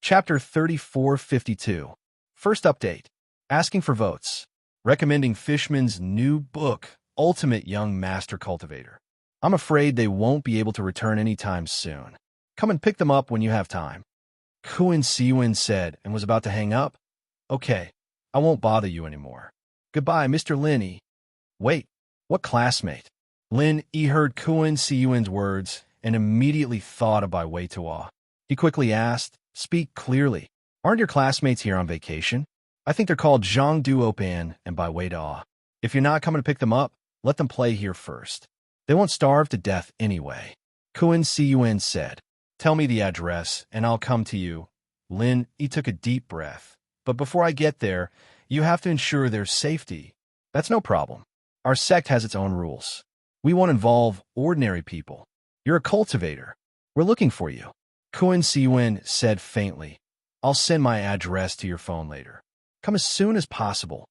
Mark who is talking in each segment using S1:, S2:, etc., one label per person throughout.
S1: Chapter 3452. First update. Asking for votes. Recommending Fishman's new book, Ultimate Young Master Cultivator. I'm afraid they won't be able to return anytime soon. Come and pick them up when you have time. Kuin Siwin said and was about to hang up. Okay, I won't bother you anymore. Goodbye, Mr. Lin Yi. Wait, what classmate? Lin Yi heard Kuin Siwin's words and immediately thought of Bai Wei Tuo. He quickly asked, "Speak clearly. Aren't your classmates here on vacation? I think they're called Zhang Duopan and Bai Wei Tuo. If you're not coming to pick them up, let them play here first. They won't starve to death anyway." Kuin Siwin said, "Tell me the address, and I'll come to you." Lin Yi took a deep breath. "But before I get there, you have to ensure their safety." "That's no problem. Our sect has its own rules. We won't involve ordinary people. You're a cultivator. We're looking for you." Kuin Siwin said faintly, "I'll send my address to your phone later. Come as soon as possible."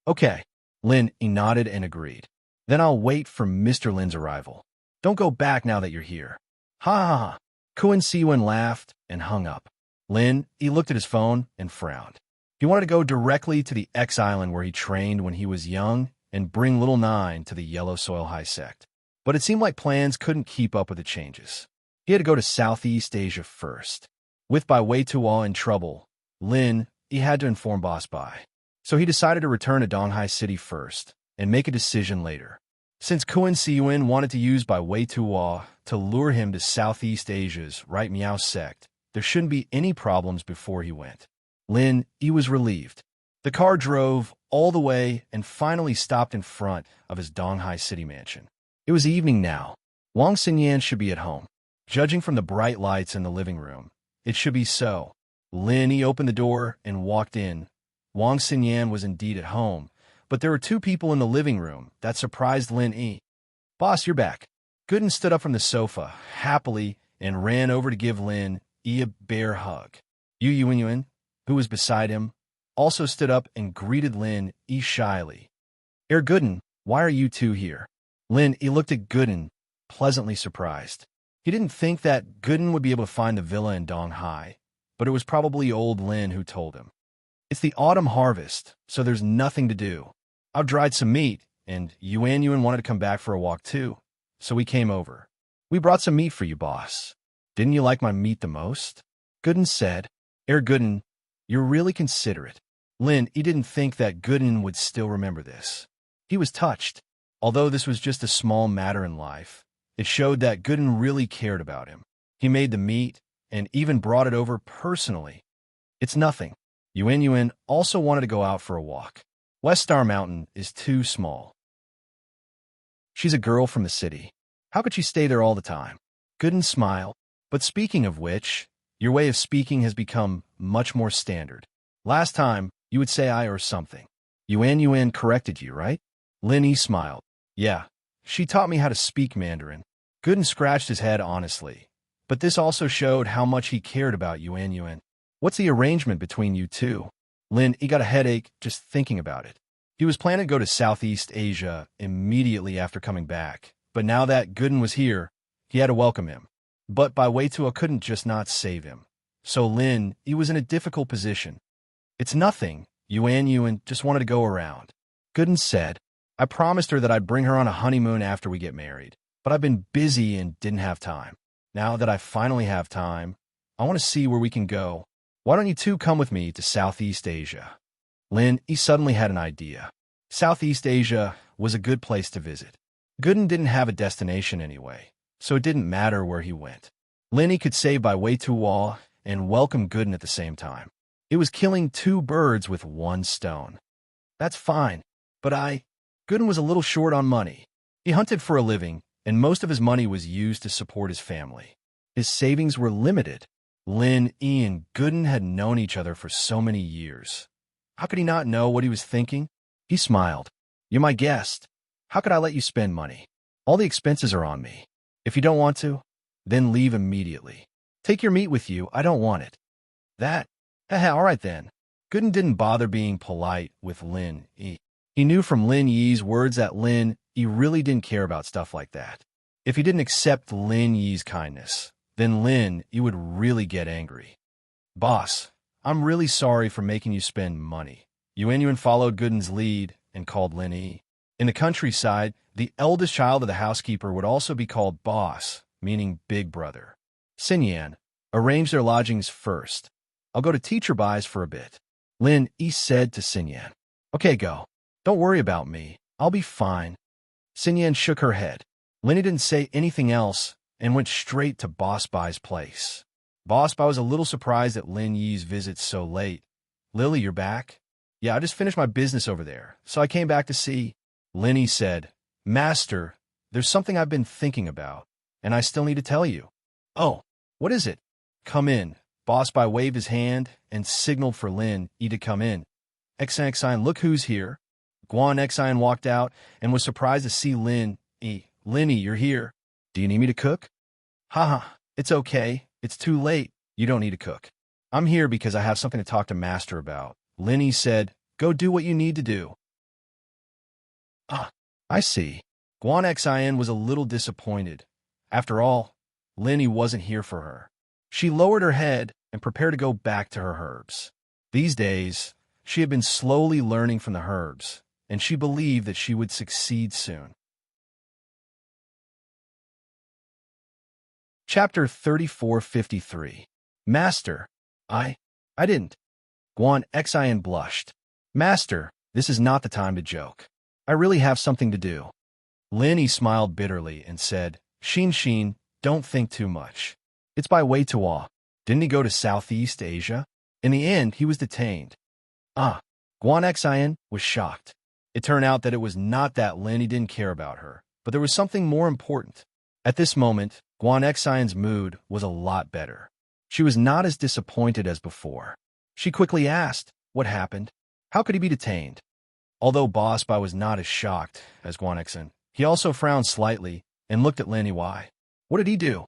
S1: "Okay." Lin Yi nodded and agreed. "Then I'll wait for Mr. Lin's arrival. Don't go back now that you're here." "Ha ha ha." Kuin Siwin laughed and hung up. Lin Yi looked at his phone and frowned. He wanted to go directly to the X Island where he trained when he was young and bring Little Nine to the Yellow Soil High Sect. But it seemed like plans couldn't keep up with the changes. He had to go to Southeast Asia first. With Bai Wei Tuo in trouble, Lin Yi had to inform Boss Bai. So he decided to return to Donghai City first and make a decision later. Since Kuin Siwin wanted to use Bai Wei Tuo to lure him to Southeast Asia's Right Meow sect, there shouldn't be any problems before he went. Lin Yi was relieved. The car drove all the way and finally stopped in front of his Donghai City mansion. It was evening now. Wang Xinyan should be at home. Judging from the bright lights in the living room, it should be so. Lin Yi opened the door and walked in. Wang Xinyan was indeed at home, but there were two people in the living room that surprised Lin Yi. "Boss, you're back." Gooden stood up from the sofa, happily, and ran over to give Lin Yi a bear hug. Yu Yuanyuan, who was beside him, also stood up and greeted Lin Yi shyly. Gooden, why are you two here?" Lin Yi looked at Gooden, pleasantly surprised. He didn't think that Gooden would be able to find the villa in Donghai, but it was probably old Lin who told him. "It's the autumn harvest, so there's nothing to do. I've dried some meat, and Yuan wanted to come back for a walk too, so we came over. We brought some meat for you, boss. Didn't you like my meat the most?" Gooden said. Gooden, you're really considerate." Lin Yi didn't think that Gooden would still remember this. He was touched. Although this was just a small matter in life, it showed that Gooden really cared about him. He made the meat and even brought it over personally. "It's nothing." Yuan also wanted to go out for a walk. West Star Mountain is too small. She's a girl from the city. How could she stay there all the time? Gooden smiled. "But speaking of which, your way of speaking has become much more standard. Last time, you would say I or something. Yuan corrected you, right?" Lin Yi smiled. "Yeah, she taught me how to speak Mandarin." Gooden scratched his head honestly, but this also showed how much he cared about Yuan. "What's the arrangement between you two?" Lin Yi got a headache just thinking about it. He was planning to go to Southeast Asia immediately after coming back, but now that Gooden was here, he had to welcome him. But Bai Wei Tuo couldn't just not save him. So Lin Yi was in a difficult position. "It's nothing. Yuan just wanted to go around." Gooden said, "I promised her that I'd bring her on a honeymoon after we get married, but I've been busy and didn't have time. Now that I finally have time, I want to see where we can go. Why don't you two come with me to Southeast Asia?" Lin Yi suddenly had an idea. Southeast Asia was a good place to visit. Gooden didn't have a destination anyway, so it didn't matter where he went. Lin Yi could save Bai Wei Tuo and welcome Gooden at the same time. It was killing two birds with one stone. "That's fine, but Gooden was a little short on money. He hunted for a living, and most of his money was used to support his family. His savings were limited. Lin Yi and Gooden had known each other for so many years. How could he not know what he was thinking? He smiled. "You're my guest. How could I let you spend money? All the expenses are on me. If you don't want to, then leave immediately. Take your meat with you. I don't want it." All right then." Gooden didn't bother being polite with Lin Yi. He knew from Lin Yi's words that Lin Yi really didn't care about stuff like that. If he didn't accept Lin Yi's kindness, then Lin Yi would really get angry. Boss, I'm really sorry for making you spend money. Yuan followed Gooden's lead and called Lin Yi. In the countryside, the eldest child of the housekeeper would also be called boss, meaning big brother. Xinyan, arrange their lodgings first. I'll go to teacher buys for a bit. Lin Yi said to Xinyan. Okay, go. Don't worry about me. I'll be fine. Xinyan shook her head. Lin Yi didn't say anything else and went straight to Boss Bai's place. Boss Bai was a little surprised at Lin Yi's visit so late. Lily, you're back? Yeah, I just finished my business over there, so I came back to see. Lin Yi said, Master, there's something I've been thinking about, and I still need to tell you. Oh, what is it? Come in. Boss Bai waved his hand and signaled for Lin Yi to come in. Xian, look who's here. Guan Xian walked out and was surprised to see Lin Yi. Lin Yi, you're here. Do you need me to cook? Haha, it's okay. It's too late. You don't need to cook. I'm here because I have something to talk to Master about. Lin Yi said, go do what you need to do. Ah, I see. Guan Xian was a little disappointed. After all, Lin Yi wasn't here for her. She lowered her head and prepared to go back to her herbs. These days, she had been slowly learning from the herbs, and she believed that she would succeed soon. Chapter 3453. Master, I didn't. Guan Xian blushed. Master, this is not the time to joke. I really have something to do. Lin Yi smiled bitterly and said, Xin, don't think too much. It's by Wei Tuo. Didn't he go to Southeast Asia? In the end, he was detained. Ah, Guan Xian was shocked. It turned out that it was not that Lin Yi didn't care about her, but there was something more important. At this moment, Guan Xian's mood was a lot better. She was not as disappointed as before. She quickly asked, what happened? How could he be detained? Although Boss Bai was not as shocked as Guan Xian, he also frowned slightly and looked at Lin Yi. Why? What did he do?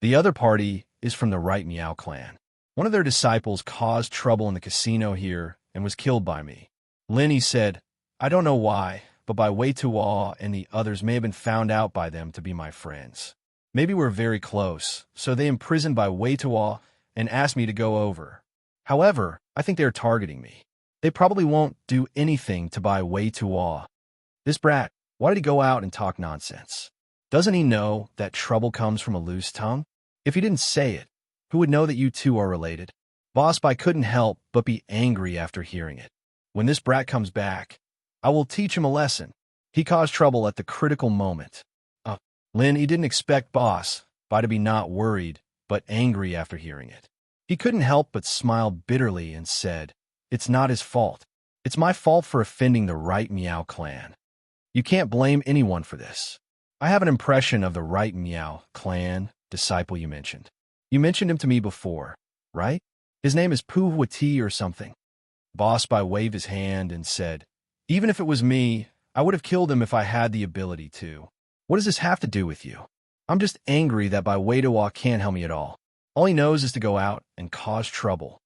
S1: The other party is from the Right Meow clan. One of their disciples caused trouble in the casino here and was killed by me. Lin Yi said, I don't know why, but by Wei Tuo and the others may have been found out by them to be my friends. Maybe we're very close, so they imprisoned by Wei Tuo and asked me to go over. However, I think they are targeting me. They probably won't do anything to buy Wei Tuo. This brat, why did he go out and talk nonsense? Doesn't he know that trouble comes from a loose tongue? If he didn't say it, who would know that you two are related? Boss Bai couldn't help but be angry after hearing it. When this brat comes back, I will teach him a lesson. He caused trouble at the critical moment. Lin Yi didn't expect Boss Bai to be not worried, but angry after hearing it. He couldn't help but smile bitterly and said, It's not his fault. It's my fault for offending the Right Meow clan. You can't blame anyone for this. I have an impression of the Right Meow clan disciple you mentioned. You mentioned him to me before, right? His name is Pu Huati or something. Boss Bai waved his hand and said, Even if it was me, I would have killed him if I had the ability to. What does this have to do with you? I'm just angry that Bai Wei Tuo can't help me at all. All he knows is to go out and cause trouble.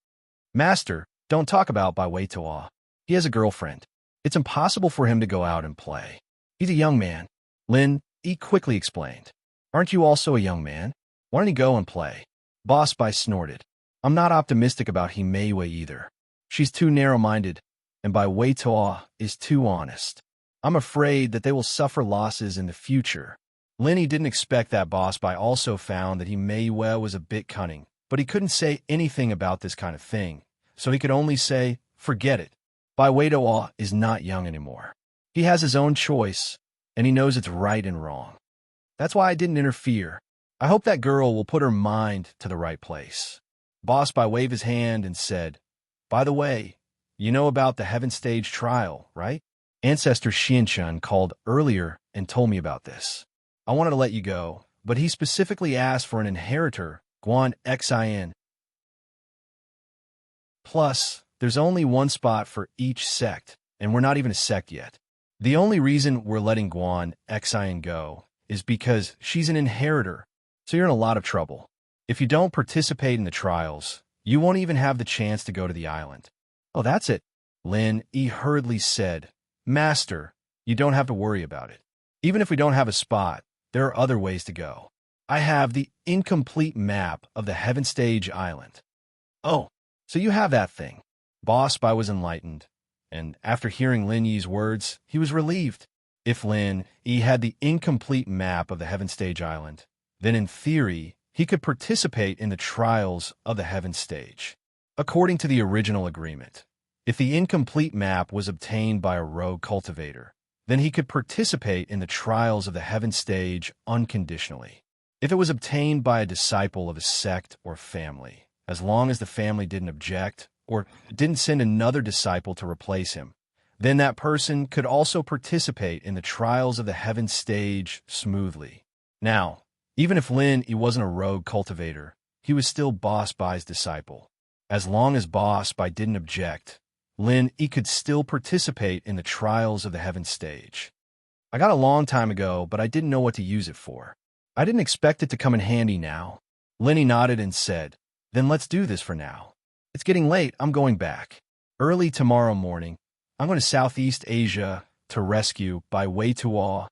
S1: Master, don't talk about Bai Wei Tuo. He has a girlfriend. It's impossible for him to go out and play. He's a young man. Lin Yi quickly explained. Aren't you also a young man? Why don't you go and play? Boss Bai snorted. I'm not optimistic about Mei Wei either. She's too narrow-minded, and Bai Wei Tuo is too honest. I'm afraid that they will suffer losses in the future. Lin Yi didn't expect that Boss Bai also found that Mei Wei was a bit cunning, but he couldn't say anything about this kind of thing, so he could only say, forget it. Bai Wei Tuo is not young anymore. He has his own choice, and he knows it's right and wrong. That's why I didn't interfere. I hope that girl will put her mind to the right place. Boss Bai waved his hand and said, By the way, you know about the Heaven Stage trial, right? Ancestor Xianchun called earlier and told me about this. I wanted to let you go, but he specifically asked for an inheritor, Guan Xian. Plus, there's only one spot for each sect, and we're not even a sect yet. The only reason we're letting Guan Xian go is because she's an inheritor, so you're in a lot of trouble. If you don't participate in the trials, you won't even have the chance to go to the island. Oh, that's it, Lin Yi hurriedly said. Master, you don't have to worry about it. Even if we don't have a spot, there are other ways to go. I have the incomplete map of the Heaven Stage Island. Oh, so you have that thing. Boss Bai was enlightened, and after hearing Lin Yi's words, he was relieved. If Lin Yi had the incomplete map of the Heaven Stage Island, then in theory, he could participate in the trials of the Heaven Stage. According to the original agreement, if the incomplete map was obtained by a rogue cultivator, then he could participate in the trials of the Heaven Stage unconditionally. If it was obtained by a disciple of a sect or family, as long as the family didn't object or didn't send another disciple to replace him, then that person could also participate in the trials of the Heaven Stage smoothly. Now, even if Lin Yi wasn't a rogue cultivator, he was still Boss Bai's disciple. As long as Boss Bai didn't object, Lin Yi could still participate in the trials of the Heaven Stage. I got a long time ago, but I didn't know what to use it for. I didn't expect it to come in handy now. Lin Yi nodded and said, "Then let's do this for now. It's getting late, I'm going back. Early tomorrow morning, I'm going to Southeast Asia to rescue Bai Weitua.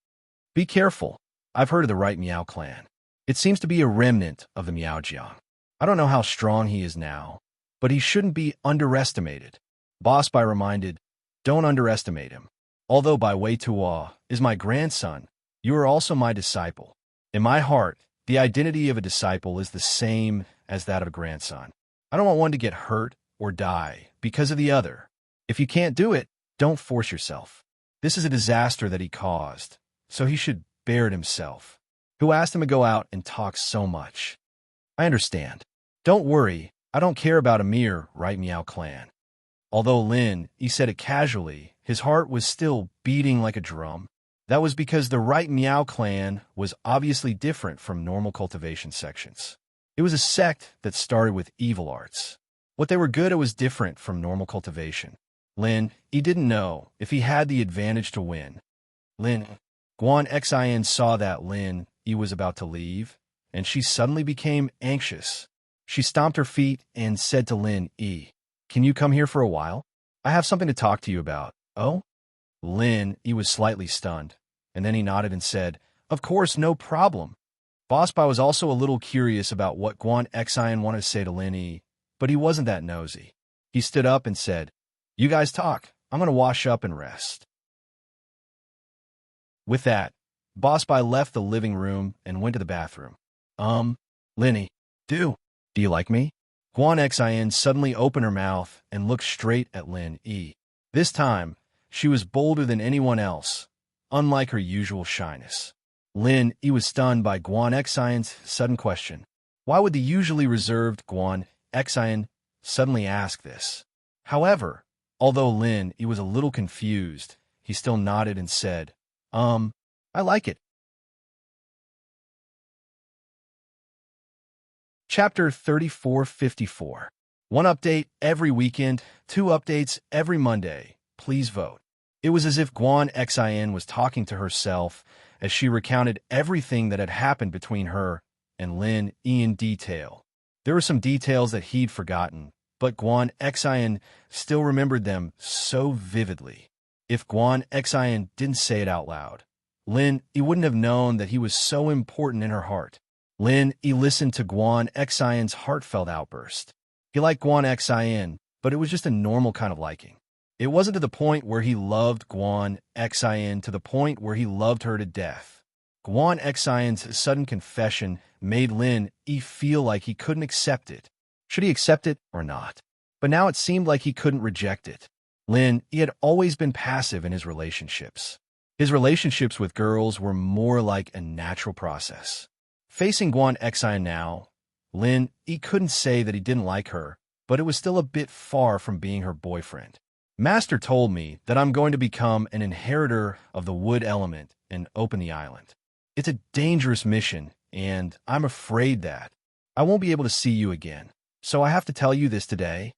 S1: Be careful. I've heard of the Right Meow clan. It seems to be a remnant of the Miaojiang. I don't know how strong he is now, but he shouldn't be underestimated." Boss Bai reminded, "Don't underestimate him. Although Bai Weitua is my grandson, you are also my disciple. In my heart, the identity of a disciple is the same as that of a grandson. I don't want one to get hurt or die because of the other. If you can't do it, don't force yourself. This is a disaster that he caused, so he should bear it himself. Who asked him to go out and talk so much? I understand. Don't worry, I don't care about a mere Right Meow clan." Although Lin Yi said it casually, his heart was still beating like a drum. That was because the Right Meow clan was obviously different from normal cultivation sections. It was a sect that started with evil arts. What they were good at was different from normal cultivation. Lin Yi didn't know if he had the advantage to win. Guan Xin saw that Lin Yi was about to leave, and she suddenly became anxious. She stomped her feet and said to Lin Yi, "Can you come here for a while? I have something to talk to you about." "Oh?" Lin Yi was slightly stunned, and then he nodded and said, "Of course, no problem." Boss Bai was also a little curious about what Guan Xin wanted to say to Lin Yi, but he wasn't that nosy. He stood up and said, "You guys talk. I'm going to wash up and rest." With that, Boss Bai left the living room and went to the bathroom. Lin Yi, do you like me?" Guan Xin suddenly opened her mouth and looked straight at Lin Yi. This time, she was bolder than anyone else, unlike her usual shyness. Lin Yi was stunned by Guan Xion's sudden question. Why would the usually reserved Guan Xion suddenly ask this? However, although Lin Yi was a little confused, he still nodded and said, I like it." Chapter 3454. One update every weekend, 2 updates every Monday. Please vote. It was as if Guan Xin was talking to herself as she recounted everything that had happened between her and Lin Yi in detail. There were some details that he'd forgotten, but Guan Xin still remembered them so vividly. If Guan Xin didn't say it out loud, Lin Yi wouldn't have known that he was so important in her heart. Lin Yi listened to Guan Xion's heartfelt outburst. He liked Guan Xin, but it was just a normal kind of liking. It wasn't to the point where he loved Guan Xin to the point where he loved her to death. Guan Xion's sudden confession made Lin Yi feel like he couldn't accept it. Should he accept it or not? But now it seemed like he couldn't reject it. Lin Yi had always been passive in his relationships. His relationships with girls were more like a natural process. Facing Guan Xin now, Lin Yi couldn't say that he didn't like her, but it was still a bit far from being her boyfriend. Master told me that I'm going to become an inheritor of the wood element and open the island. It's a dangerous mission, and I'm afraid that I won't be able to see you again. So I have to tell you this today.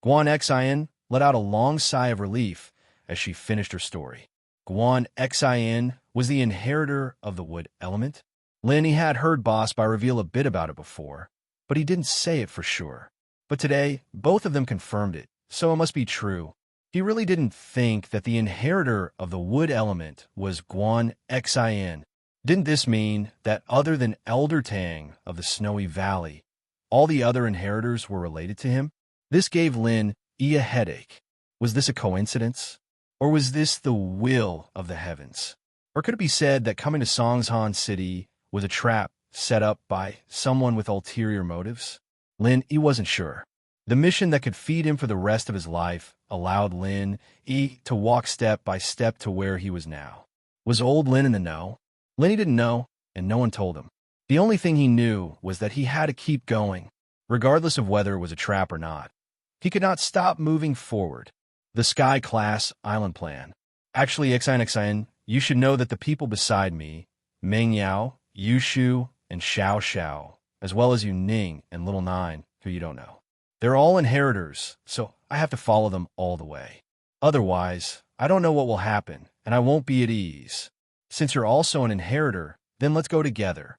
S1: Guan Xin let out a long sigh of relief as she finished her story. Guan Xin was the inheritor of the wood element. Lin Yi had heard Boss Bai reveal a bit about it before, but he didn't say it for sure. But today, both of them confirmed it, so it must be true. He really didn't think that the inheritor of the wood element was Guan Xin. Didn't this mean that other than Elder Tang of the Snowy Valley, all the other inheritors were related to him. This gave Lin a headache. Was this a coincidence? Or was this the will of the heavens? Or could it be said that coming to Songshan City was a trap set up by someone with ulterior motives? Lin wasn't sure. The mission that could feed him for the rest of his life allowed Lin to walk step by step to where he was now. Was old Lin in the know? Lin didn't know, and no one told him. The only thing he knew was that he had to keep going, regardless of whether it was a trap or not. He could not stop moving forward. The Sky-class island plan. Actually, Xian, you should know that the people beside me, Meng Yao, Yu Shu, and Xiao Xiao, as well as Yu Ning and Little Nine, who you don't know. They're all inheritors, so I have to follow them all the way. Otherwise, I don't know what will happen, and I won't be at ease. Since you're also an inheritor, then let's go together.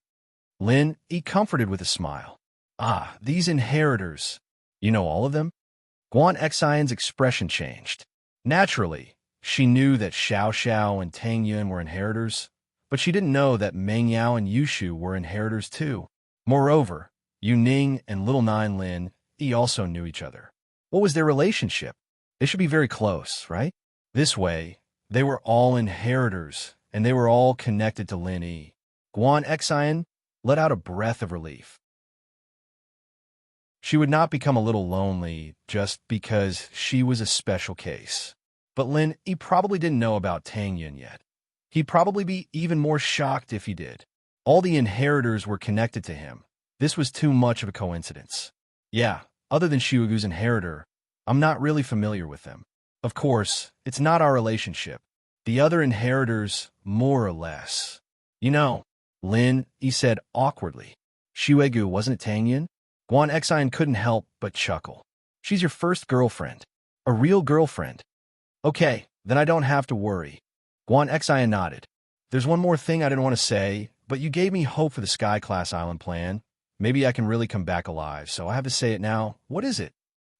S1: Lin comforted with a smile. Ah, these inheritors. You know all of them? Guan Xian's expression changed. Naturally, she knew that Xiao Xiao and Tang Yun were inheritors, but she didn't know that Meng Yao and Yu Shu were inheritors too. Moreover, Yu Ning and Little Nine Lin also knew each other. What was their relationship? They should be very close, right? This way, they were all inheritors, and they were all connected to Lin Yi. Guan Xian let out a breath of relief. She would not become a little lonely just because she was a special case. But Lin probably didn't know about Tang Yun yet. He'd probably be even more shocked if he did. All the inheritors were connected to him. This was too much of a coincidence. Yeah, other than Xiugu's inheritor, I'm not really familiar with them. Of course, it's not our relationship. The other inheritors, more or less. You know, Lin, he said awkwardly. Xiugu, wasn't it Tang Yun? Guan Xian couldn't help but chuckle. She's your first girlfriend. A real girlfriend. Okay, then I don't have to worry. Guan Xian nodded. There's one more thing I didn't want to say, but you gave me hope for the Sky-class island plan. Maybe I can really come back alive, so I have to say it now. What is it?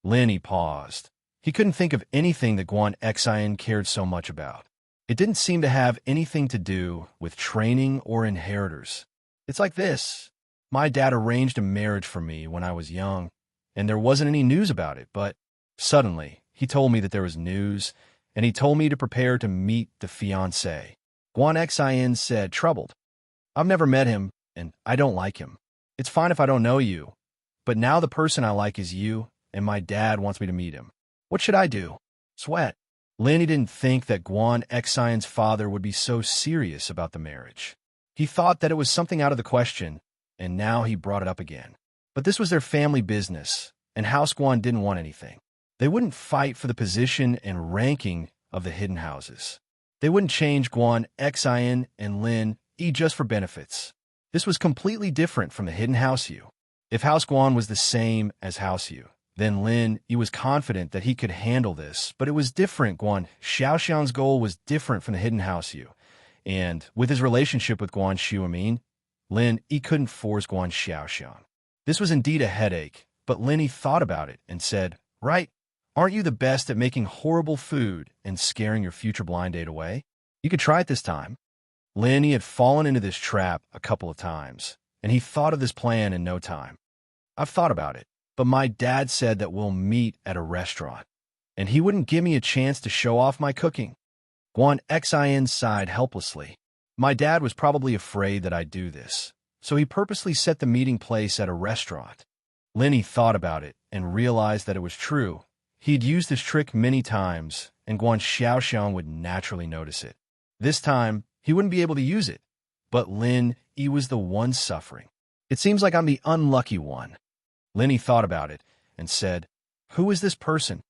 S1: Lin paused. He couldn't think of anything that Guan Xian cared so much about. It didn't seem to have anything to do with training or inheritors. It's like this. My dad arranged a marriage for me when I was young, and there wasn't any news about it, but suddenly he told me that there was news, and he told me to prepare to meet the fiancé. Guan Xian said, troubled. I've never met him, and I don't like him. It's fine if I don't know you, but now the person I like is you, and my dad wants me to meet him. What should I do? Sweat. Lin didn't think that Guan Xian's father would be so serious about the marriage. He thought that it was something out of the question, and now he brought it up again. But this was their family business, and House Guan didn't want anything. They wouldn't fight for the position and ranking of the hidden houses. They wouldn't change Guan Xian and Lin just for benefits. This was completely different from the hidden House Yu. If House Guan was the same as House Yu, then Lin was confident that he could handle this, but it was different. Guan Xiaoxian's goal was different from the hidden House Yu. And with his relationship with Guan Xiumin, Lin couldn't force Guan Xiaoxian. This was indeed a headache, but Lin thought about it and said, right, aren't you the best at making horrible food and scaring your future blind date away? You could try it this time. Lin had fallen into this trap a couple of times, and he thought of this plan in no time. I've thought about it, but my dad said that we'll meet at a restaurant, and he wouldn't give me a chance to show off my cooking. Guan Xian sighed helplessly. My dad was probably afraid that I'd do this, so he purposely set the meeting place at a restaurant. Lin thought about it and realized that it was true. He'd used this trick many times, and Guan Xiaoxian would naturally notice it. This time, he wouldn't be able to use it, but Lin was the one suffering. It seems like I'm the unlucky one. Lin thought about it and said, who is this person?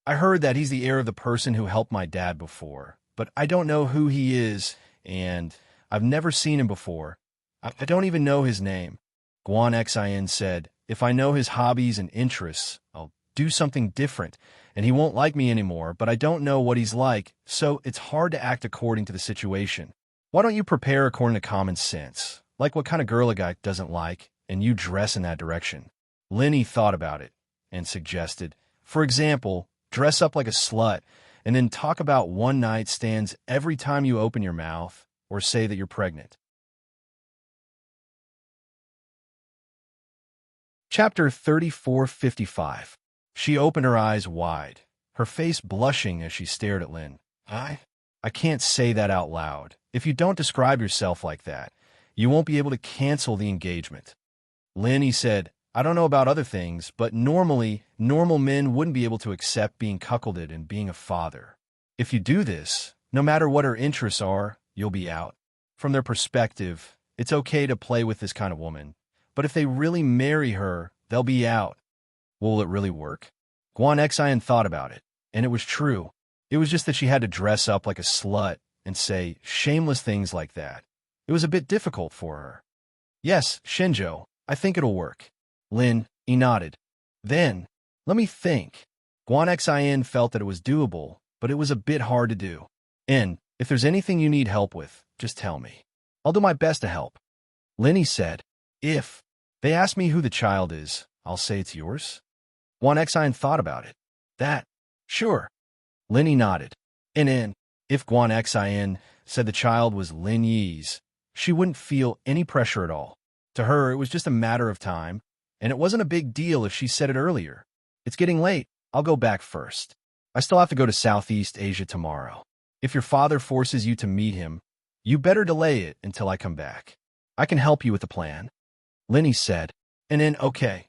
S1: I heard that he's the heir of the person who helped my dad before, but I don't know who he is, and I've never seen him before. I don't even know his name. Guan Xian said, if I know his hobbies and interests, I'll do something different, and he won't like me anymore, but I don't know what he's like, so it's hard to act according to the situation. Why don't you prepare according to common sense, like what kind of girl a guy doesn't like, and you dress in that direction? Lin thought about it and suggested, for example, dress up like a slut, and then talk about one-night stands every time you open your mouth or say that you're pregnant. Chapter 3455. She opened her eyes wide, her face blushing as she stared at Lin. I can't say that out loud. If you don't describe yourself like that, you won't be able to cancel the engagement. Lin, he said, I don't know about other things, but normally, normal men wouldn't be able to accept being cuckolded and being a father. If you do this, no matter what her interests are, you'll be out. From their perspective, it's okay to play with this kind of woman, but if they really marry her, they'll be out. Will it really work? Guan Xian thought about it, and it was true. It was just that she had to dress up like a slut and say shameless things like that. It was a bit difficult for her. Yes, Shinjo, I think it'll work. Lin, he nodded. Then, let me think. Guan Xian felt that it was doable, but it was a bit hard to do. And, if there's anything you need help with, just tell me. I'll do my best to help. Lin, said, if they ask me who the child is, I'll say it's yours. Guan Xian thought about it. That, sure. Lin nodded. And if Guan Xian said the child was Lin Yi's, she wouldn't feel any pressure at all. To her, it was just a matter of time, and it wasn't a big deal if she said it earlier. It's getting late. I'll go back first. I still have to go to Southeast Asia tomorrow. If your father forces you to meet him, you better delay it until I come back. I can help you with the plan. Lin said, and then okay.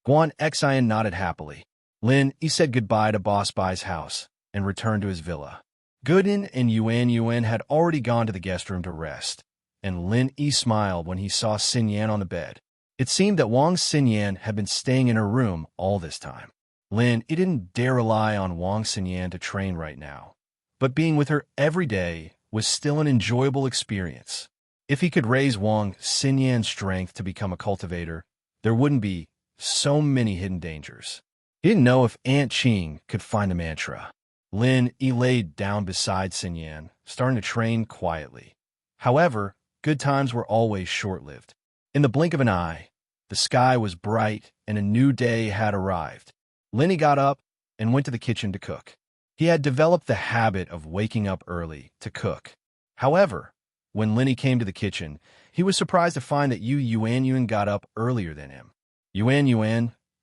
S1: Guan Xian nodded happily. Lin, he said goodbye to Boss Bai's house and returned to his villa. Gooden and Yuan had already gone to the guest room to rest, and Lin smiled when he saw Xinyan on the bed. It seemed that Wang Xinyan had been staying in her room all this time. Lin, he didn't dare rely on Wang Xinyan to train right now, but being with her every day was still an enjoyable experience. If he could raise Wang Xinyan's strength to become a cultivator, there wouldn't be so many hidden dangers. He didn't know if Aunt Qing could find the mantra. Lin, he laid down beside Xinyan, starting to train quietly. However, good times were always short-lived. In the blink of an eye, the sky was bright and a new day had arrived. Lin got up and went to the kitchen to cook. He had developed the habit of waking up early to cook. However, when Lin came to the kitchen, he was surprised to find that Yuan got up earlier than him. Yuan,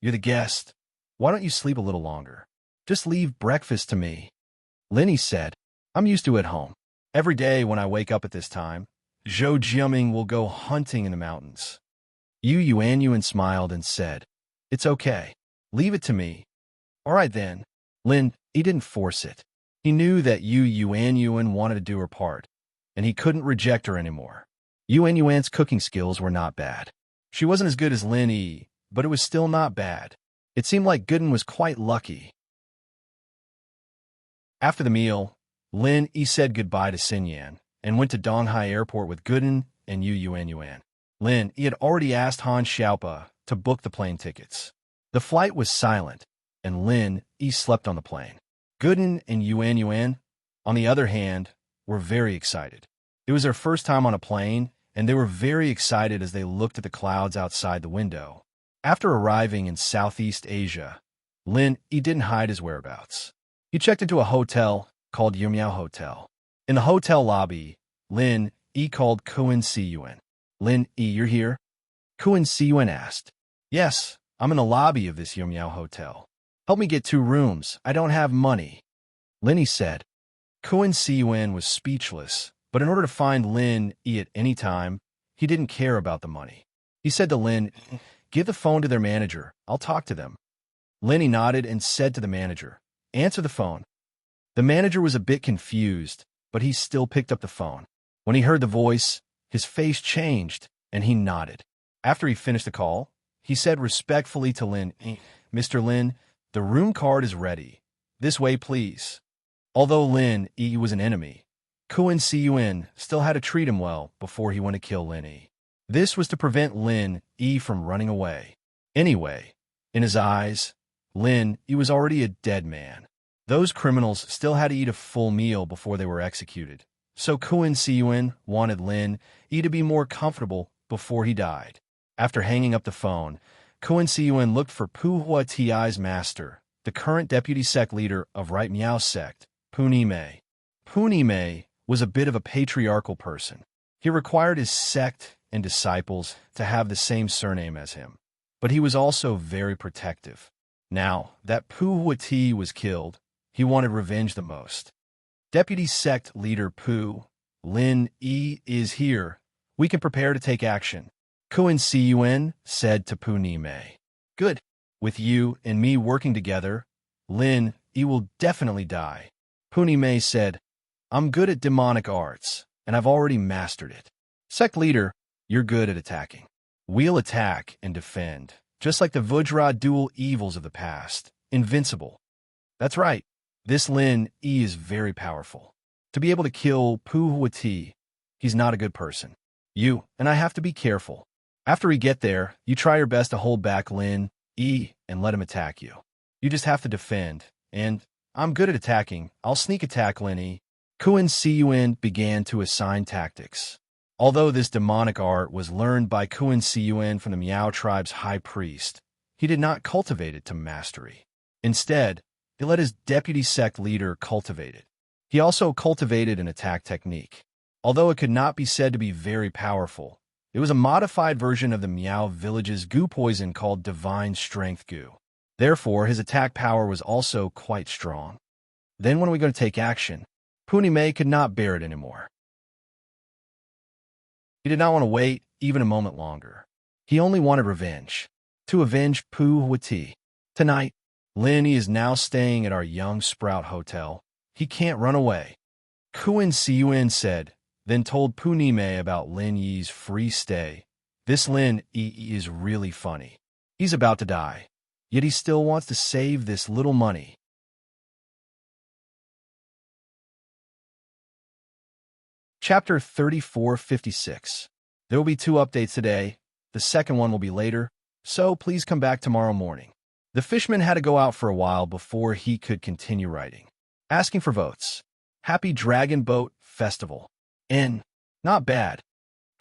S1: you're the guest. Why don't you sleep a little longer? Just leave breakfast to me. Lin said, I'm used to it at home. Every day when I wake up at this time, Zhou Jiaming will go hunting in the mountains. Yuan smiled and said, it's okay. Leave it to me. All right then. Lin, he didn't force it. He knew that Yuan wanted to do her part, and he couldn't reject her anymore. Yuan's cooking skills were not bad. She wasn't as good as Lin, but it was still not bad. It seemed like Gooden was quite lucky. After the meal, Lin said goodbye to Xinyan and went to Donghai Airport with Gooden and Yuan. Lin had already asked Han Xiaopa to book the plane tickets. The flight was silent, and Lin slept on the plane. Gooden and Yuan, on the other hand, were very excited. It was their first time on a plane, and they were very excited as they looked at the clouds outside the window. After arriving in Southeast Asia, Lin didn't hide his whereabouts. He checked into a hotel called Yumiao Hotel. In the hotel lobby, Lin called Kuan Siyuan. Lin, you're here? Kuan Siyuan asked. Yes, I'm in the lobby of this Yumiao Hotel. Help me get 2 rooms. I don't have money. Lin said. Kuan Siyuan was speechless, but in order to find Lin at any time, he didn't care about the money. He said to Lin, give the phone to their manager. I'll talk to them. Lin nodded and said to the manager, answer the phone. The manager was a bit confused, but he still picked up the phone. When he heard the voice, his face changed, and he nodded. After he finished the call, he said respectfully to Lin, Mr. Lin, the room card is ready. This way, please. Although Lin was an enemy, Kuan Siyuan still had to treat him well before he went to kill Lin. This was to prevent Lin from running away. Anyway, in his eyes, Lin was already a dead man. Those criminals still had to eat a full meal before they were executed, so Kuan Siyuan wanted Lin to be more comfortable before he died. After hanging up the phone, Kuan Siyuan looked for Pu Hua Ti's master, the current deputy sect leader of Right Miao sect, Puni Mei. Puni Mei was a bit of a patriarchal person. He required his sect and disciples to have the same surname as him. but he was also very protective. Now that Pu Huati was killed, he wanted revenge the most. Deputy Sect Leader Pu Lin Yi is here. We can prepare to take action. Kun Siyuan said to Pu Nime. Good. With you and me working together, Lin Yi will definitely die. Pu Nime said, I'm good at demonic arts, and I've already mastered it. Sect Leader, you're good at attacking. We'll attack and defend, just like the Vajra dual evils of the past. Invincible. That's right. This Lin Yi is very powerful. To be able to kill Pu Huati, he's not a good person. You and I have to be careful. After we get there, you try your best to hold back Lin Yi and let him attack you. You just have to defend, and I'm good at attacking. I'll sneak attack Lin Yi. Kun Siyuan began to assign tactics. Although this demonic art was learned by Kun Siyuan from the Miao tribe's high priest, he did not cultivate it to mastery. Instead, he let his deputy sect leader cultivate it. He also cultivated an attack technique. Although it could not be said to be very powerful, it was a modified version of the Miao village's goo poison called Divine Strength Goo. Therefore, his attack power was also quite strong. Then when are we going to take action? Punime could not bear it anymore. He did not want to wait even a moment longer. He only wanted revenge. To avenge Pu Huati. Tonight, Lin Yi is now staying at our Young Sprout Hotel. He can't run away. Kun Siyuan said, then told Pu Nime about Lin Yi's free stay. This Lin Yi is really funny. He's about to die, yet he still wants to save this little money. Chapter 3456. There will be 2 updates today. The second one will be later, so please come back tomorrow morning. The fishman had to go out for a while before he could continue writing. Asking for votes. Happy Dragon Boat Festival. Not bad.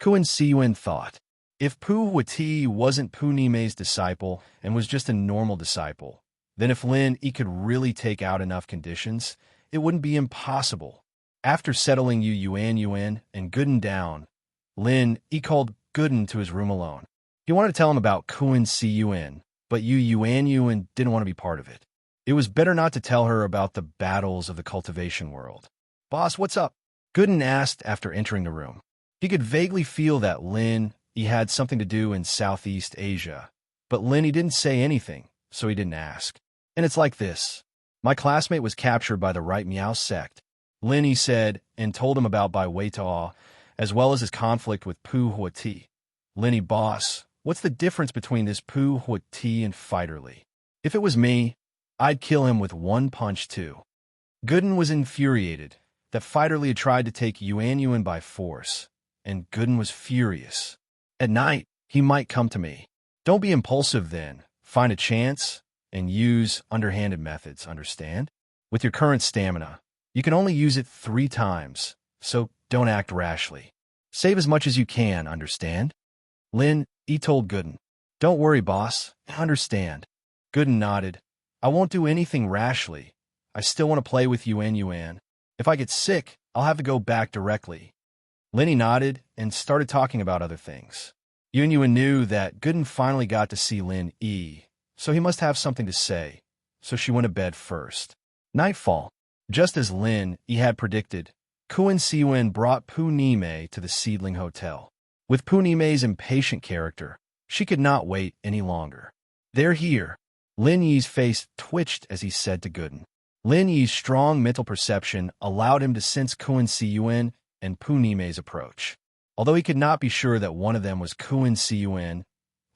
S1: Kun Siyuan thought. If Pu Huati wasn't Pu Nime's disciple and was just a normal disciple, then if Lin Yi could really take out enough conditions, it wouldn't be impossible. After settling Yuan and Gooden down, Lin Yi called Gooden to his room alone. He wanted to tell him about Kun Siyuan, but Yuan didn't want to be part of it. It was better not to tell her about the battles of the cultivation world. Boss, what's up? Gooden asked after entering the room. He could vaguely feel that Lin Yi had something to do in Southeast Asia, but Lin Yi didn't say anything, so he didn't ask. And it's like this. My classmate was captured by the right Miao sect. Lin Yi said and told him about Bai Weitao, as well as his conflict with Pu Huati. Lin Yi, boss, what's the difference between this Pu Huati and Fighterly? If it was me, I'd kill him with one punch too. Gooden was infuriated that Fighterly had tried to take Yuan by force, and Gooden was furious. At night, he might come to me. Don't be impulsive then. Find a chance and use underhanded methods, understand? With your current stamina, you can only use it 3 times, so don't act rashly. Save as much as you can, understand? Lin Yi told Gooden. Don't worry, boss. I understand. Gooden nodded. I won't do anything rashly. I still want to play with Yuan. If I get sick, I'll have to go back directly. Lin Yi nodded and started talking about other things. Yuan knew that Gooden finally got to see Lin Yi, so he must have something to say, so she went to bed first. Nightfall. Just as Lin Yi had predicted, Kun Siyuan brought Pu Nime to the Seedling Hotel. With Pu Nime's impatient character, she could not wait any longer. They're here. Lin Yi's face twitched as he said to Gooden. Lin Yi's strong mental perception allowed him to sense Kun Siyuan and Pu Nime's approach. Although he could not be sure that one of them was Kun Siyuan,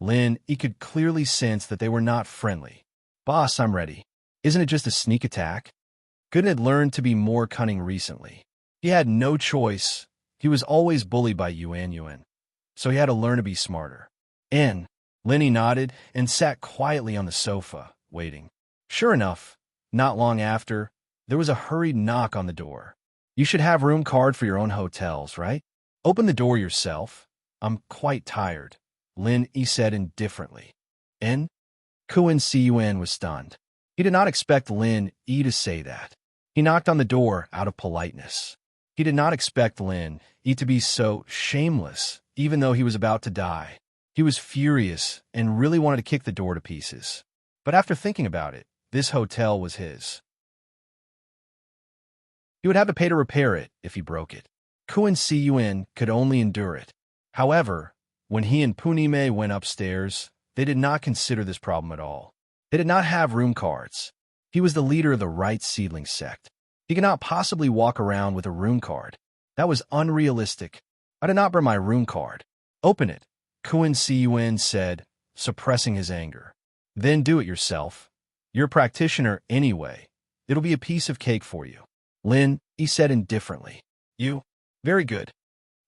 S1: Lin Yi could clearly sense that they were not friendly. Boss, I'm ready. Isn't it just a sneak attack? Gooden had learned to be more cunning recently. He had no choice. He was always bullied by Yuan, so he had to learn to be smarter. Lin Yi nodded and sat quietly on the sofa, waiting. Sure enough, not long after, there was a hurried knock on the door. You should have room card for your own hotels, right? Open the door yourself. I'm quite tired, Lin Yi said indifferently. Kun Siyuan was stunned. He did not expect Lin Yi to say that. He knocked on the door out of politeness. He did not expect Lin Yi to be so shameless, even though he was about to die. He was furious and really wanted to kick the door to pieces. But after thinking about it, this hotel was his. He would have to pay to repair it if he broke it. Kun Siyun could only endure it. However, when he and Punime went upstairs, they did not consider this problem at all. They did not have room cards. He was the leader of the Right Seedling sect. He could not possibly walk around with a rune card. That was unrealistic. I did not bring my rune card. Open it, Kun Siyun said, suppressing his anger. Then do it yourself. You're a practitioner anyway. It'll be a piece of cake for you. Lin, he said indifferently. You? Very good.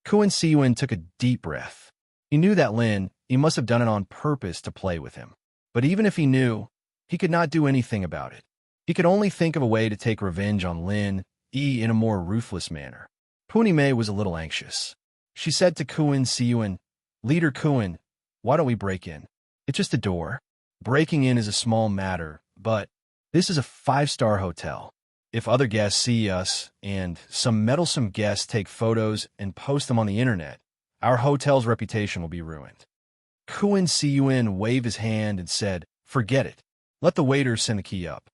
S1: Kun Siyun took a deep breath. He knew that Lin, he must have done it on purpose to play with him. But even if he knew, he could not do anything about it. He could only think of a way to take revenge on Lin in a more ruthless manner. Punime was a little anxious. She said to Kun Siyun, Leader Kun, why don't we break in? It's just a door. Breaking in is a small matter, but this is a 5-star hotel. If other guests see us and some meddlesome guests take photos and post them on the internet, our hotel's reputation will be ruined. Kun Siyun waved his hand and said, Forget it. Let the waiter send the key up.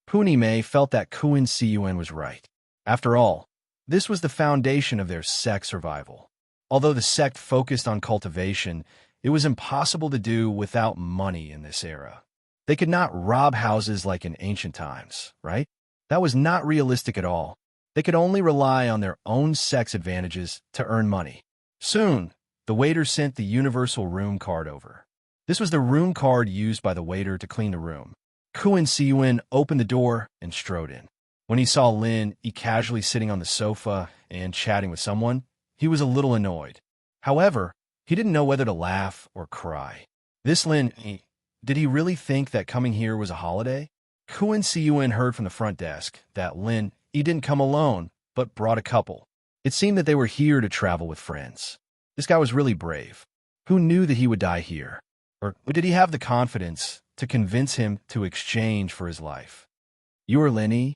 S1: Punime felt that Kun Siyun was right. After all, this was the foundation of their sect survival. Although the sect focused on cultivation, it was impossible to do without money in this era. They could not rob houses like in ancient times, right? That was not realistic at all. They could only rely on their own sect's advantages to earn money. Soon, the waiter sent the universal room card over. This was the room card used by the waiter to clean the room. Kun Siyun opened the door and strode in. When he saw Lin casually sitting on the sofa and chatting with someone, he was a little annoyed. However, he didn't know whether to laugh or cry. This Lin, did he really think that coming here was a holiday? Kun Siyun heard from the front desk that Lin, he didn't come alone, but brought a couple. It seemed that they were here to travel with friends. This guy was really brave. Who knew that he would die here? Or did he have the confidence to convince him to exchange for his life? You are Lin?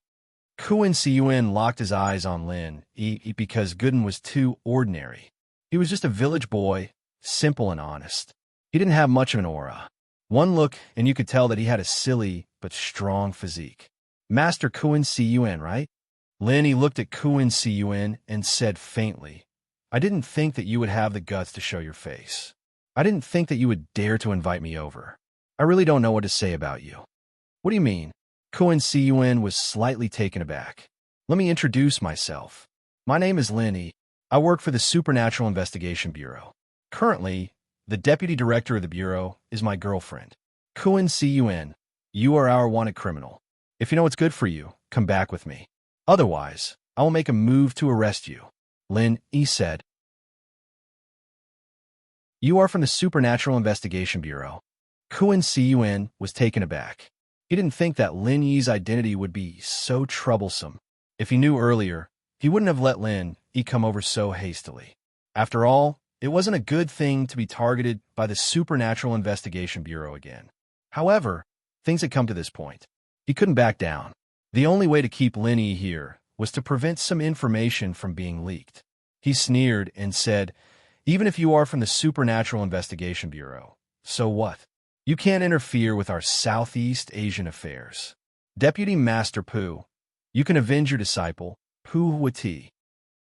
S1: Kun Siyun locked his eyes on Lin because Gooden was too ordinary. He was just a village boy, simple and honest. He didn't have much of an aura. One look, and you could tell that he had a silly but strong physique. Master Kun Siyun, right? Lin looked at Kun Siyun and said faintly, I didn't think that you would have the guts to show your face. I didn't think that you would dare to invite me over. I really don't know what to say about you. What do you mean? Kun Siyun was slightly taken aback. Let me introduce myself. My name is Lin. I work for the Supernatural Investigation Bureau. Currently, the deputy director of the bureau is my girlfriend. Kun Siyun, you are our wanted criminal. If you know what's good for you, come back with me. Otherwise, I will make a move to arrest you. Lin said. You are from the Supernatural Investigation Bureau. Kun Siyun was taken aback. He didn't think that Lin Yi's identity would be so troublesome. If he knew earlier, he wouldn't have let Lin Yi come over so hastily. After all, it wasn't a good thing to be targeted by the Supernatural Investigation Bureau again. However, things had come to this point. He couldn't back down. The only way to keep Lin Yi here was to prevent some information from being leaked. He sneered and said, Even if you are from the Supernatural Investigation Bureau, so what? You can't interfere with our Southeast Asian affairs. Deputy Master Pu, you can avenge your disciple, Pu Huati.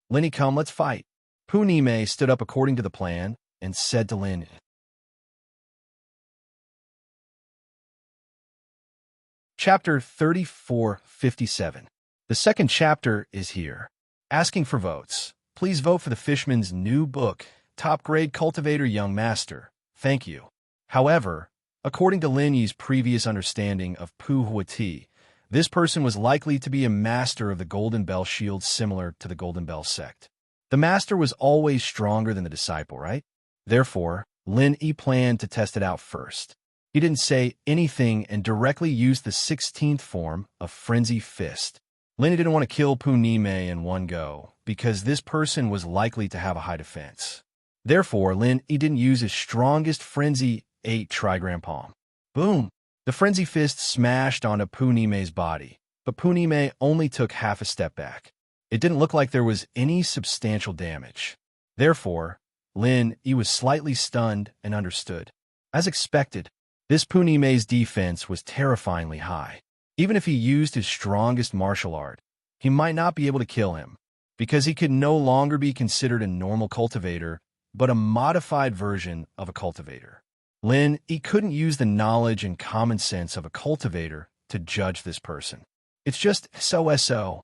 S1: Lin, come, let's fight. Pu Nime stood up according to the plan and said to Lin. Chapter 3457. The second chapter is here. Asking for votes. Please vote for the Fishman's new book, Top Grade Cultivator Young Master. Thank you. However, according to Lin Yi's previous understanding of Pu Huati, this person was likely to be a master of the Golden Bell Shield similar to the Golden Bell sect. The master was always stronger than the disciple, right? Therefore, Lin Yi planned to test it out first. He didn't say anything and directly used the 16th form of Frenzy Fist. Lin Yi didn't want to kill Pu Nime in one go, because this person was likely to have a high defense. Therefore, Lin Yi didn't use his strongest Frenzy 8 Trigram Palm. Boom! The Frenzy Fist smashed onto Pu Nime's body, but Pu Nime only took half a step back. It didn't look like there was any substantial damage. Therefore, Lin Yi was slightly stunned and understood. As expected, this Punime's defense was terrifyingly high. Even if he used his strongest martial art, he might not be able to kill him, because he could no longer be considered a normal cultivator, but a modified version of a cultivator. Lin Yi couldn't use the knowledge and common sense of a cultivator to judge this person. It's just so.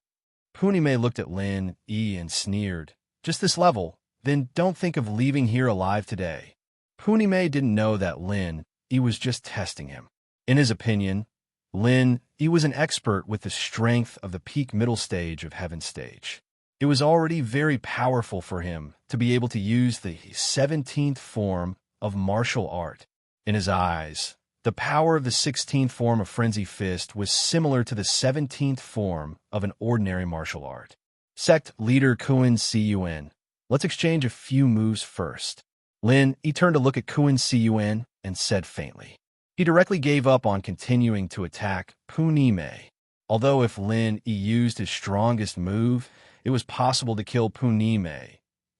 S1: Punime looked at Lin Yi and sneered. Just this level? Then don't think of leaving here alive today. Punime didn't know that Lin Yi was just testing him. In his opinion, Lin Yi was an expert with the strength of the peak middle stage of Heaven Stage. It was already very powerful for him to be able to use the 17th form of martial art. In his eyes, the power of the 16th form of Frenzy Fist was similar to the 17th form of an ordinary martial art. Sect Leader Kuan Cun. Let's exchange a few moves first. Lin Yi turned to look at Kuan Cun and said faintly. He directly gave up on continuing to attack Punime. Although if Lin Yi used his strongest move, it was possible to kill Punime,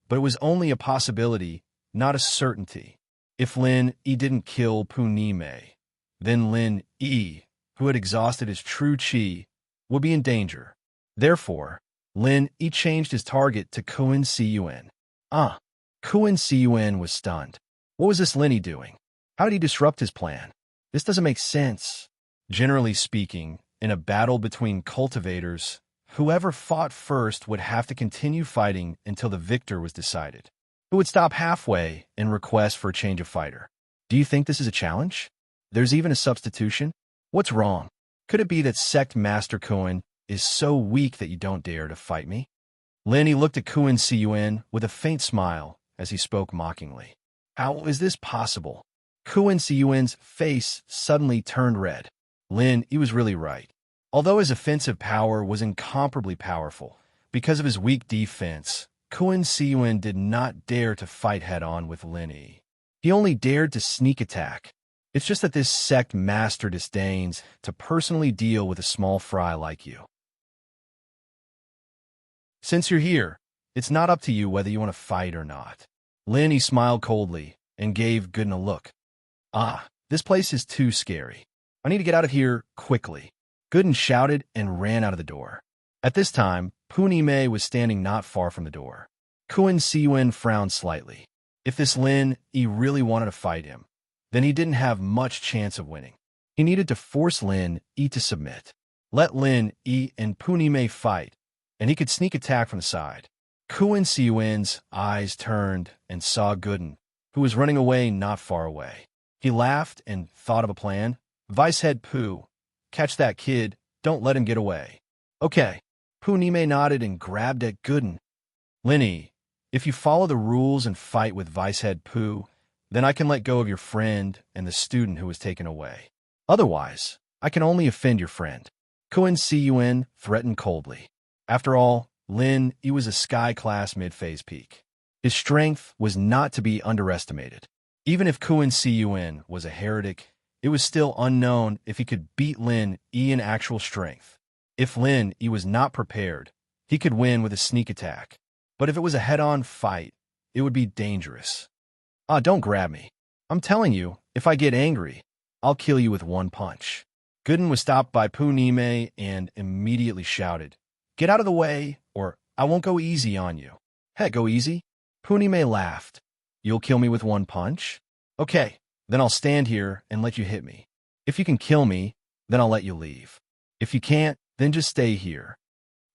S1: but it was only a possibility, not a certainty. If Lin Yi didn't kill Punime, then Lin Yi, who had exhausted his true chi, would be in danger. Therefore, Lin Yi changed his target to Kuan Cun. Kuan Cun was stunned. What was this Lin Yi doing? How did he disrupt his plan? This doesn't make sense. Generally speaking, in a battle between cultivators, whoever fought first would have to continue fighting until the victor was decided. Who would stop halfway and request for a change of fighter? Do you think this is a challenge? There's even a substitution? What's wrong? Could it be that Sect Master Kuan is so weak that you don't dare to fight me? Lin Yi looked at Kuan Cun with a faint smile as he spoke mockingly. How is this possible? Kuan Cun's face suddenly turned red. Lin Yi was really right. Although his offensive power was incomparably powerful, because of his weak defense, Kuan Cun did not dare to fight head-on with Lin Yi. He only dared to sneak attack. It's just that this sect master disdains to personally deal with a small fry like you. Since you're here, it's not up to you whether you want to fight or not. Lin Yi smiled coldly and gave Gooden a look. This place is too scary. I need to get out of here quickly. Gooden shouted and ran out of the door. At this time, Punime was standing not far from the door. Kuan Cun frowned slightly. If this Lin Yi really wanted to fight him, then he didn't have much chance of winning. He needed to force Lin Yi to submit. Let Lin Yi and Punime fight, and he could sneak attack from the side. Kuan Cun's eyes turned and saw Gooden, who was running away not far away. He laughed and thought of a plan. Vicehead Pooh, catch that kid, don't let him get away. Okay. Punime nodded and grabbed at Gooden. Lin Yi, if you follow the rules and fight with Vicehead Pooh, then I can let go of your friend and the student who was taken away. Otherwise, I can only offend your friend. Kuan Cun threatened coldly. After all, Lin Yi was a sky-class mid-phase peak. His strength was not to be underestimated. Even if Kuan Cun was a heretic, it was still unknown if he could beat Lin Yi in actual strength. If Lin Yi was not prepared, he could win with a sneak attack. But if it was a head-on fight, it would be dangerous. Don't grab me. I'm telling you, if I get angry, I'll kill you with one punch. Gooden was stopped by Punime and immediately shouted, Get out of the way, or I won't go easy on you. Heck, go easy? Punime laughed. You'll kill me with one punch? Okay, then I'll stand here and let you hit me. If you can kill me, then I'll let you leave. If you can't, then just stay here.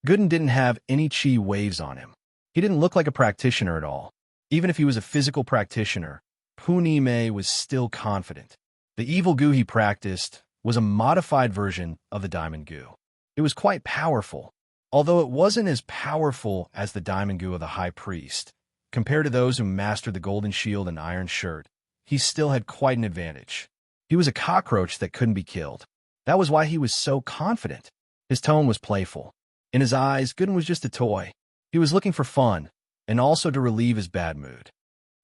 S1: Gooden didn't have any chi waves on him. He didn't look like a practitioner at all. Even if he was a physical practitioner, Punime was still confident. The evil goo he practiced was a modified version of the diamond goo. It was quite powerful, although it wasn't as powerful as the diamond goo of the high priest. Compared to those who mastered the golden shield and iron shirt, he still had quite an advantage. He was a cockroach that couldn't be killed. That was why he was so confident. His tone was playful. In his eyes, Gooden was just a toy. He was looking for fun, and also to relieve his bad mood.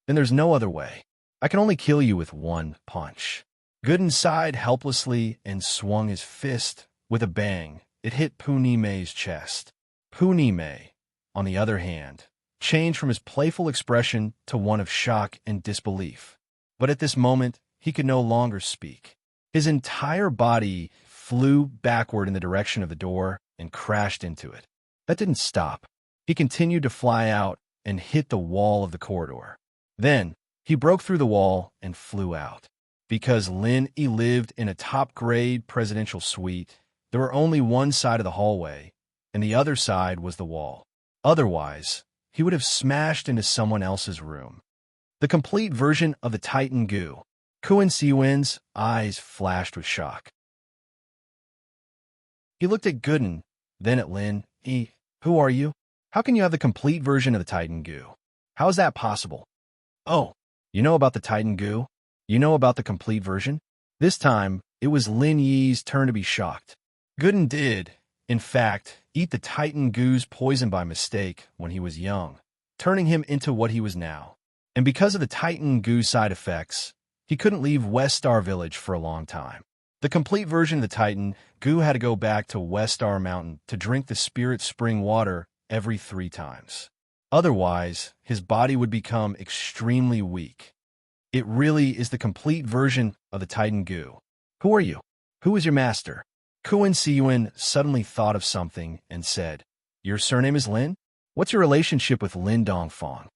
S1: Then there's no other way. I can only kill you with one punch. Gooden sighed helplessly and swung his fist. With a bang, it hit Punime's chest. Punime, on the other hand, changed from his playful expression to one of shock and disbelief. But at this moment, he could no longer speak. His entire body flew backward in the direction of the door and crashed into it. That didn't stop. He continued to fly out and hit the wall of the corridor. Then, he broke through the wall and flew out. Because Lin Yi lived in a top-grade presidential suite, there were only one side of the hallway, and the other side was the wall. Otherwise, he would have smashed into someone else's room. The complete version of the Titan Goo. Kun Siyuan's eyes flashed with shock. He looked at Gooden, then at Lin Yi. Who are you? How can you have the complete version of the Titan Goo? How is that possible? Oh, you know about the Titan Goo? You know about the complete version? This time, it was Lin Yi's turn to be shocked. Gooden did, in fact, eat the Titan Goo's poison by mistake when he was young, turning him into what he was now. And because of the Titan Goo side effects, he couldn't leave West Star Village for a long time. The complete version of the Titan Goo had to go back to West Star Mountain to drink the spirit spring water every 3 times. Otherwise, his body would become extremely weak. It really is the complete version of the Titan Goo. Who are you? Who is your master? Kun Siyuan suddenly thought of something and said, Your surname is Lin? What's your relationship with Lin Dongfang?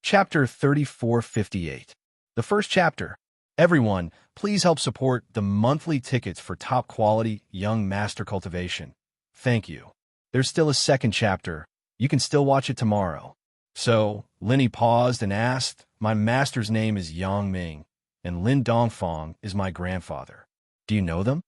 S1: Chapter 3458. The first chapter. Everyone, please help support the monthly tickets for top-quality young master cultivation. Thank you. There's still a second chapter. You can still watch it tomorrow. So, Lin Yi paused and asked, My master's name is Yang Ming, and Lin Dongfang is my grandfather. Do you know them?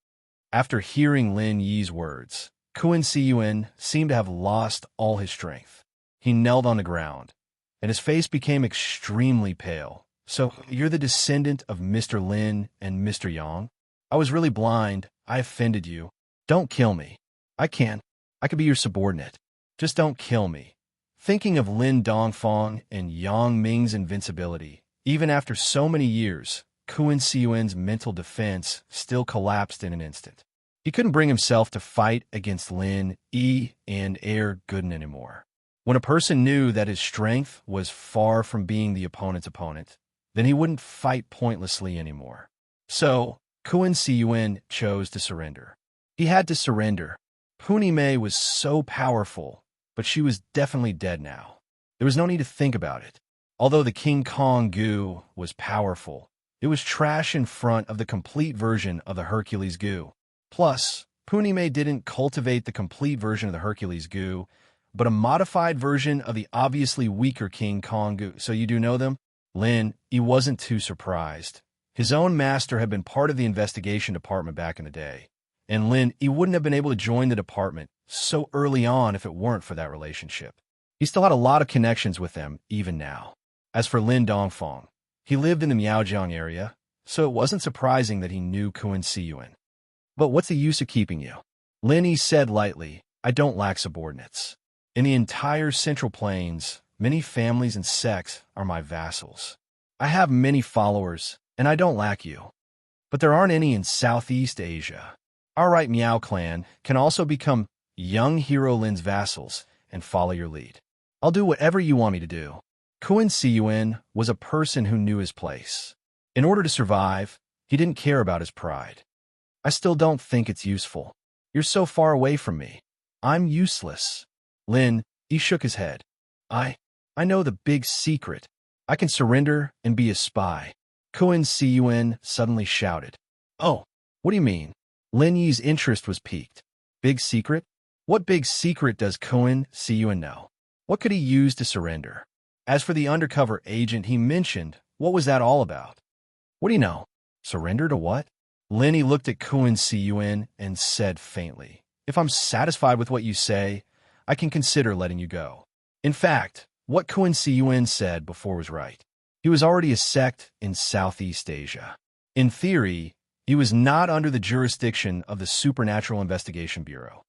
S1: After hearing Lin Yi's words, Kun Siyuan seemed to have lost all his strength. He knelt on the ground, and his face became extremely pale. So, you're the descendant of Mr. Lin and Mr. Yang? I was really blind. I offended you. Don't kill me. I can. I could be your subordinate. Just don't kill me. Thinking of Lin Dongfang and Yang Ming's invincibility, even after so many years, Kun Siyuan's mental defense still collapsed in an instant. He couldn't bring himself to fight against Lin Yi and Air Gooden anymore. When a person knew that his strength was far from being the opponent's opponent, then he wouldn't fight pointlessly anymore. So, Kun Siyuan chose to surrender. He had to surrender. Punimei was so powerful, but she was definitely dead now. There was no need to think about it. Although the King Kong Goo was powerful, it was trash in front of the complete version of the Hercules Goo. Plus, Punimei didn't cultivate the complete version of the Hercules Goo, but a modified version of the obviously weaker King Kong Goo. So you do know them? Lin, he wasn't too surprised. His own master had been part of the investigation department back in the day, and Lin, he wouldn't have been able to join the department so early on if it weren't for that relationship. He still had a lot of connections with them, even now. As for Lin Dongfang, he lived in the Miaojiang area, so it wasn't surprising that he knew Kun Siyuan. But what's the use of keeping you? Lin Yi said lightly, I don't lack subordinates. In the entire Central Plains, many families and sects are my vassals. I have many followers, and I don't lack you. But there aren't any in Southeast Asia. Our right Miao clan can also become young hero Lin's vassals and follow your lead. I'll do whatever you want me to do. Kun Siyuan was a person who knew his place. In order to survive, he didn't care about his pride. I still don't think it's useful. You're so far away from me. I'm useless. Lin, he shook his head. I know the big secret. I can surrender and be a spy. Kun Siyuan suddenly shouted. Oh, what do you mean? Lin Yi's interest was piqued. Big secret? What big secret does Kun Siyuan know? What could he use to surrender? As for the undercover agent he mentioned, what was that all about? What do you know? Surrender to what? Lin Yi looked at Kun Siyuan and said faintly, If I'm satisfied with what you say, I can consider letting you go. In fact, what Kun Siyuan said before was right. He was already a sect in Southeast Asia. In theory, he was not under the jurisdiction of the Supernatural Investigation Bureau.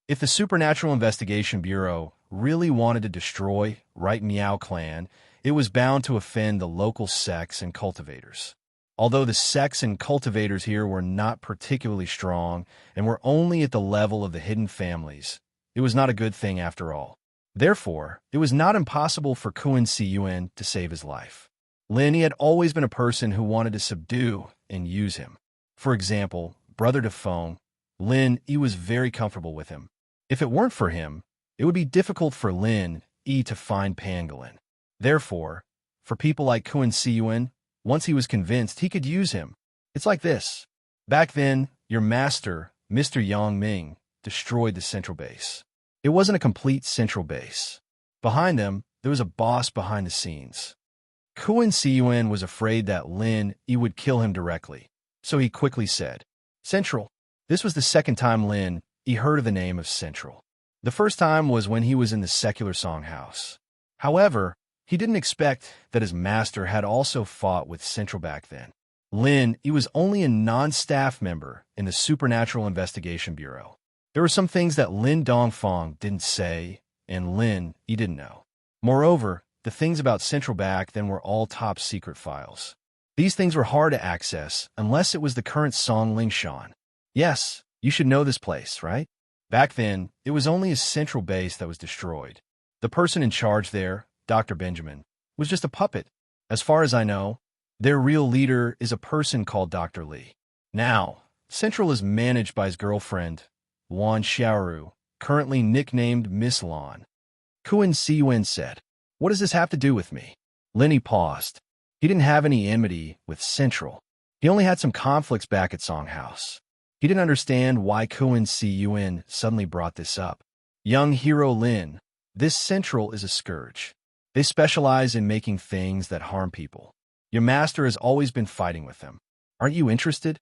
S1: If the Supernatural Investigation Bureau really wanted to destroy Right Meow Clan, it was bound to offend the local sects and cultivators. Although the sects and cultivators here were not particularly strong and were only at the level of the hidden families, it was not a good thing after all. Therefore, it was not impossible for Kun Siyuan to save his life. Lin, he had always been a person who wanted to subdue and use him. For example, Brother Defong, Lin, he was very comfortable with him. If it weren't for him, it would be difficult for Lin, to find Pangolin. Therefore, for people like Kun Siyuan, once he was convinced he could use him, it's like this. Back then, your master, Mr. Yang Ming, destroyed the central base. It wasn't a complete central base. Behind them, there was a boss behind the scenes. Kun Siyuan was afraid that Lin would kill him directly, so he quickly said, Central. This was the second time Lin heard of the name of Central. The first time was when he was in the secular songhouse. However, he didn't expect that his master had also fought with Central back then. Lin, he was only a non-staff member in the Supernatural Investigation Bureau. There were some things that Lin Dongfang didn't say, and Lin, he didn't know. Moreover, the things about Central back then were all top-secret files. These things were hard to access unless it was the current Song Lingshan. Yes, you should know this place, right? Back then, it was only a central base that was destroyed. The person in charge there, Dr. Benjamin, was just a puppet. As far as I know, their real leader is a person called Dr. Li. Now, Central is managed by his girlfriend, Wan Xiaoru, currently nicknamed Miss Lan. Kun Siyuan said, What does this have to do with me? Lenny paused. He didn't have any enmity with Central. He only had some conflicts back at Songhouse. He didn't understand why Kun Siyuan suddenly brought this up. Young hero Lin, this Central is a scourge. They specialize in making things that harm people. Your master has always been fighting with them. Aren't you interested?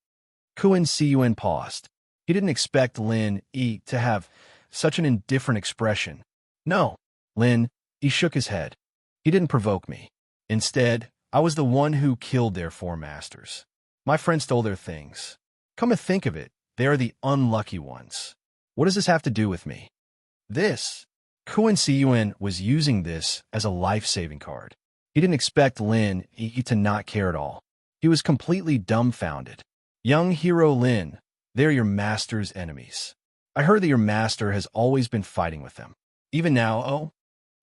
S1: Kun Siyuan paused. He didn't expect Lin to have such an indifferent expression. No, Lin, he shook his head. He didn't provoke me. Instead, I was the one who killed their four masters. My friend stole their things. Come to think of it, they are the unlucky ones. What does this have to do with me? This. Kun Siyuan was using this as a life-saving card. He didn't expect Lin to not care at all. He was completely dumbfounded. Young hero Lin, they're your master's enemies. I heard that your master has always been fighting with them. Even now, oh?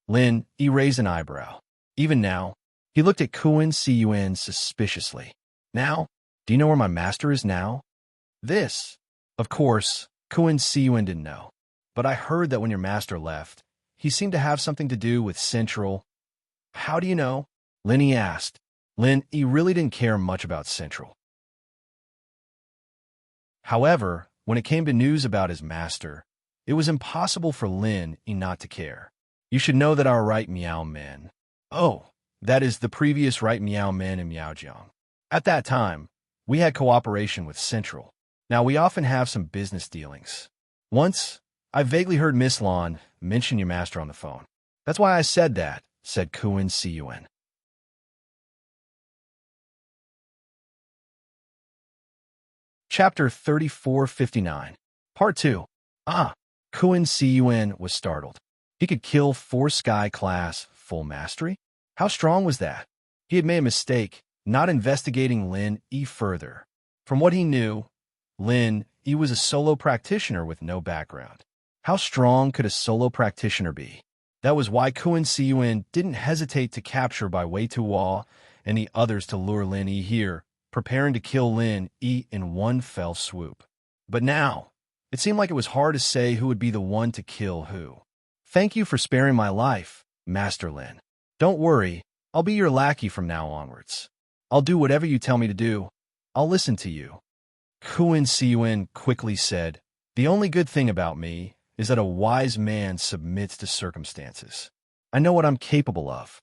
S1: Lin, he raised an eyebrow. Even now, he looked at Kun Siyuan suspiciously. Now? Do you know where my master is now? This. Of course, Kun Siyuan didn't know. But I heard that when your master left, he seemed to have something to do with Central. How do you know? Lin, he asked. Lin, he really didn't care much about Central. However, when it came to news about his master, it was impossible for Lin not to care. You should know that our right Miao men. Oh, that is the previous right Miao men in Miaojiang. At that time, we had cooperation with Central. Now we often have some business dealings. Once, I vaguely heard Miss Lan mention your master on the phone. That's why I said that, said Kun Siyuan. Chapter 3459, Part 2. Kun Siyuan was startled. He could kill 4 Sky Class full mastery? How strong was that? He had made a mistake, not investigating Lin further. From what he knew, Lin was a solo practitioner with no background. How strong could a solo practitioner be? That was why Kun Siyuan didn't hesitate to capture by Wei Tuo and the others to lure Lin here, preparing to kill Lin in one fell swoop. But now, it seemed like it was hard to say who would be the one to kill who. Thank you for sparing my life, Master Lin. Don't worry, I'll be your lackey from now onwards. I'll do whatever you tell me to do. I'll listen to you. Kun Siyuan quickly said, The only good thing about me is that a wise man submits to circumstances. I know what I'm capable of.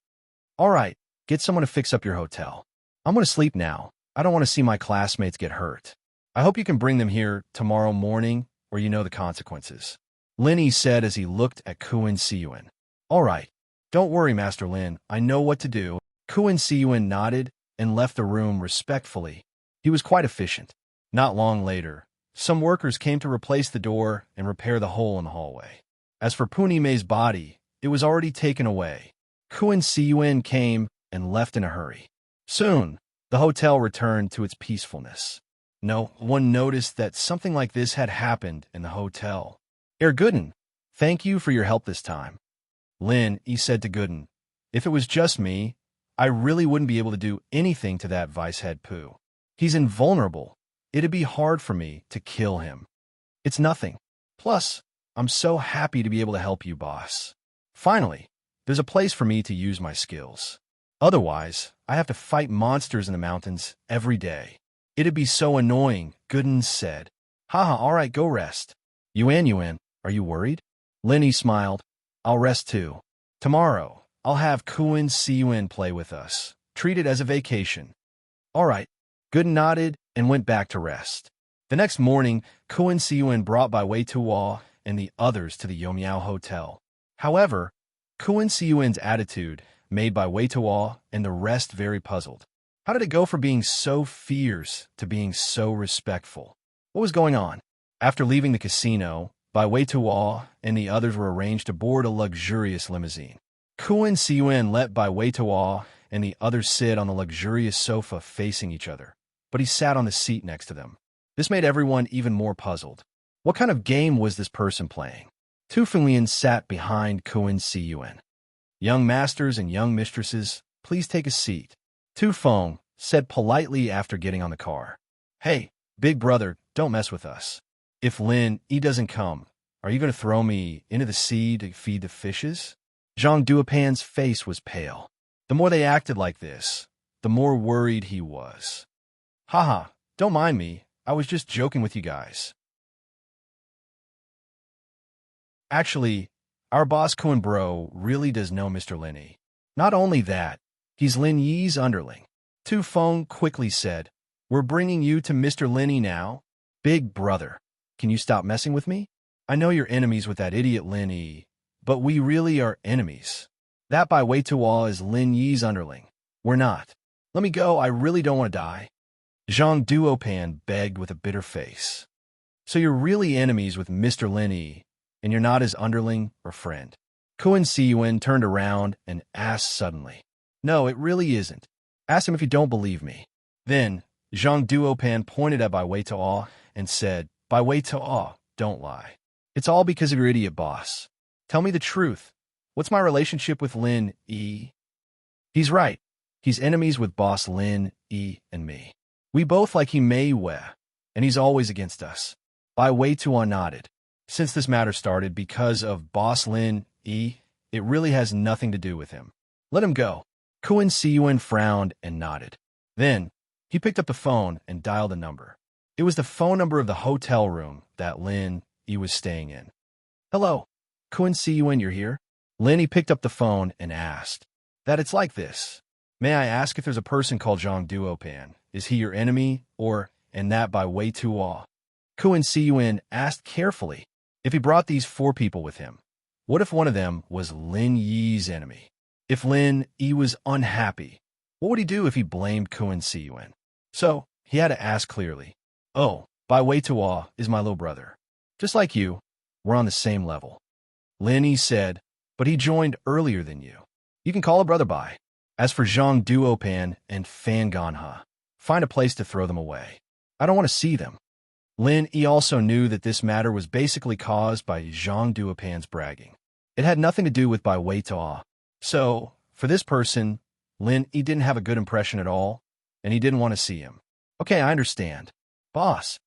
S1: All right, get someone to fix up your hotel. I'm going to sleep now. I don't want to see my classmates get hurt. I hope you can bring them here tomorrow morning, or you know the consequences. Lin said as he looked at Kun Siyuan. All right, don't worry, Master Lin. I know what to do. Kun Siyuan nodded and left the room respectfully. He was quite efficient. Not long later, some workers came to replace the door and repair the hole in the hallway. As for Punime's body, it was already taken away. Kun Siyuan came and left in a hurry. Soon, The hotel returned to its peacefulness. No one noticed that something like this had happened in the hotel. Gooden, thank you for your help this time. Lin, he said to Gooden, if it was just me, I really wouldn't be able to do anything to that vice head Pooh. He's invulnerable. It'd be hard for me to kill him. It's nothing. Plus, I'm so happy to be able to help you, boss. Finally, there's a place for me to use my skills. Otherwise, I have to fight monsters in the mountains every day. It'd be so annoying, Gooden said. Haha, all right, go rest. Yuan, are you worried? Linny smiled. I'll rest too. Tomorrow, I'll have Kuan Siyuan play with us. Treat it as a vacation. All right. Gooden nodded and went back to rest. The next morning, Kuan Siyuan brought Bai Wei Tuo and the others to the Yomiao Hotel. However, Kuan Siyuan's attitude made Bai Wei Tuo and the rest very puzzled. How did it go from being so fierce to being so respectful? What was going on? After leaving the casino, Bai Wei Tuo and the others were arranged to board a luxurious limousine. Kuan Siyuan let Bai Wei Tuo and the others sit on the luxurious sofa facing each other, but he sat on the seat next to them. This made everyone even more puzzled. What kind of game was this person playing? Tu Fenglian sat behind Kuan Siyuan. Young masters and young mistresses, please take a seat. Tu Feng said politely after getting on the car. Hey, big brother, don't mess with us. If Lin Yi doesn't come, are you going to throw me into the sea to feed the fishes? Zhang Duopan's face was pale. The more they acted like this, the more worried he was. Haha, don't mind me. I was just joking with you guys. Actually, our boss Kuan Bro really does know Mr. Lin Yi. Not only that, he's Lin Yi's underling. Tu Feng quickly said, we're bringing you to Mr. Lin Yi now. Big brother, can you stop messing with me? I know you're enemies with that idiot Lin Yi, but we really are enemies. That Bai Wei Tuo is Lin Yi's underling. We're not. Let me go, I really don't want to die. Zhang Duopan begged with a bitter face. So you're really enemies with Mr. Lin Yi, and you're not his underling or friend. Kuan Siyuan turned around and asked suddenly. No, it really isn't. Ask him if you don't believe me. Then, Zhang Duopan pointed at Bai Wei Tuo and said, Bai Wei Tuo, don't lie. It's all because of your idiot boss. Tell me the truth. What's my relationship with Lin Yi? He's right. He's enemies with boss Lin Yi and me. We both like him Mei Wei, and he's always against us. Bai Wei Tuo nodded. Since this matter started because of boss Lin Yi, it really has nothing to do with him. Let him go. Kuan Siyuan frowned and nodded. Then, he picked up the phone and dialed a number. It was the phone number of the hotel room that Lin Yi was staying in. Hello, Kuan Siyuan, you're here? Lin Yi picked up the phone and asked. That it's like this. May I ask if there's a person called Zhang Duopan? Is he your enemy, or, and that Bai Wei Tuo? Kuan Siyuan asked carefully if he brought these 4 people with him. What if one of them was Lin Yi's enemy? If Lin Yi was unhappy, what would he do if he blamed Kuan Siyuan? So, he had to ask clearly. Oh, Bai Wei Tuo is my little brother. Just like you, we're on the same level. Lin Yi said, but he joined earlier than you. You can call a brother Bai. As for Zhang Duopan and Fan Ganha, find a place to throw them away. I don't want to see them. Lin Yi also knew that this matter was basically caused by Zhang Duopan's bragging. It had nothing to do with Bai Wei Tuo. So, for this person, Lin Yi didn't have a good impression at all, and he didn't want to see him. Okay, I understand. Boss.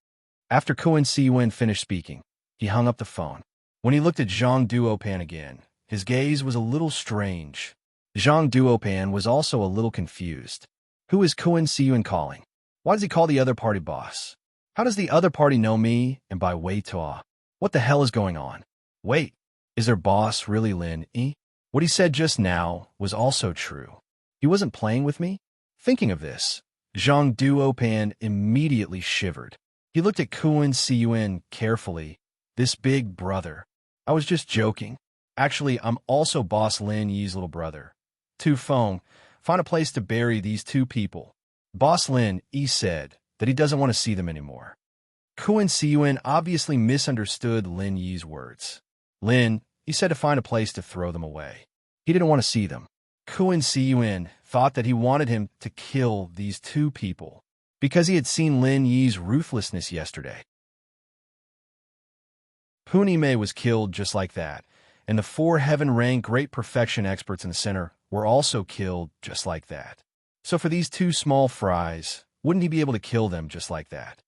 S1: After Kuan Siyuan finished speaking, he hung up the phone. When he looked at Zhang Duopan again, his gaze was a little strange. Zhang Duopan was also a little confused. Who is Kuan Siyuan calling? Why does he call the other party boss? How does the other party know me and Bai Wei Tuo? What the hell is going on? Wait, is their boss really Lin Yi? What he said just now was also true. He wasn't playing with me? Thinking of this, Zhang Duopan immediately shivered. He looked at Kuan Siyuan carefully. This big brother. I was just joking. Actually, I'm also boss Lin Yi's little brother. Tu Feng, find a place to bury these 2 people. Boss Lin Yi said that he doesn't want to see them anymore. Kuan Siyuan obviously misunderstood Lin Yi's words. Lin, he said to find a place to throw them away. He didn't want to see them. Kuan Siyuan thought that he wanted him to kill these two people because he had seen Lin Yi's ruthlessness yesterday. Punime was killed just like that, and the 4 heaven-rank great perfection experts in the center were also killed just like that. So for these 2 small fries, wouldn't he be able to kill them just like that?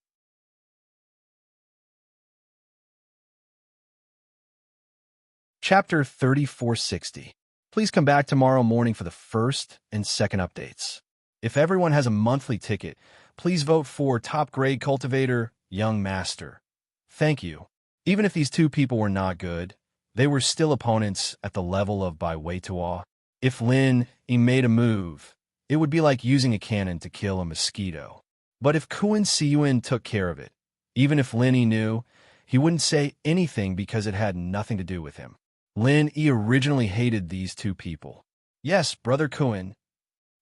S1: Chapter 3460. Please come back tomorrow morning for the first and second updates. If everyone has a monthly ticket, please vote for Top Grade Cultivator, Young Master. Thank you. Even if these 2 people were not good, they were still opponents at the level of Bai Weitua. If Lin Yi made a move, it would be like using a cannon to kill a mosquito. But if Kun Siyuan took care of it, even if Lin Yi knew, he wouldn't say anything because it had nothing to do with him. Lin Yi originally hated these 2 people. Yes, Brother Kun.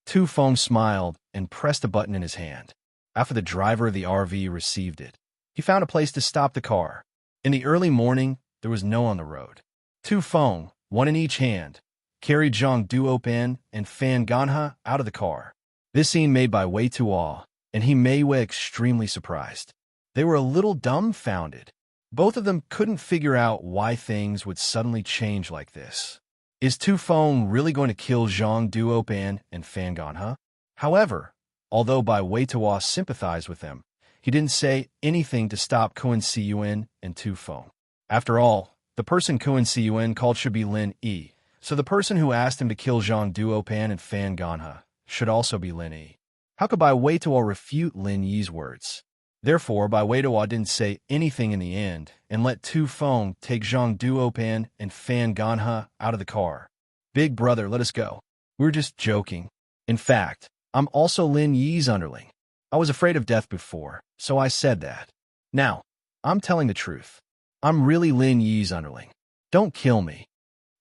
S1: Tu Feng smiled and pressed a button in his hand. After the driver of the RV received it, he found a place to stop the car. In the early morning, there was no one on the road. Tu Feng, one in each hand, carried Zhang Duopan and Fan Ganha out of the car. This scene made by Wei Tuo, and he made Wei extremely surprised. They were a little dumbfounded. Both of them couldn't figure out why things would suddenly change like this. Is Tu Feng really going to kill Zhang Duopan and Fan Ganha? However, although Bai Weitua sympathized with them, he didn't say anything to stop Kun Siyuan and Tu Feng. After all, the person Kun Siyuan called should be Lin Yi, so the person who asked him to kill Zhang Duopan and Fan Ganha should also be Lin Yi. How could Bai Weitua refute Lin Yi's words? Therefore, Bai Weitua didn't say anything in the end and let Tu Feng take Zhang Duopan and Fan Ganha out of the car. Big brother, let us go. We were just joking. In fact, I'm also Lin Yi's underling. I was afraid of death before, so I said that. Now, I'm telling the truth. I'm really Lin Yi's underling. Don't kill me.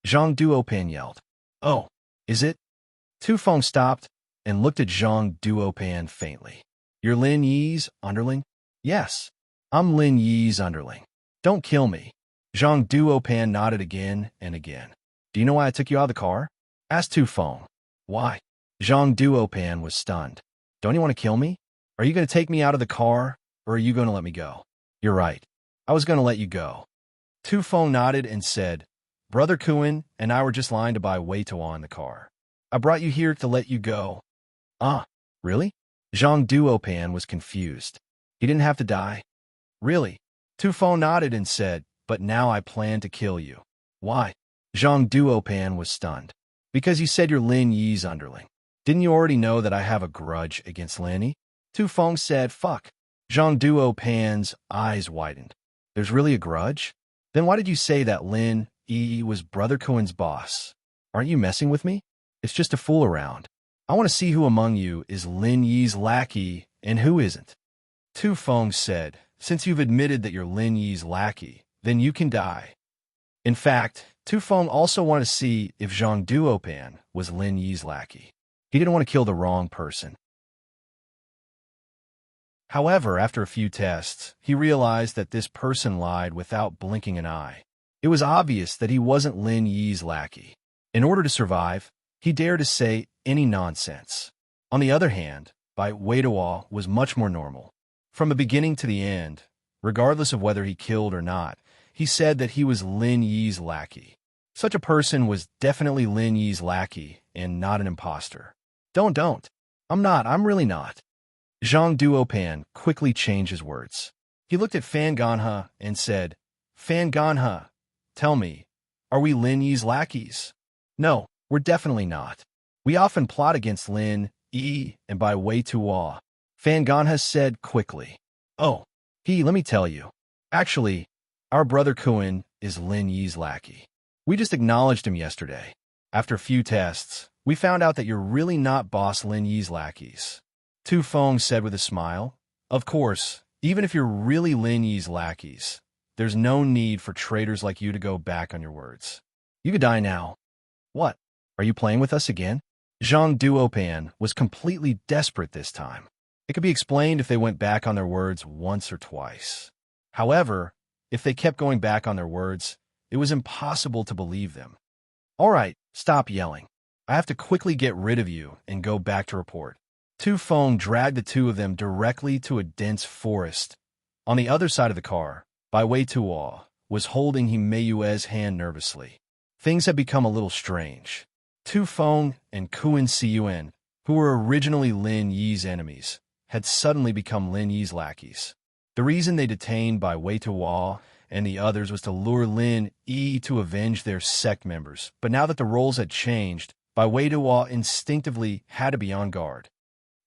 S1: Zhang Duopan yelled. Oh, is it? Tu Feng stopped and looked at Zhang Duopan faintly. You're Lin Yi's underling? Yes, I'm Lin Yi's underling. Don't kill me. Zhang Duopan nodded again and again. Do you know why I took you out of the car? Asked Tu Feng. Why? Zhang Duopan was stunned. Don't you want to kill me? Are you going to take me out of the car, or are you going to let me go? You're right. I was going to let you go. Tu Feng nodded and said, Brother Kun and I were just lying to Bai Weitua in the car. I brought you here to let you go. Ah, really? Zhang Duopan was confused. He didn't have to die? Really? Tu Feng nodded and said, but now I plan to kill you. Why? Zhang Duopan was stunned. Because you said you're Lin Yi's underling. Didn't you already know that I have a grudge against Lin Yi? Tu Feng said, fuck. Zhang Duopan's eyes widened. There's really a grudge? Then why did you say that Lin Yi was Brother Kun's boss? Aren't you messing with me? It's just a fool around. I want to see who among you is Lin Yi's lackey and who isn't. Tu Feng said, since you've admitted that you're Lin Yi's lackey, then you can die. In fact, Tu Feng also wanted to see if Zhang Duopan was Lin Yi's lackey. He didn't want to kill the wrong person. However, after a few tests, he realized that this person lied without blinking an eye. It was obvious that he wasn't Lin Yi's lackey. In order to survive, he dared to say any nonsense. On the other hand, Bai Weitua was much more normal. From the beginning to the end, regardless of whether he killed or not, he said that he was Lin Yi's lackey. Such a person was definitely Lin Yi's lackey and not an imposter. Don't. I'm really not. Zhang Duopan quickly changed his words. He looked at Fan Ganha and said, Fan Ganha, tell me, are we Lin Yi's lackeys? No, we're definitely not. We often plot against Lin Yi and Bai Weitua. Fan Ganha said quickly. Oh, let me tell you. Actually, our brother Kun is Lin Yi's lackey. We just acknowledged him yesterday. After a few tests, we found out that you're really not boss Lin Yi's lackeys. Tu Feng said with a smile. Of course, even if you're really Lin Yi's lackeys, there's no need for traitors like you to go back on your words. You could die now. What? Are you playing with us again? Zhang Duopan was completely desperate this time. It could be explained if they went back on their words once or twice. However, if they kept going back on their words, it was impossible to believe them. All right, stop yelling. I have to quickly get rid of you and go back to report. Tu Feng dragged the two of them directly to a dense forest. On the other side of the car, Bai Wei Tuo was holding Himeyue's hand nervously. Things had become a little strange. Tu Feng and Kuan Siyuan, who were originally Lin Yi's enemies, had suddenly become Lin Yi's lackeys. The reason they detained Bai Wei Tuo and the others was to lure Lin Yi to avenge their sect members. But now that the roles had changed, Bai Wei Tuo instinctively had to be on guard.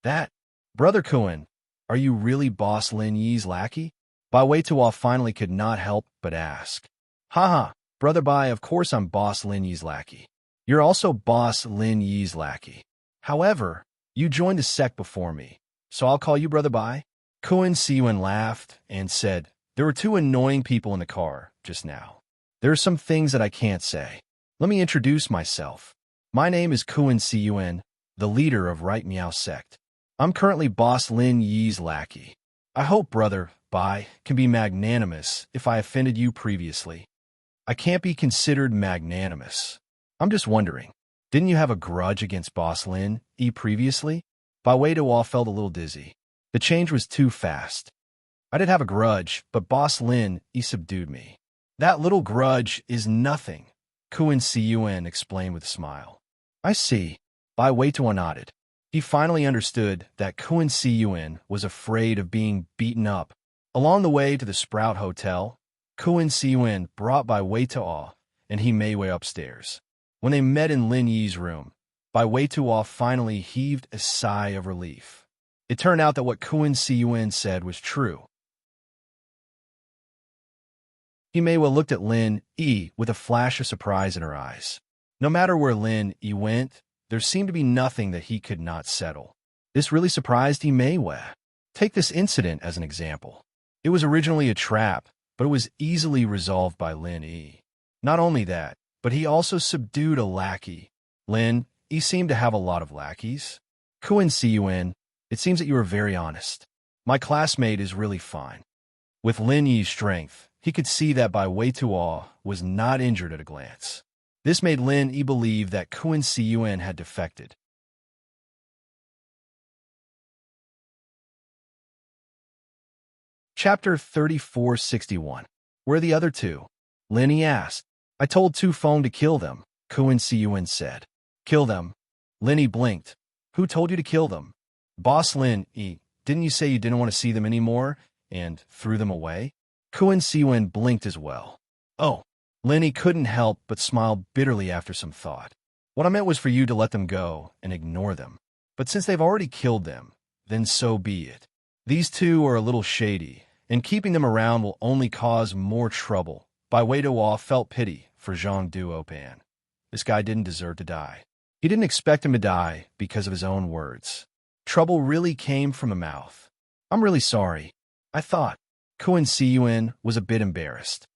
S1: That, Brother Kuan, are you really Boss Lin Yi's lackey? Bai Wei Tuo finally could not help but ask. Haha, Brother Bai, of course I'm Boss Lin Yi's lackey. You're also Boss Lin Yi's lackey. However, you joined the sect before me, so I'll call you Brother Bai. Kuan Siyuan laughed and said, there were two annoying people in the car just now. There are some things that I can't say. Let me introduce myself. My name is Kuan Siyuan, the leader of Right Meow sect. I'm currently Boss Lin Yi's lackey. I hope Brother Bai can be magnanimous if I offended you previously. I can't be considered magnanimous. I'm just wondering, didn't you have a grudge against Boss Lin Yi previously? Bai Wei Tuo felt a little dizzy. The change was too fast. I did have a grudge, but Boss Lin Yi subdued me. That little grudge is nothing, Kuan Siyuan explained with a smile. I see. Bai Wei Tuo nodded. He finally understood that Kuan Siyuan was afraid of being beaten up. Along the way to the Sprout Hotel, Kuan Siyuan brought Bai Wei Tuo and Himeyue upstairs. When they met in Lin Yi's room, Bai Wei Tuo finally heaved a sigh of relief. It turned out that what Kuan Siyuan said was true. Himeyue looked at Lin Yi with a flash of surprise in her eyes. No matter where Lin Yi went, there seemed to be nothing that he could not settle. This really surprised Himeyue. Take this incident as an example. It was originally a trap, but it was easily resolved by Lin Yi. Not only that, but he also subdued a lackey. Lin Yi seemed to have a lot of lackeys. Kuan Siyuan, it seems that you are very honest. My classmate is really fine. With Lin Yi's strength, he could see that Bai Wei Tuo was not injured at a glance. This made Lin Yi believe that Kuan Siyuan had defected. Chapter 3461. Where are the other two? Lin Yi asked. I told Tu Feng to kill them, Kuan Siyuan said. Kill them? Lin Yi blinked. Who told you to kill them? Boss Lin Yi, didn't you say you didn't want to see them anymore and threw them away? Kuan Siyuan blinked as well. Oh. Lin Yi couldn't help but smile bitterly after some thought. What I meant was for you to let them go and ignore them. But since they've already killed them, then so be it. These two are a little shady, and keeping them around will only cause more trouble. Bai Wei Tuo felt pity for Zhang Duopan. This guy didn't deserve to die. He didn't expect him to die because of his own words. Trouble really came from the mouth. I'm really sorry. I thought. Kuan Siyuan was a bit embarrassed.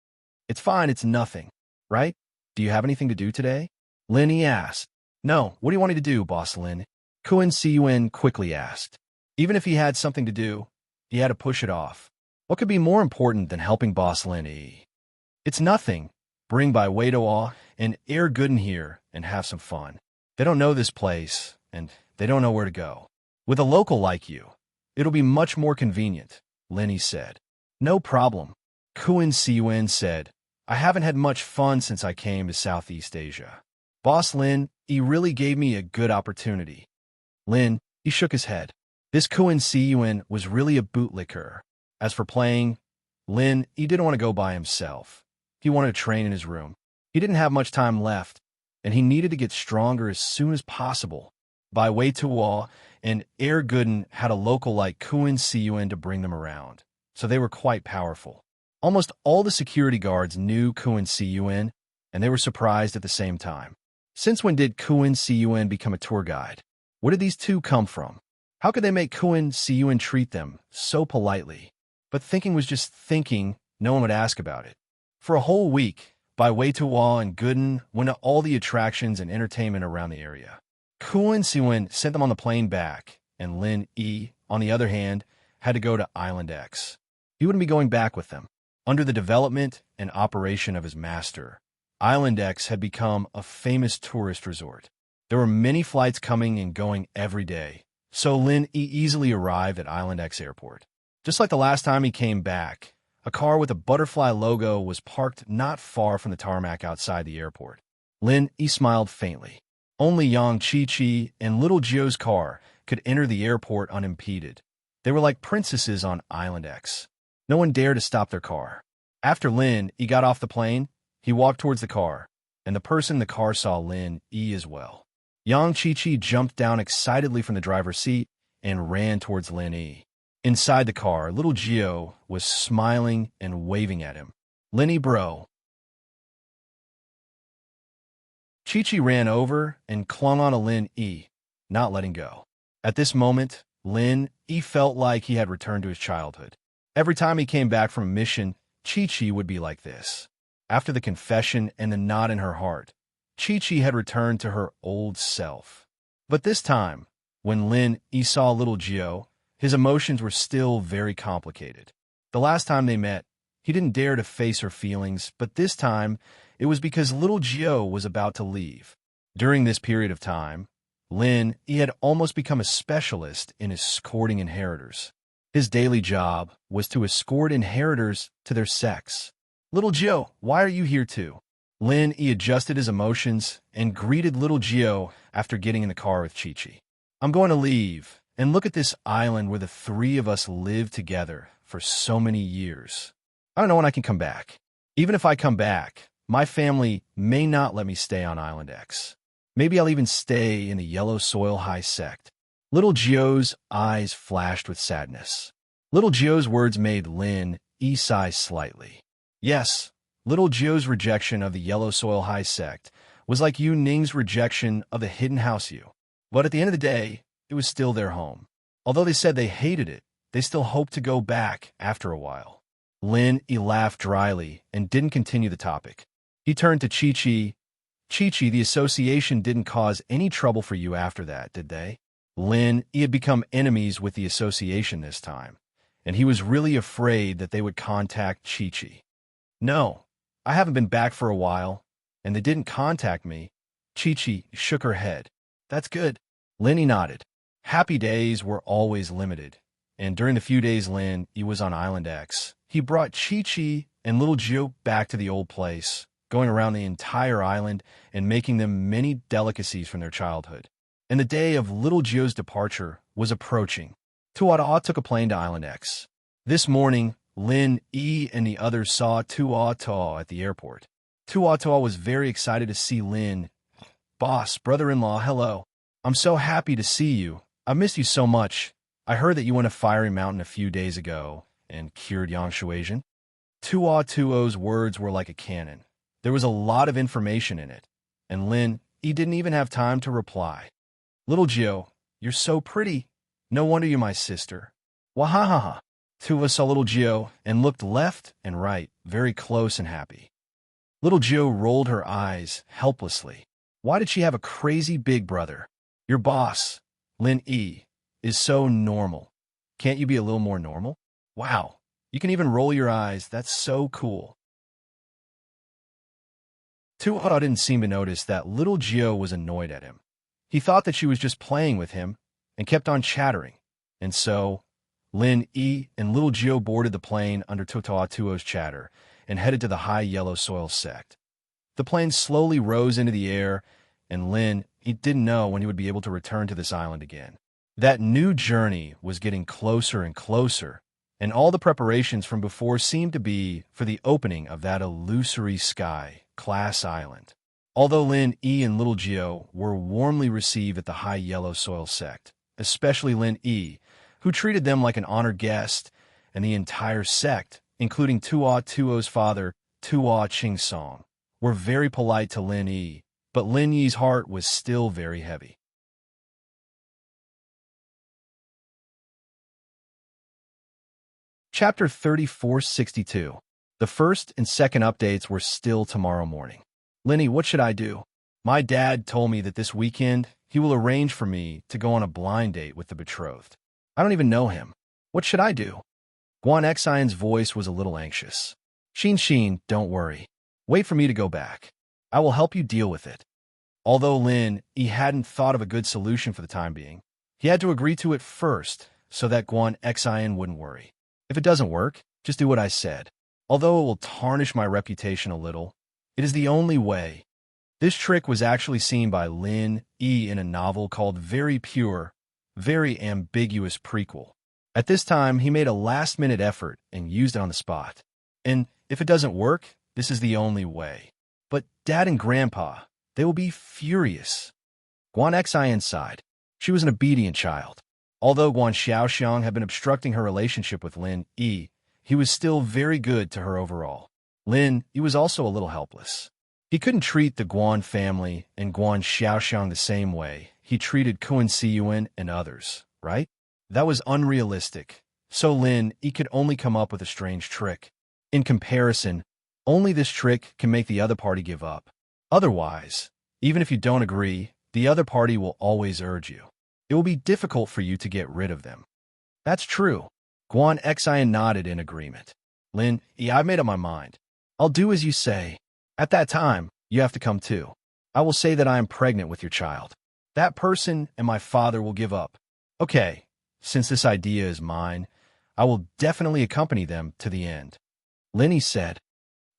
S1: It's fine, it's nothing, right? Do you have anything to do today? Lin Yi asked. No, what do you want me to do, Boss Lin? Kuan Siyuan quickly asked. Even if he had something to do, he had to push it off. What could be more important than helping Boss Lin Yi? It's nothing. Bring Bai Wei Tuo and Air Gooden here and have some fun. They don't know this place, and they don't know where to go. With a local like you, it'll be much more convenient, Lin Yi said. No problem. Kuan Siyuan said, I haven't had much fun since I came to Southeast Asia. Boss Lin Yi really gave me a good opportunity. Lin Yi shook his head. This Kuan Siyuan was really a bootlicker. As for playing, Lin Yi didn't want to go by himself. He wanted to train in his room. He didn't have much time left, and he needed to get stronger as soon as possible. Bai Wei Tuo and Air Gooden had a local like Kuan Siyuan to bring them around, so they were quite powerful. Almost all the security guards knew Kuan Siyuan, and they were surprised at the same time. Since when did Kuan Siyuan become a tour guide? Where did these two come from? How could they make Kuan Siyuan treat them so politely? But thinking was just thinking, no one would ask about it. For a whole week, Bai Wei Tuo and Gooden went to all the attractions and entertainment around the area. Kuan Siyuan sent them on the plane back, and Lin Yi, on the other hand, had to go to Island X. He wouldn't be going back with them. Under the development and operation of his master, Island X had become a famous tourist resort. There were many flights coming and going every day, so Lin easily arrived at Island X Airport. Just like the last time he came back, a car with a butterfly logo was parked not far from the tarmac outside the airport. Lin smiled faintly. Only Yang Chi-Chi and Little Gio's car could enter the airport unimpeded. They were like princesses on Island X. No one dared to stop their car. After Lin got off the plane, he walked towards the car, and the person in the car saw Lin as well. Yang Chi-Chi jumped down excitedly from the driver's seat and ran towards Lin. Inside the car, Little Gio was smiling and waving at him. Lin bro. Chi-Chi ran over and clung on to Lin, not letting go. At this moment, Lin felt like he had returned to his childhood. Every time he came back from a mission, Chi-Chi would be like this. After the confession and the knot in her heart, Chi-Chi had returned to her old self. But this time, when Lin saw Little Gio, his emotions were still very complicated. The last time they met, he didn't dare to face her feelings, but this time, it was because Little Gio was about to leave. During this period of time, Lin had almost become a specialist in escorting inheritors. His daily job was to escort inheritors to their sex. Little Gio, why are you here too? Lin adjusted his emotions and greeted Little Gio after getting in the car with Chi-Chi. I'm going to leave, and look at this island where the three of us lived together for so many years. I don't know when I can come back. Even if I come back, my family may not let me stay on Island X. Maybe I'll even stay in the Yellow Soil High sect. Little Gio's eyes flashed with sadness. Little Gio's words made Lin sigh slightly. Yes, Little Gio's rejection of the Yellow Soil High sect was like Yu Ning's rejection of the Hidden House Yu. But at the end of the day, it was still their home. Although they said they hated it, they still hoped to go back after a while. Lin laughed dryly and didn't continue the topic. He turned to Chi-Chi. Chi-Chi, the association didn't cause any trouble for you after that, did they? Lin had become enemies with the association this time, and he was really afraid that they would contact Chi-Chi. No, I haven't been back for a while, and they didn't contact me. Chi-Chi shook her head. That's good. Lin nodded. Happy days were always limited, and during the few days Lin was on Island X, he brought Chi-Chi and Little Gio back to the old place, going around the entire island and making them many delicacies from their childhood. And the day of Little Gio's departure was approaching. Tuata'a took a plane to Island X. This morning, Lin and the others saw Tuata'a at the airport. Tuata'a was very excited to see Lin. Boss, brother-in-law, hello. I'm so happy to see you. I missed you so much. I heard that you went to Fiery Mountain a few days ago and cured Yang Shuaisian. Tua'o's words were like a cannon. There was a lot of information in it, and Lin didn't even have time to reply. Little Gio, you're so pretty. No wonder you're my sister. Wahahaha. Tua saw Little Gio and looked left and right, very close and happy. Little Gio rolled her eyes helplessly. Why did she have a crazy big brother? Your boss, Lin is so normal. Can't you be a little more normal? Wow, you can even roll your eyes. That's so cool. Tua didn't seem to notice that Little Gio was annoyed at him. He thought that she was just playing with him and kept on chattering. And so, Lin and Little Gio boarded the plane under Tua'o's chatter and headed to the high yellow soil sect. The plane slowly rose into the air, and Lin didn't know when he would be able to return to this island again. That new journey was getting closer and closer, and all the preparations from before seemed to be for the opening of that illusory sky, Class Island. Although Lin and Little Gio were warmly received at the high yellow soil sect, especially Lin who treated them like an honored guest, and the entire sect, including Tua'o's father, Tua Chingsong, were very polite to Lin but Lin Yi's heart was still very heavy. Chapter 3462. The first and second updates were still tomorrow morning. Lin, what should I do? My dad told me that this weekend he will arrange for me to go on a blind date with the betrothed. I don't even know him. What should I do? Guan Xian's voice was a little anxious. Xin, don't worry. Wait for me to go back. I will help you deal with it. Although he hadn't thought of a good solution for the time being, he had to agree to it first so that Guan Xian wouldn't worry. If it doesn't work, just do what I said. Although it will tarnish my reputation a little, it is the only way. This trick was actually seen by Lin Yi in a novel called Very Pure, Very Ambiguous Prequel. At this time, he made a last-minute effort and used it on the spot. And if it doesn't work, this is the only way. But Dad and Grandpa, they will be furious. Guan Xian sighed. She was an obedient child. Although Guan Xiaoxiang had been obstructing her relationship with Lin Yi, he was still very good to her overall. Lin Yi was also a little helpless. He couldn't treat the Guan family and Guan Xiaoxiang the same way he treated Kun Siyuan and others, right? That was unrealistic, so Lin Yi could only come up with a strange trick. In comparison, only this trick can make the other party give up. Otherwise, even if you don't agree, the other party will always urge you. It will be difficult for you to get rid of them. That's true. Guan Xian nodded in agreement. Lin Yi, I've made up my mind. I'll do as you say. At that time, you have to come too. I will say that I am pregnant with your child. That person and my father will give up. Okay, since this idea is mine, I will definitely accompany them to the end. Lin Yi said.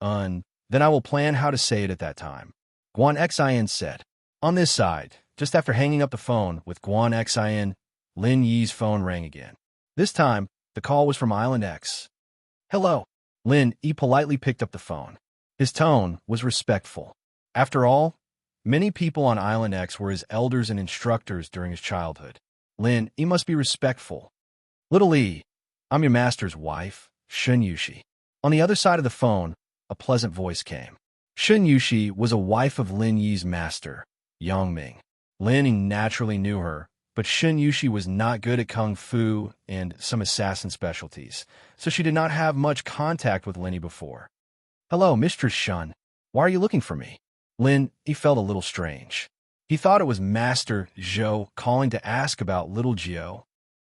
S1: Then I will plan how to say it at that time. Guan Xian said. On this side, just after hanging up the phone with Guan Xian, Lin Yi's phone rang again. This time, the call was from Island X. Hello. Lin Yi politely picked up the phone. His tone was respectful. After all, many people on Island X were his elders and instructors during his childhood. Lin Yi must be respectful. Little Yi, I'm your master's wife, Shun Yushi. On the other side of the phone, a pleasant voice came. Shun Yushi was a wife of Lin Yi's master, Yang Ming. Lin Yi naturally knew her, but Shun Yushi was not good at kung fu and some assassin specialties, so she did not have much contact with Lin Yi before. Hello, Mistress Shun. Why are you looking for me? Lin Yi felt a little strange. He thought it was Master Zhou calling to ask about little Jiao.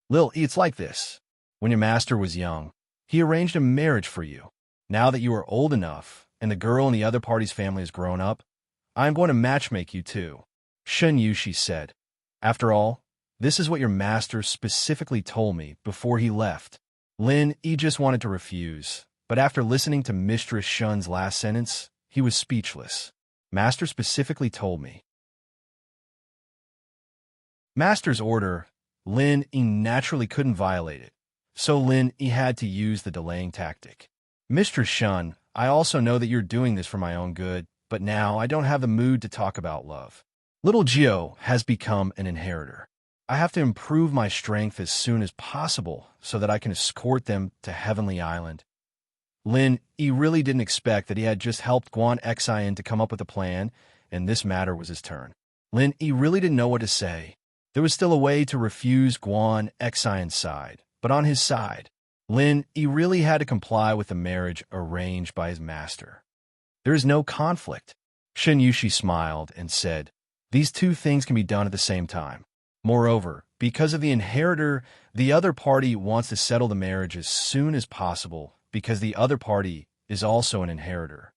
S1: Lil Yi, it's like this. When your master was young, he arranged a marriage for you. Now that you are old enough, and the girl in the other party's family has grown up, I am going to matchmake you too, Shun Yushi said. After all, this is what your master specifically told me before he left. Lin Yi just wanted to refuse, but after listening to Mistress Shun's last sentence, he was speechless. Master specifically told me. Master's order, Lin Yi naturally couldn't violate it, so Lin Yi had to use the delaying tactic. Mistress Shun, I also know that you're doing this for my own good, but now I don't have the mood to talk about love. Little Jiao has become an inheritor. I have to improve my strength as soon as possible so that I can escort them to Heavenly Island. Lin Yi really didn't expect that he had just helped Guan Xian to come up with a plan, and this matter was his turn. Lin Yi really didn't know what to say. There was still a way to refuse Guan Xian's side, but on his side, Lin Yi really had to comply with the marriage arranged by his master. There is no conflict. Shun Yushi smiled and said, these two things can be done at the same time. Moreover, because of the inheritor, the other party wants to settle the marriage as soon as possible because the other party is also an inheritor.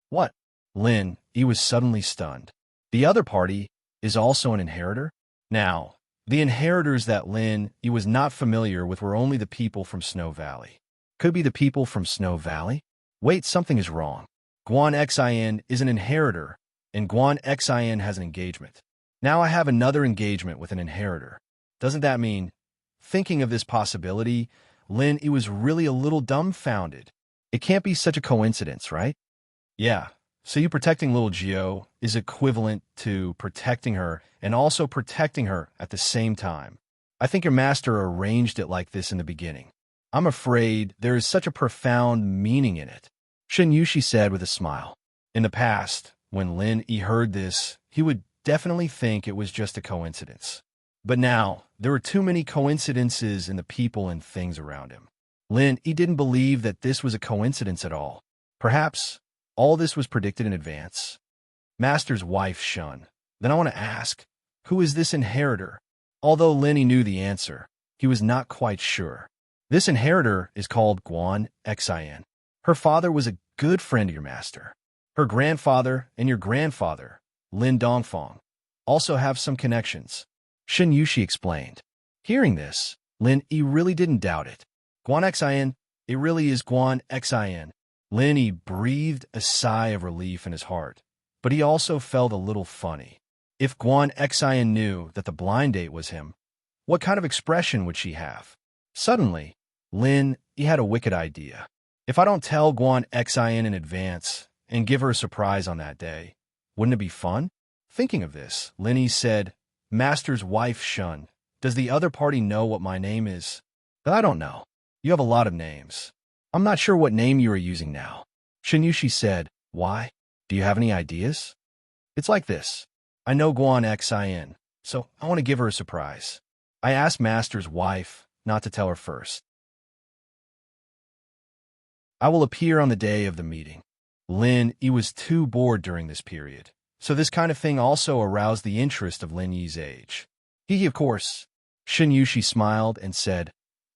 S1: What? Lin Yi was suddenly stunned. The other party is also an inheritor? Now, the inheritors that Lin Yi was not familiar with were only the people from Snow Valley. Could be the people from Snow Valley? Wait, something is wrong. Guan Xian is an inheritor, and Guan Xian has an engagement. Now I have another engagement with an inheritor. Doesn't that mean, thinking of this possibility, Lin Yi was really a little dumbfounded. It can't be such a coincidence, right? Yeah, so you protecting little Jiao is equivalent to protecting her and also protecting her at the same time. I think your master arranged it like this in the beginning. I'm afraid there is such a profound meaning in it, Shun Yushi said with a smile. In the past, when Lin Yi heard this, he would definitely think it was just a coincidence. But now, there were too many coincidences in the people and things around him. Lin Yi didn't believe that this was a coincidence at all. Perhaps all this was predicted in advance. Master's wife, Shun. Then I want to ask, who is this inheritor? Although Lin Yi knew the answer, he was not quite sure. This inheritor is called Guan Xian. Her father was a good friend of your master. Her grandfather and your grandfather Lin Dongfang, also have some connections. Shen Yushi explained. Hearing this, Lin Yi really didn't doubt it. Guan Xin, it really is Guan Xin. Lin Yi breathed a sigh of relief in his heart, but he also felt a little funny. If Guan Xin knew that the blind date was him, what kind of expression would she have? Suddenly, Lin Yi had a wicked idea. If I don't tell Guan Xin in advance and give her a surprise on that day, wouldn't it be fun? Thinking of this, Lin Yi said, Master's wife Shun, does the other party know what my name is? I don't know. You have a lot of names. I'm not sure what name you are using now. Shen Yushi said, why? Do you have any ideas? It's like this. I know Guan Xin, so I want to give her a surprise. I asked Master's wife not to tell her first. I will appear on the day of the meeting. Lin Yi was too bored during this period, so this kind of thing also aroused the interest of Lin Yi's age. He, of course. Shen Yushi smiled and said,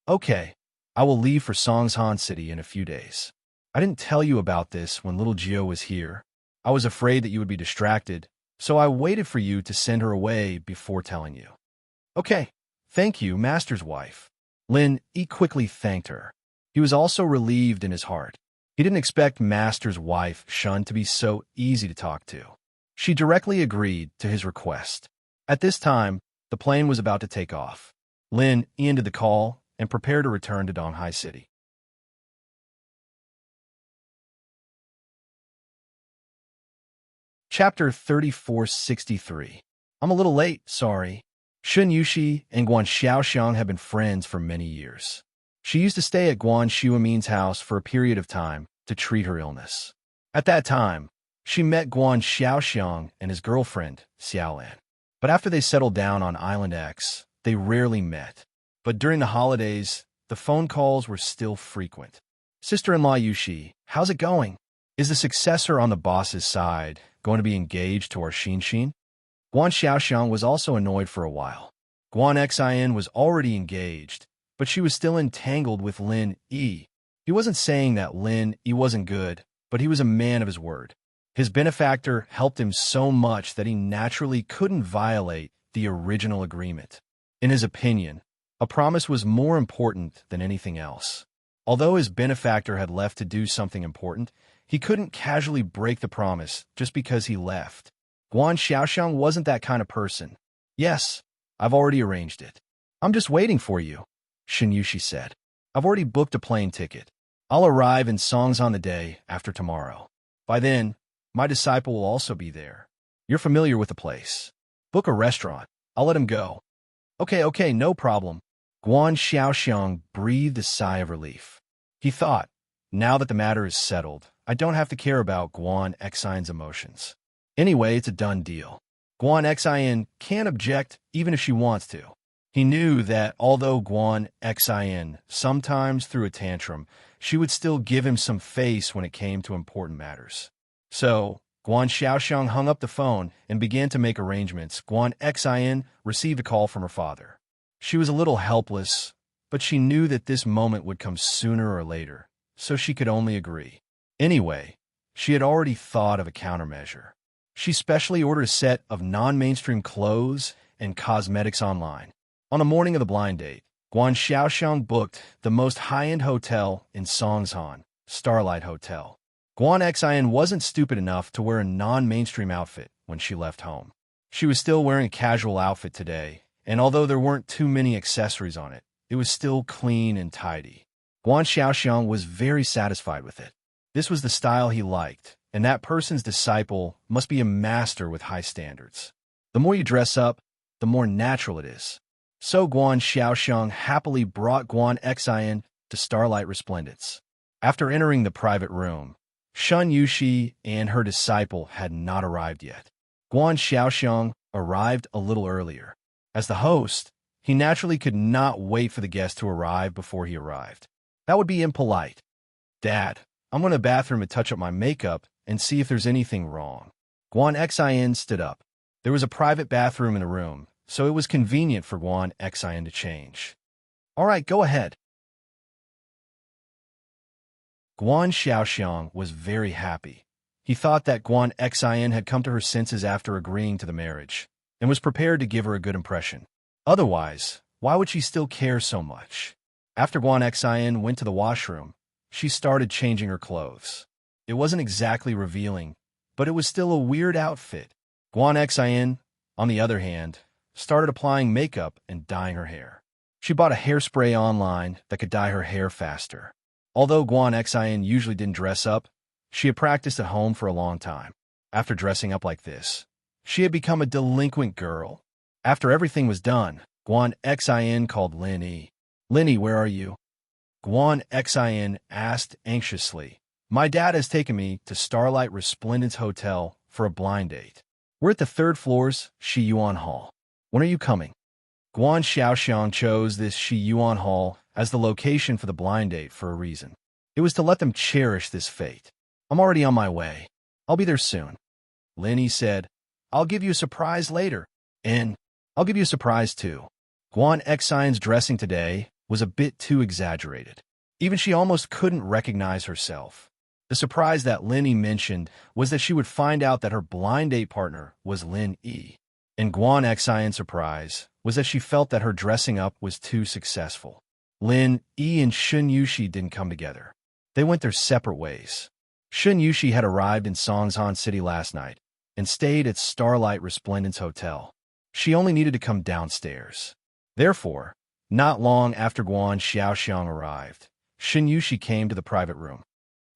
S1: okay, I will leave for Songshan City in a few days. I didn't tell you about this when little Jio was here. I was afraid that you would be distracted, so I waited for you to send her away before telling you. Okay, thank you, Master's wife. Lin Yi quickly thanked her. He was also relieved in his heart. He didn't expect Master's wife, Shun, to be so easy to talk to. She directly agreed to his request. At this time, the plane was about to take off. Lin Yi ended the call and prepared to return to Donghai City. Chapter 3463. I'm a little late, sorry. Shen Yushi and Guan Xiaoxiang have been friends for many years. She used to stay at Guan Xuemin's house for a period of time to treat her illness. At that time, she met Guan Xiaoxiang and his girlfriend, Xiaolan. But after they settled down on Island X, they rarely met. But during the holidays, the phone calls were still frequent. Sister-in-law Yushi, how's it going? Is the successor on the boss's side going to be engaged to our Xin? Guan Xiaoxiang was also annoyed for a while. Guan Xin was already engaged, but she was still entangled with Lin Yi. He wasn't saying that Lin Yi wasn't good, but he was a man of his word. His benefactor helped him so much that he naturally couldn't violate the original agreement. In his opinion, a promise was more important than anything else. Although his benefactor had left to do something important, he couldn't casually break the promise just because he left. Guan Xiaoxiang wasn't that kind of person. Yes, I've already arranged it. I'm just waiting for you, Shen Yushi said. I've already booked a plane ticket. I'll arrive in Songshan the day after tomorrow. By then, my disciple will also be there. You're familiar with the place. Book a restaurant. I'll let him go. Okay, no problem. Guan Xiaoxiang breathed a sigh of relief. He thought, now that the matter is settled, I don't have to care about Guan Xin's emotions. Anyway, it's a done deal. Guan Xin can't object even if she wants to. He knew that although Guan Xin sometimes threw a tantrum, she would still give him some face when it came to important matters. So, Guan Xiaoxiang hung up the phone and began to make arrangements. Guan Xin received a call from her father. She was a little helpless, but she knew that this moment would come sooner or later, so she could only agree. Anyway, she had already thought of a countermeasure. She specially ordered a set of non-mainstream clothes and cosmetics online. On the morning of the blind date, Guan Xiaoxiang booked the most high-end hotel in Songshan, Starlight Hotel. Guan Xin wasn't stupid enough to wear a non-mainstream outfit when she left home. She was still wearing a casual outfit today, and although there weren't too many accessories on it, it was still clean and tidy. Guan Xiaoxiang was very satisfied with it. This was the style he liked, and that person's disciple must be a master with high standards. The more you dress up, the more natural it is. So Guan Xiaoxiang happily brought Guan Xin to Starlight Resplendence. After entering the private room, Shen Yushi and her disciple had not arrived yet. Guan Xiaoxiang arrived a little earlier. As the host, he naturally could not wait for the guest to arrive before he arrived. That would be impolite. Dad, I'm going to the bathroom to touch up my makeup and see if there's anything wrong. Guan Xin stood up. There was a private bathroom in the room, so it was convenient for Guan Xin to change. All right, go ahead. Guan Xiaoxiang was very happy. He thought that Guan Xin had come to her senses after agreeing to the marriage, and was prepared to give her a good impression. Otherwise, why would she still care so much? After Guan Xin went to the washroom, she started changing her clothes. It wasn't exactly revealing, but it was still a weird outfit. Guan Xin, on the other hand, started applying makeup and dyeing her hair. She bought a hairspray online that could dye her hair faster. Although Guan Xin usually didn't dress up, she had practiced at home for a long time. After dressing up like this, she had become a delinquent girl. After everything was done, Guan Xin called Lin Yi. "Lin Yi, where are you?" Guan Xin asked anxiously. "My dad has taken me to Starlight Resplendence Hotel for a blind date. We're at the 3rd floor's Shi Yuan Hall. When are you coming?" Guan Xiaoxiang chose this Shi Yuan Hall as the location for the blind date for a reason. It was to let them cherish this fate. "I'm already on my way. I'll be there soon." Lin Yi said, "I'll give you a surprise later." "And I'll give you a surprise too." Guan Xion's dressing today was a bit too exaggerated. Even she almost couldn't recognize herself. The surprise that Lin Yi mentioned was that she would find out that her blind date partner was Lin Yi. And Guan Xion's surprise was that she felt that her dressing up was too successful. Lin Yi and Shun Yushi didn't come together. They went their separate ways. Shun Yushi had arrived in Songzhan City last night and stayed at Starlight Resplendence Hotel. She only needed to come downstairs. Therefore, not long after Guan Xiaoxiang arrived, Shun Yushi came to the private room.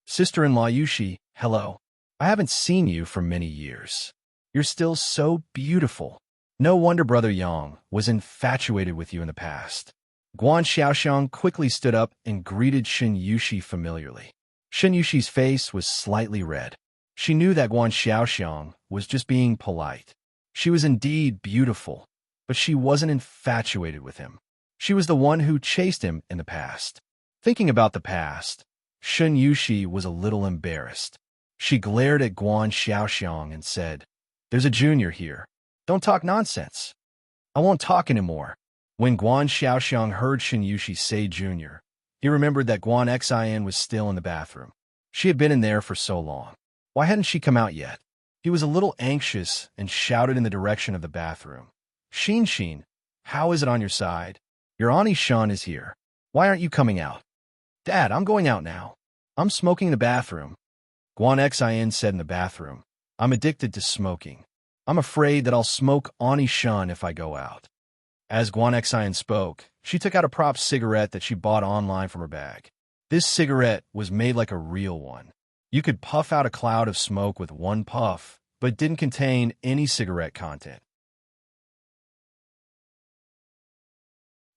S1: "Sister-in-law Yushi, hello. I haven't seen you for many years. You're still so beautiful. No wonder Brother Yang was infatuated with you in the past." Guan Xiaoxiang quickly stood up and greeted Shun Yushi familiarly. Shun Yushi's face was slightly red. She knew that Guan Xiaoxiang was just being polite. She was indeed beautiful, but she wasn't infatuated with him. She was the one who chased him in the past. Thinking about the past, Shun Yushi was a little embarrassed. She glared at Guan Xiaoxiang and said, "There's a junior here. Don't talk nonsense." "I won't talk anymore." When Guan Xiaoxiang heard Shun Yushi say junior, he remembered that Guan Xin was still in the bathroom. She had been in there for so long. Why hadn't she come out yet? He was a little anxious and shouted in the direction of the bathroom. Xin, how is it on your side? Your Auntie Shun is here. Why aren't you coming out?" "Dad, I'm going out now. I'm smoking in the bathroom." Guan Xin said in the bathroom, "I'm addicted to smoking. I'm afraid that I'll smoke Auntie Shun if I go out." As Guan Xin spoke, she took out a prop cigarette that she bought online from her bag. This cigarette was made like a real one. You could puff out a cloud of smoke with one puff, but it didn't contain any cigarette content.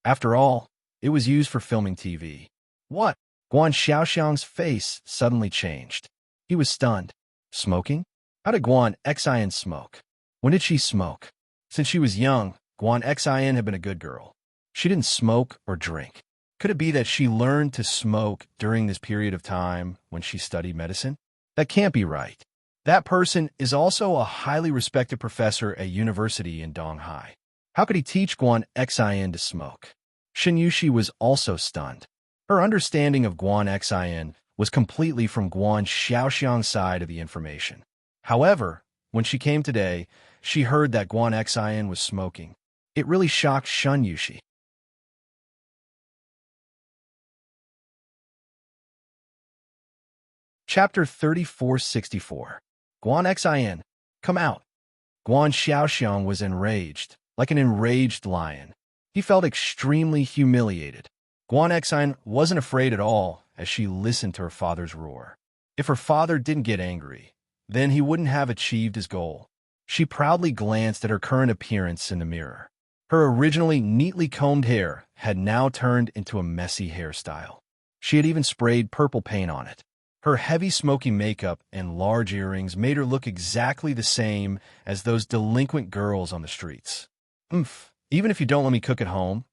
S1: After all, it was used for filming TV. "What?" Guan Xiaoxiang's face suddenly changed. He was stunned. Smoking? How did Guan Xin smoke? When did she smoke? Since she was young, Guan Xin had been a good girl. She didn't smoke or drink. Could it be that she learned to smoke during this period of time when she studied medicine? That can't be right. That person is also a highly respected professor at university in Donghai. How could he teach Guan Xin to smoke? Shun Yushi was also stunned. Her understanding of Guan Xin was completely from Guan Xiaoxiang's side of the information. However, when she came today, she heard that Guan Xin was smoking. It really shocked Shun Yushi. Chapter 3464. Guan Xin, come out. Guan Xiaoxiang was enraged, like an enraged lion. He felt extremely humiliated. Guan Xin wasn't afraid at all as she listened to her father's roar. If her father didn't get angry, then he wouldn't have achieved his goal. She proudly glanced at her current appearance in the mirror. Her originally neatly combed hair had now turned into a messy hairstyle. She had even sprayed purple paint on it. Her heavy smoky makeup and large earrings made her look exactly the same as those delinquent girls on the streets. Even if you don't let me cook at home,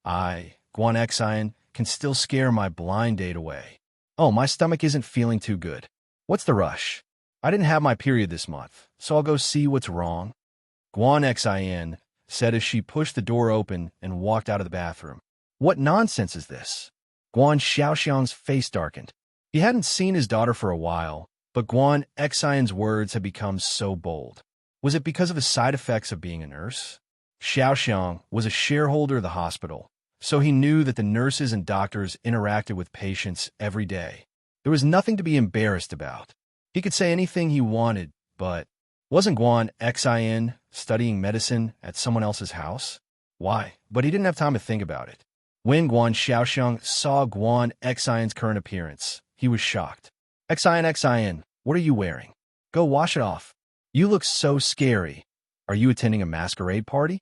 S1: I, Guan Xin, can still scare my blind date away. Oh, my stomach isn't feeling too good. What's the rush? I didn't have my period this month, so I'll go see what's wrong. Guan Xin said as she pushed the door open and walked out of the bathroom. What nonsense is this? Guan Xiaoxiang's face darkened. He hadn't seen his daughter for a while, But Guan Xion's words had become so bold. Was it because of the side effects of being a nurse? Xiaoxiang was a shareholder of the hospital, so he knew that the nurses and doctors interacted with patients every day. There was nothing to be embarrassed about. He could say anything he wanted, but wasn't Guan Xian studying medicine at someone else's house? Why? But he didn't have time to think about it. When Guan Xiaoxiang saw Guan Xion's current appearance, he was shocked. Xian, what are you wearing? Go wash it off. You look so scary. Are you attending a masquerade party?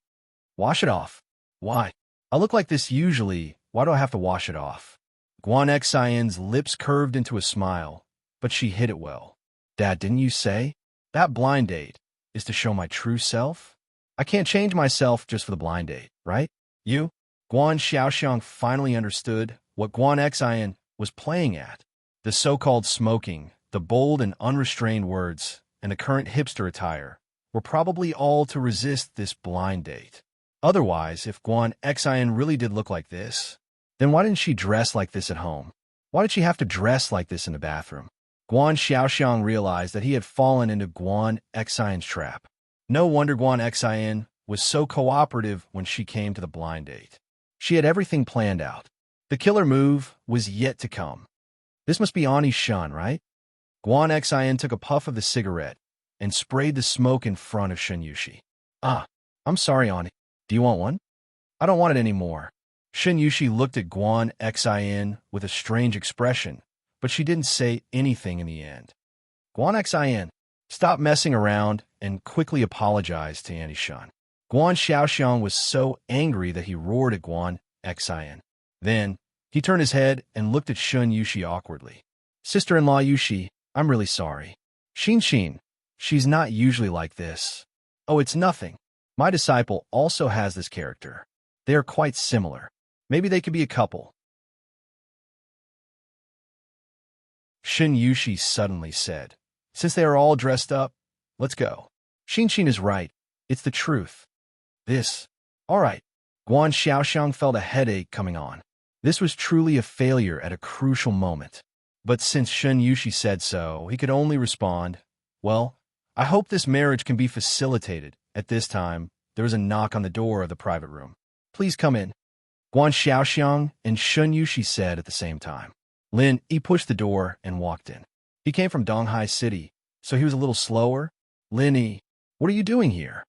S1: Wash it off. Why? I look like this usually. Why do I have to wash it off? Guan Xion's lips curved into a smile, but she hid it well. Dad, didn't you say? That blind date is to show my true self? I can't change myself just for the blind date, right? You? Guan Xiaoxiang finally understood what Guan Xian was playing at. The so-called smoking, the bold and unrestrained words, and the current hipster attire were probably all to resist this blind date. Otherwise, if Guan Xian really did look like this, then why didn't she dress like this at home? Why did she have to dress like this in the bathroom? Guan Xiaoxiang realized that he had fallen into Guan Xian's trap. No wonder Guan Xian was so cooperative when she came to the blind date. She had everything planned out. The killer move was yet to come. This must be Ani's Shun, right? Guan Xian took a puff of the cigarette and sprayed the smoke in front of Shun Yushi. Ah, I'm sorry, Ani. Do you want one? I don't want it anymore. Shun Yushi looked at Guan Xian with a strange expression, but she didn't say anything in the end. Guan Xian stopped messing around and quickly apologized to Annie Shun. Guan Xiaoxiang was so angry that he roared at Guan Xian. Then, he turned his head and looked at Shun Yushi awkwardly. Sister-in-law Yushi, I'm really sorry. Xin, she's not usually like this. Oh, it's nothing. My disciple also has this character. They are quite similar. Maybe they could be a couple. Shun Yushi suddenly said, Since they are all dressed up, let's go. Xin is right. It's the truth. This. All right. Guan Xiaoxiang felt a headache coming on. This was truly a failure at a crucial moment. But since Shun Yushi said so, he could only respond, Well, I hope this marriage can be facilitated. At this time, there was a knock on the door of the private room. Please come in. Guan Xiaoxiang and Shun Yushi said at the same time. Lin Yi pushed the door and walked in. He came from Donghai City, so he was a little slower. Lin Yi, what are you doing here?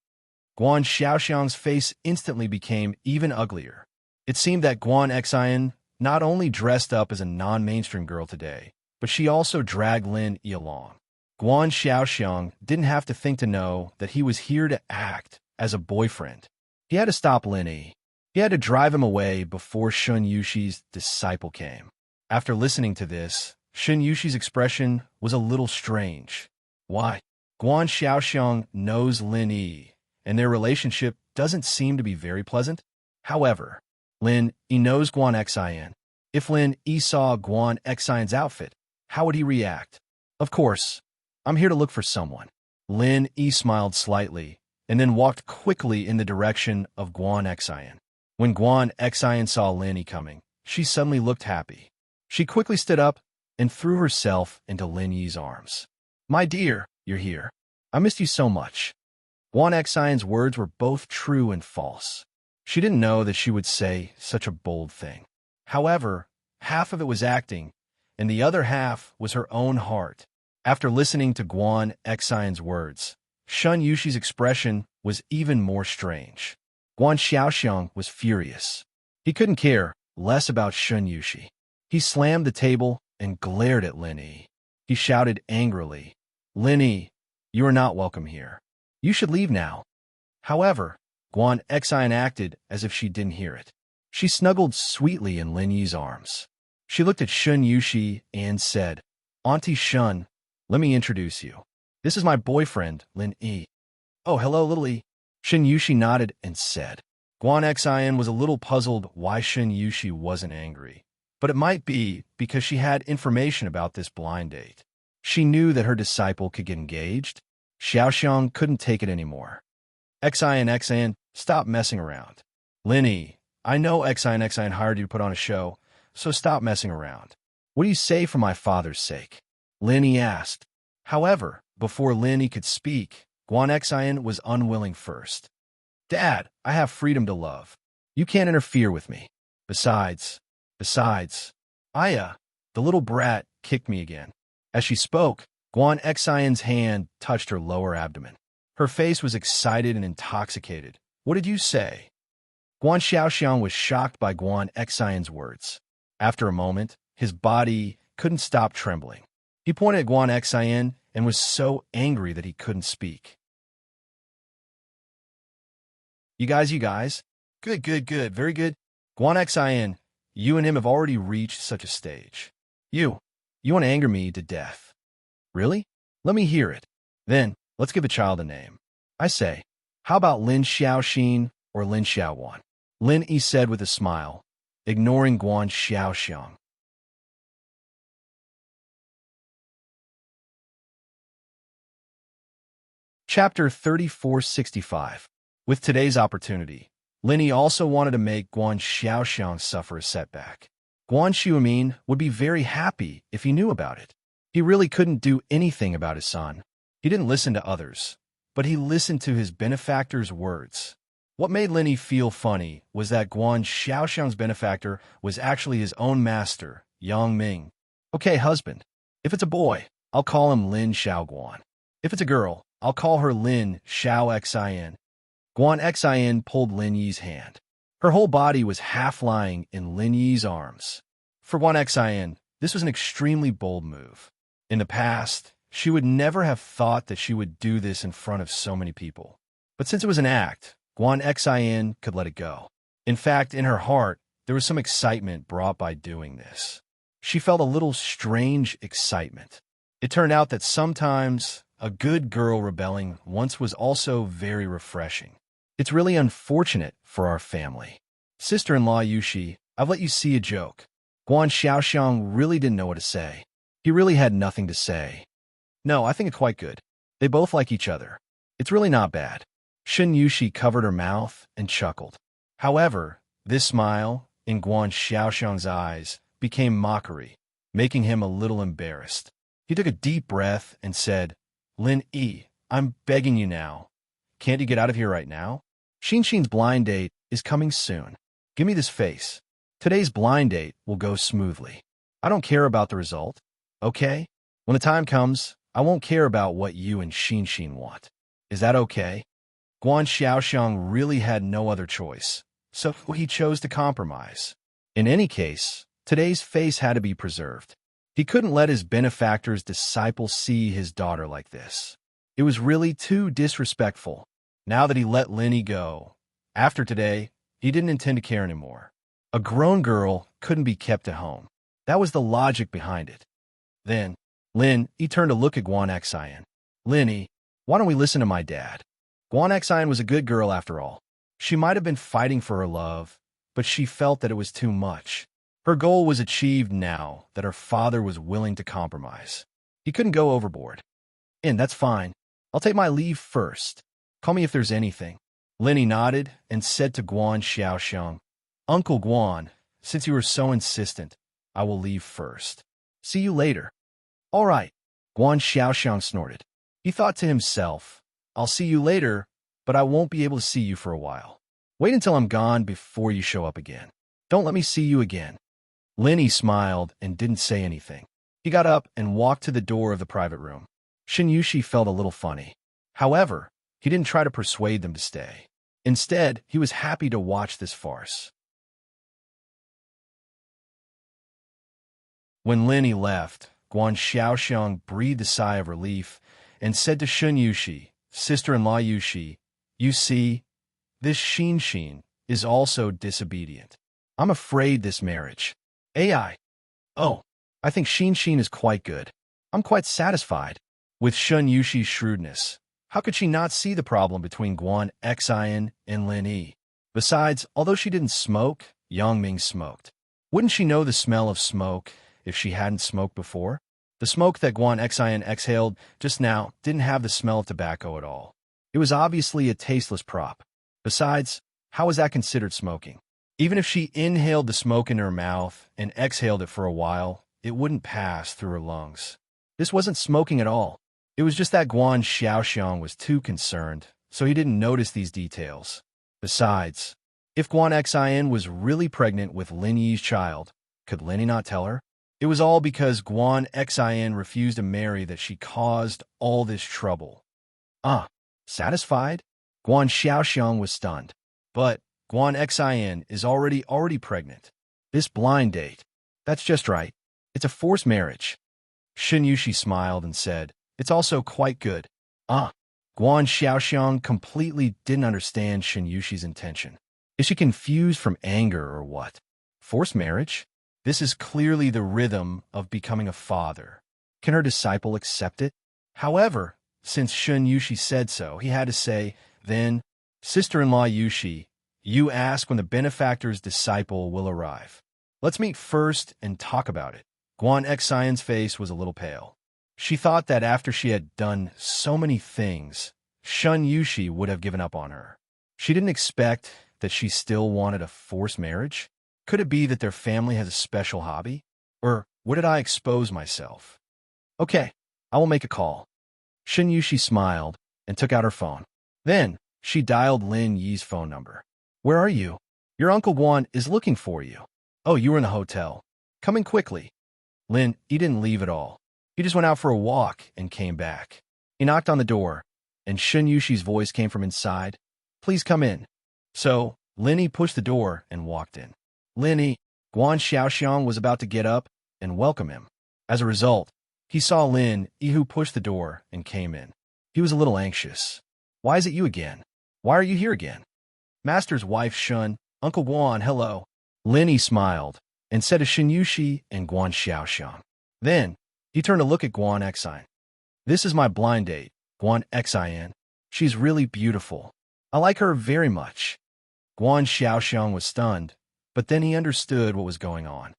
S1: Guan Xiaoxiang's face instantly became even uglier. It seemed that Guan Xian not only dressed up as a non-mainstream girl today, but she also dragged Lin Yi along. Guan Xiaoxiang didn't have to think to know that he was here to act as a boyfriend. He had to stop Lin Yi. He had to drive him away before Shun Yushi's disciple came. After listening to this, Shun Yushi's expression was a little strange. Why? Guan Xiaoxiang knows Lin Yi, and their relationship doesn't seem to be very pleasant. However, Lin Yi knows Guan Xian. If Lin Yi saw Guan Xian's outfit, how would he react? Of course, I'm here to look for someone. Lin Yi smiled slightly and then walked quickly in the direction of Guan Xian. When Guan Xian saw Lin Yi coming, she suddenly looked happy. She quickly stood up and threw herself into Lin Yi's arms. My dear, you're here. I missed you so much. Guan Xian's words were both true and false. She didn't know that she would say such a bold thing. However, half of it was acting, and the other half was her own heart. After listening to Guan Xian's words, Shun Yushi's expression was even more strange. Guan Xiaoxiang was furious. He couldn't care less about Shun Yushi. He slammed the table and glared at Lin Yi. He shouted angrily, Lin Yi, you are not welcome here. You should leave now. However, Guan Xian acted as if she didn't hear it. She snuggled sweetly in Lin Yi's arms. She looked at Shun Yushi and said, Auntie Shun, let me introduce you. This is my boyfriend, Lin Yi. Oh, hello, little Yi. Shun Yushi nodded and said. Guan Xian was a little puzzled why Shun Yushi wasn't angry, but it might be because she had information about this blind date. She knew that her disciple could get engaged. Xiaoxiang couldn't take it anymore. Xian, stop messing around. Lin Yi, I know Xian hired you to put on a show, so stop messing around. What do you say for my father's sake? Lin Yi asked. However, before Linny could speak, Guan Xian was unwilling first. Dad, I have freedom to love. You can't interfere with me. Besides, the little brat kicked me again. As she spoke, Guan Xian's hand touched her lower abdomen. Her face was excited and intoxicated. What did you say? Guan Xiaoxiang was shocked by Guan Xian's words. After a moment, his body couldn't stop trembling. He pointed at Guan Xian and was so angry that he couldn't speak. You guys. Good, very good. Guan Xian, you and him have already reached such a stage. You want to anger me to death. Really? Let me hear it. Then, let's give the child a name. I say, how about Lin Xiaoxin or Lin Xiaowan? Lin Yi said with a smile, ignoring Guan Xiaoxiang. Chapter 3465. With today's opportunity, Lin Yi also wanted to make Guan Xiaoxiang suffer a setback. Guan Xiumin would be very happy if he knew about it. He really couldn't do anything about his son. He didn't listen to others, but he listened to his benefactor's words. What made Lin Yi feel funny was that Guan Xiaoxiang's benefactor was actually his own master, Yang Ming. Okay, husband. If it's a boy, I'll call him Lin Xiaoguan. If it's a girl, I'll call her Lin Xiao Xian. Guan Xian pulled Lin Yi's hand. Her whole body was half lying in Lin Yi's arms. For Guan Xian, this was an extremely bold move. In the past, she would never have thought that she would do this in front of so many people. But since it was an act, Guan Xian could let it go. In fact, in her heart, there was some excitement brought by doing this. She felt a little strange excitement. It turned out that sometimes a good girl rebelling once was also very refreshing. It's really unfortunate for our family. Sister-in-law Yushi, I've let you see a joke. Guan Xiaoxiang really didn't know what to say. He really had nothing to say. No, I think it's quite good. They both like each other. It's really not bad. Shen Yushi covered her mouth and chuckled. However, this smile, in Guan Xiaoxiang's eyes, became mockery, making him a little embarrassed. He took a deep breath and said, Lin Yi, I'm begging you now. Can't you get out of here right now? Xinxin's blind date is coming soon. Give me this face. Today's blind date will go smoothly. I don't care about the result, okay? When the time comes, I won't care about what you and Xinxin want. Is that okay? Guan Xiaoxiang really had no other choice, so he chose to compromise. In any case, today's face had to be preserved. He couldn't let his benefactor's disciple see his daughter like this. It was really too disrespectful. Now that he let Lin Yi go, after today, he didn't intend to care anymore. A grown girl couldn't be kept at home. That was the logic behind it. Then, Lin Yi turned to look at Guan Xian. Lin Yi, why don't we listen to my dad? Guan Xian was a good girl after all. She might have been fighting for her love, but she felt that it was too much. Her goal was achieved now that her father was willing to compromise. He couldn't go overboard. And that's fine. I'll take my leave first. Call me if there's anything. Lin Yi nodded and said to Guan Xiaoxiang, Uncle Guan, since you were so insistent, I will leave first. See you later. All right. Guan Xiaoxiang snorted. He thought to himself, I'll see you later, but I won't be able to see you for a while. Wait until I'm gone before you show up again. Don't let me see you again. Lin Yi smiled and didn't say anything. He got up and walked to the door of the private room. Shen Yushi felt a little funny. However, he didn't try to persuade them to stay. Instead, he was happy to watch this farce. When Lin Yi left, Guan Xiaoxiang breathed a sigh of relief and said to Shen Yushi, sister-in-law Yushi, you see, this Xinxin is also disobedient. I'm afraid this marriage. AI. Oh, I think Xinxin is quite good. I'm quite satisfied. With Shen Yushi's shrewdness, how could she not see the problem between Guan Xian and Lin Yi? Besides, although she didn't smoke, Yang Ming smoked. Wouldn't she know the smell of smoke if she hadn't smoked before? The smoke that Guan Xian exhaled just now didn't have the smell of tobacco at all. It was obviously a tasteless prop. Besides, how was that considered smoking? Even if she inhaled the smoke in her mouth and exhaled it for a while, it wouldn't pass through her lungs. This wasn't smoking at all. It was just that Guan Xiaoxiang was too concerned, so he didn't notice these details. Besides, if Guan Xin was really pregnant with Lin Yi's child, could Lin not tell her? It was all because Guan Xin refused to marry that she caused all this trouble. Satisfied? Guan Xiaoxiang was stunned. But Guan Xin is already pregnant. This blind date. That's just right. It's a forced marriage. Shen Yushi smiled and said, it's also quite good. Guan Xiaoxiang completely didn't understand Shen Yushi's intention. Is she confused from anger or what? Forced marriage? This is clearly the rhythm of becoming a father. Can her disciple accept it? However, since Shen Yushi said so, he had to say, then, sister-in-law Yushi, you ask when the benefactor's disciple will arrive. Let's meet first and talk about it. Guan Xion's face was a little pale. She thought that after she had done so many things, Shen Yushi would have given up on her. She didn't expect that she still wanted a forced marriage. Could it be that their family has a special hobby? Or what did I expose myself? Okay, I will make a call. Shen Yushi smiled and took out her phone. Then, she dialed Lin Yi's phone number. Where are you? Your Uncle Guan is looking for you. Oh, you were in the hotel. Come in quickly. Lin, he didn't leave at all. He just went out for a walk and came back. He knocked on the door, and Shen Yushi's voice came from inside. Please come in. So, Lin Yi pushed the door and walked in. Lin Yi, Guan Xiaoxiang was about to get up and welcome him. As a result, he saw Lin Yi who pushed the door and came in. He was a little anxious. Why is it you again? Why are you here again? Master's wife Shun, Uncle Guan, hello. Lin Yi smiled and said to Shen Yushi and Guan Xiaoxiang. Then, he turned to look at Guan Xin. This is my blind date, Guan Xin. She's really beautiful. I like her very much. Guan Xiaoxiang was stunned, but then he understood what was going on.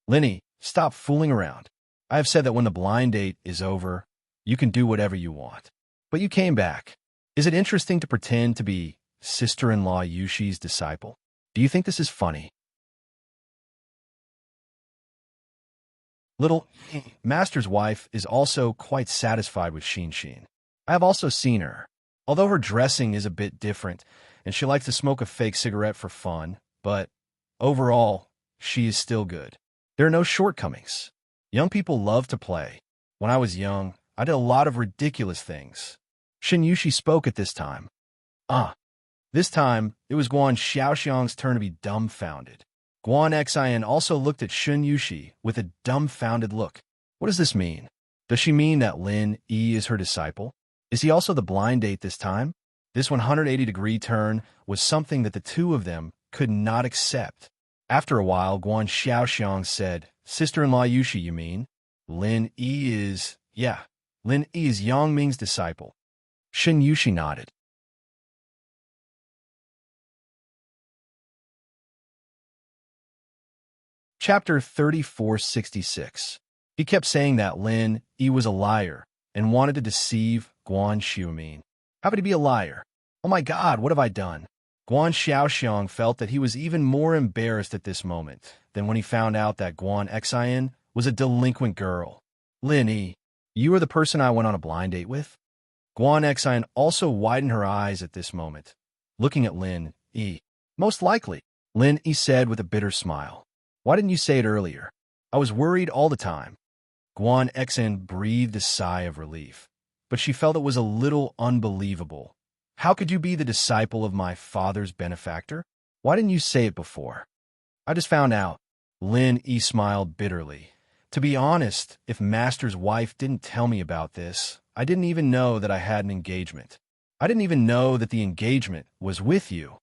S1: Lin Yi, stop fooling around. I have said that when the blind date is over, you can do whatever you want. But you came back. Is it interesting to pretend to be sister-in-law Yushi's disciple? Do you think this is funny? Little Master's wife is also quite satisfied with Xin. I have also seen her. Although her dressing is a bit different, and she likes to smoke a fake cigarette for fun, but overall, she is still good. There are no shortcomings. Young people love to play. When I was young, I did a lot of ridiculous things. Shen Yushi spoke at this time. This time, it was Guan Xiaoxiang's turn to be dumbfounded. Guan Xin also looked at Shen Yushi with a dumbfounded look. What does this mean? Does she mean that Lin Yi is her disciple? Is he also the blind date this time? This 180-degree turn was something that the two of them could not accept. After a while, Guan Xiaoxiang said, sister-in-law Yushi, you mean? Lin Yi is... Yeah, Lin Yi is Yang Ming's disciple. Shen Yushi nodded. Chapter 3466. He kept saying that Lin Yi was a liar and wanted to deceive Guan Xiumin. How could he be a liar? Oh my God, what have I done? Guan Xiaoxiang felt that he was even more embarrassed at this moment than when he found out that Guan Xin was a delinquent girl. Lin Yi, you are the person I went on a blind date with? Guan Xin also widened her eyes at this moment, looking at Lin Yi. Most likely, Lin Yi said with a bitter smile. Why didn't you say it earlier? I was worried all the time. Guan Xin breathed a sigh of relief, but she felt it was a little unbelievable. How could you be the disciple of my father's benefactor? Why didn't you say it before? I just found out. Lin Yi smiled bitterly. To be honest, if Master's wife didn't tell me about this, I didn't even know that I had an engagement. I didn't even know that the engagement was with you.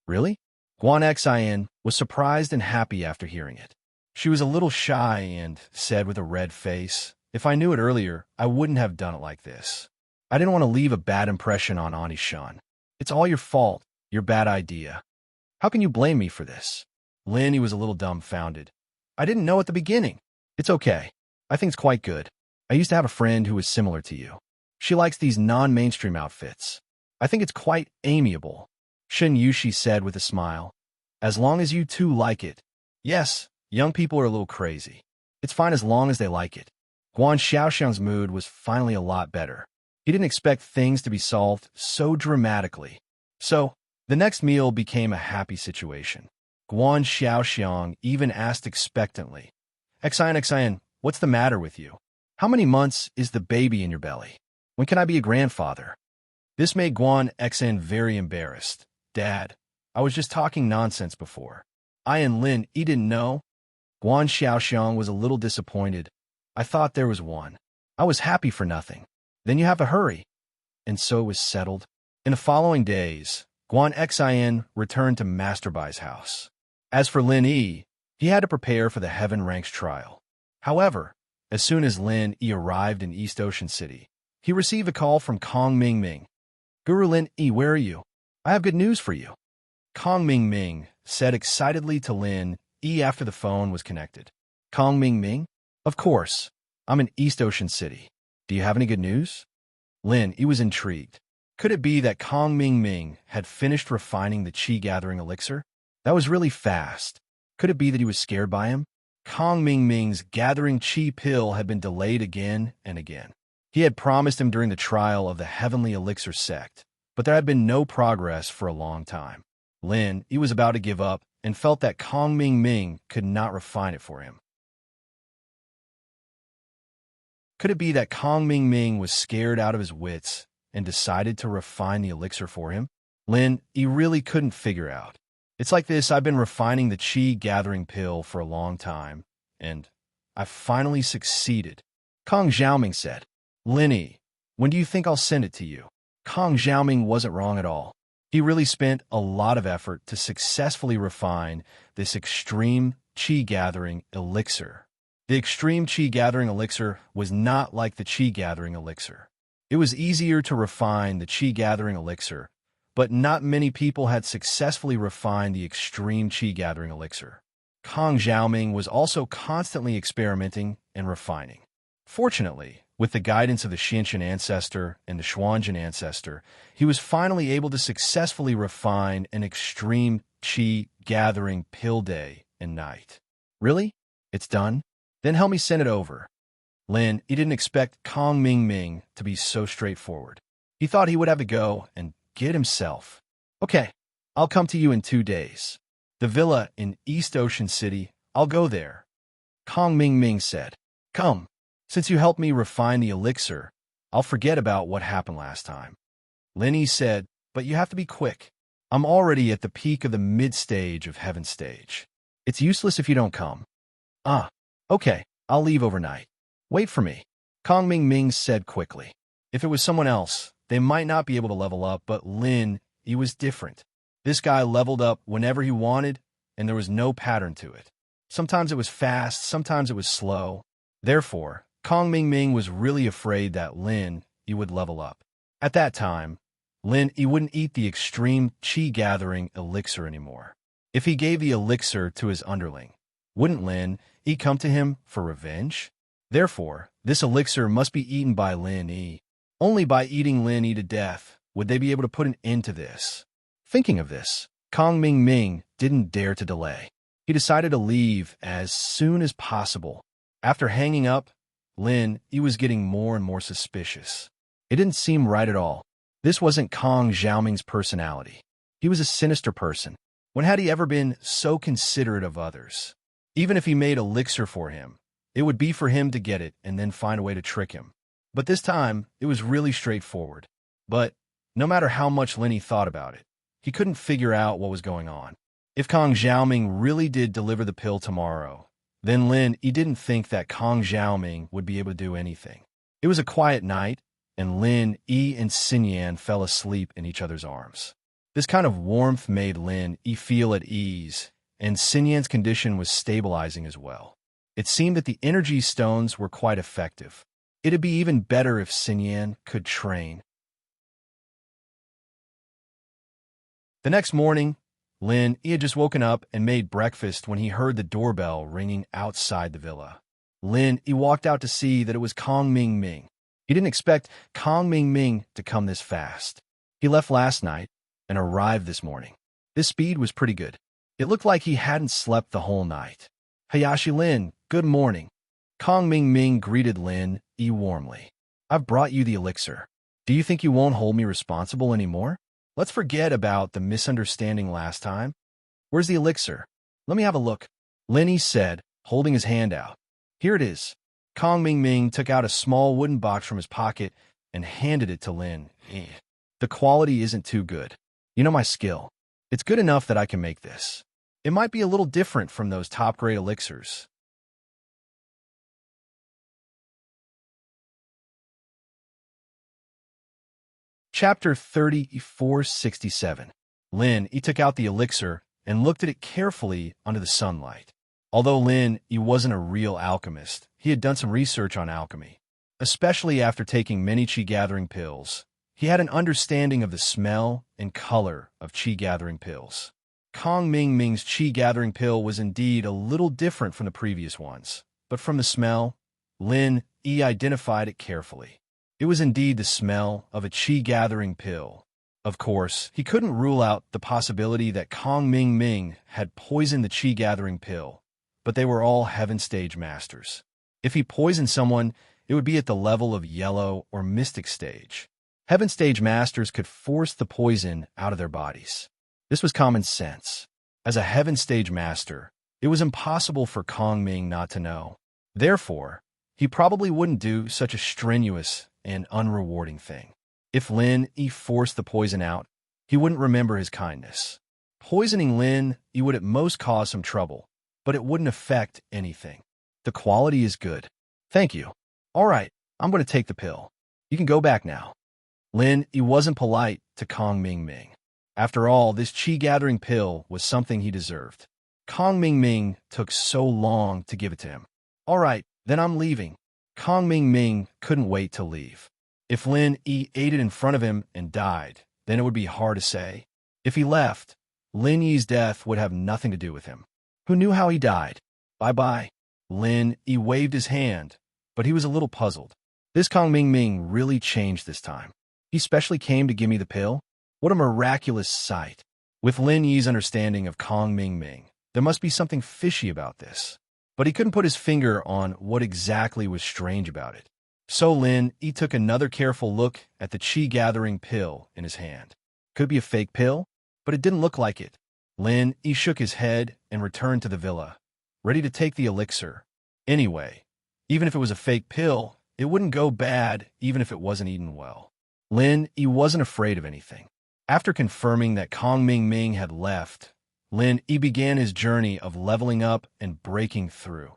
S1: Really? Guan Xin was surprised and happy after hearing it. She was a little shy and said with a red face, if I knew it earlier, I wouldn't have done it like this. I didn't want to leave a bad impression on Auntie Shan. It's all your fault, your bad idea. How can you blame me for this? Lin Yi was a little dumbfounded. I didn't know at the beginning. It's okay. I think it's quite good. I used to have a friend who was similar to you. She likes these non-mainstream outfits. I think it's quite amiable. Shen Yushi said with a smile. As long as you two like it. Yes, young people are a little crazy. It's fine as long as they like it. Guan Xiaoxiang's mood was finally a lot better. He didn't expect things to be solved so dramatically. So, the next meal became a happy situation. Guan Xiaoxiang even asked expectantly, Xian, what's the matter with you? How many months is the baby in your belly? When can I be a grandfather? This made Guan Xian very embarrassed. Dad, I was just talking nonsense before. I and Lin Yi didn't know. Guan Xiaoxiang was a little disappointed. I thought there was one. I was happy for nothing. Then you have to hurry. And so it was settled. In the following days, Guan Xian returned to Master Bai's house. As for Lin Yi, he had to prepare for the Heaven Ranks trial. However, as soon as Lin Yi arrived in East Ocean City, he received a call from Kong Mingming. Guru Lin Yi, where are you? I have good news for you. Kong Mingming said excitedly to Lin Yi after the phone was connected. Kong Mingming? Of course. I'm in East Ocean City. Do you have any good news? Lin Yi was intrigued. Could it be that Kong Mingming had finished refining the Qi-gathering elixir? That was really fast. Could it be that he was scared by him? Kong Mingming's gathering Qi pill had been delayed again and again. He had promised him during the trial of the Heavenly Elixir sect, but there had been no progress for a long time. Lin Yi was about to give up and felt that Kong Mingming could not refine it for him. Could it be that Kong Mingming was scared out of his wits and decided to refine the elixir for him? Lin Yi really couldn't figure out. It's like this, I've been refining the Qi-gathering pill for a long time, and I finally succeeded. Kong Xiaoming said, Lin Yi, when do you think I'll send it to you? Kong Xiaoming wasn't wrong at all. He really spent a lot of effort to successfully refine this extreme Qi-gathering elixir. The extreme Qi-gathering elixir was not like the Qi-gathering elixir. It was easier to refine the Qi-gathering elixir, but not many people had successfully refined the extreme Qi-gathering elixir. Kong Xiaoming was also constantly experimenting and refining. Fortunately, with the guidance of the Xinshan ancestor and the Xuanjin ancestor, he was finally able to successfully refine an extreme Qi-gathering pill day and night. Really? It's done? Then help me send it over. Lin Yi didn't expect Kong Mingming to be so straightforward. He thought he would have to go and get himself. Okay, I'll come to you in 2 days. The villa in East Ocean City, I'll go there. Kong Mingming said, Come, since you helped me refine the elixir, I'll forget about what happened last time. Lin Yi said, But you have to be quick. I'm already at the peak of the mid-stage of Heaven Stage. It's useless if you don't come. Ah, okay, I'll leave overnight. Wait for me. Kong Mingming said quickly. If it was someone else, they might not be able to level up, but Lin Yi was different. This guy leveled up whenever he wanted, and there was no pattern to it. Sometimes it was fast, sometimes it was slow. Therefore, Kong Mingming was really afraid that Lin Yi would level up. At that time, Lin Yi wouldn't eat the extreme Qi-gathering elixir anymore. If he gave the elixir to his underling, wouldn't Lin Yi come to him for revenge? Therefore, this elixir must be eaten by Lin Yi. Only by eating Lin Yi to death would they be able to put an end to this. Thinking of this, Kong Mingming didn't dare to delay. He decided to leave as soon as possible. After hanging up, Lin Yi was getting more and more suspicious. It didn't seem right at all. This wasn't Kong Xiaoming's personality. He was a sinister person. When had he ever been so considerate of others? Even if he made elixir for him, it would be for him to get it and then find a way to trick him. But this time, it was really straightforward. But no matter how much Lin Yi thought about it, he couldn't figure out what was going on. If Kong Xiaoming really did deliver the pill tomorrow, then Lin Yi didn't think that Kong Xiaoming would be able to do anything. It was a quiet night, and Lin Yi and Xinyan fell asleep in each other's arms. This kind of warmth made Lin Yi feel at ease, and Xinyan's condition was stabilizing as well. It seemed that the energy stones were quite effective. It'd be even better if Xinyan could train. The next morning, Lin Yi had just woken up and made breakfast when he heard the doorbell ringing outside the villa. Lin Yi walked out to see that it was Kong Mingming. He didn't expect Kong Mingming to come this fast. He left last night and arrived this morning. His speed was pretty good. It looked like he hadn't slept the whole night. Hayashi Lin, good morning. Kong Ming Ming greeted Lin Yi warmly. I've brought you the elixir. Do you think you won't hold me responsible anymore? Let's forget about the misunderstanding last time. Where's the elixir? Let me have a look. Lin Yi said, holding his hand out. Here it is. Kong Ming Ming took out a small wooden box from his pocket and handed it to Lin Yi. The quality isn't too good. You know my skill. It's good enough that I can make this. It might be a little different from those top-grade elixirs. Chapter 3467. Lin Yi took out the elixir and looked at it carefully under the sunlight. Although Lin Yi wasn't a real alchemist, he had done some research on alchemy. Especially after taking many qi-gathering pills, he had an understanding of the smell and color of qi-gathering pills. Kong Ming Ming's qi-gathering pill was indeed a little different from the previous ones, but from the smell, Lin Yi identified it carefully. It was indeed the smell of a qi-gathering pill. Of course, he couldn't rule out the possibility that Kong Ming Ming had poisoned the qi-gathering pill, but they were all Heaven Stage Masters. If he poisoned someone, it would be at the level of Yellow or Mystic Stage. Heaven Stage Masters could force the poison out of their bodies. This was common sense. As a Heaven Stage Master, it was impossible for Kong Ming not to know. Therefore, he probably wouldn't do such a strenuous and unrewarding thing. If Lin Yi forced the poison out, he wouldn't remember his kindness. Poisoning Lin Yi would at most cause some trouble, but it wouldn't affect anything. The quality is good. Thank you. All right, I'm going to take the pill. You can go back now. Lin Yi wasn't polite to Kong Ming Ming. After all, this qi-gathering pill was something he deserved. Kong Ming Ming took so long to give it to him. All right, then I'm leaving. Kong Ming Ming couldn't wait to leave. If Lin Yi ate it in front of him and died, then it would be hard to say. If he left, Lin Yi's death would have nothing to do with him. Who knew how he died? Bye-bye. Lin Yi waved his hand, but he was a little puzzled. This Kong Ming Ming really changed this time. He specially came to give me the pill? What a miraculous sight. With Lin Yi's understanding of Kong Ming Ming, there must be something fishy about this. But he couldn't put his finger on what exactly was strange about it. So Lin Yi took another careful look at the qi-gathering pill in his hand. Could be a fake pill, but it didn't look like it. Lin Yi shook his head and returned to the villa, ready to take the elixir. Anyway, even if it was a fake pill, it wouldn't go bad even if it wasn't eaten well. Lin Yi wasn't afraid of anything. After confirming that Kong Ming Ming had left, Lin Yi began his journey of leveling up and breaking through,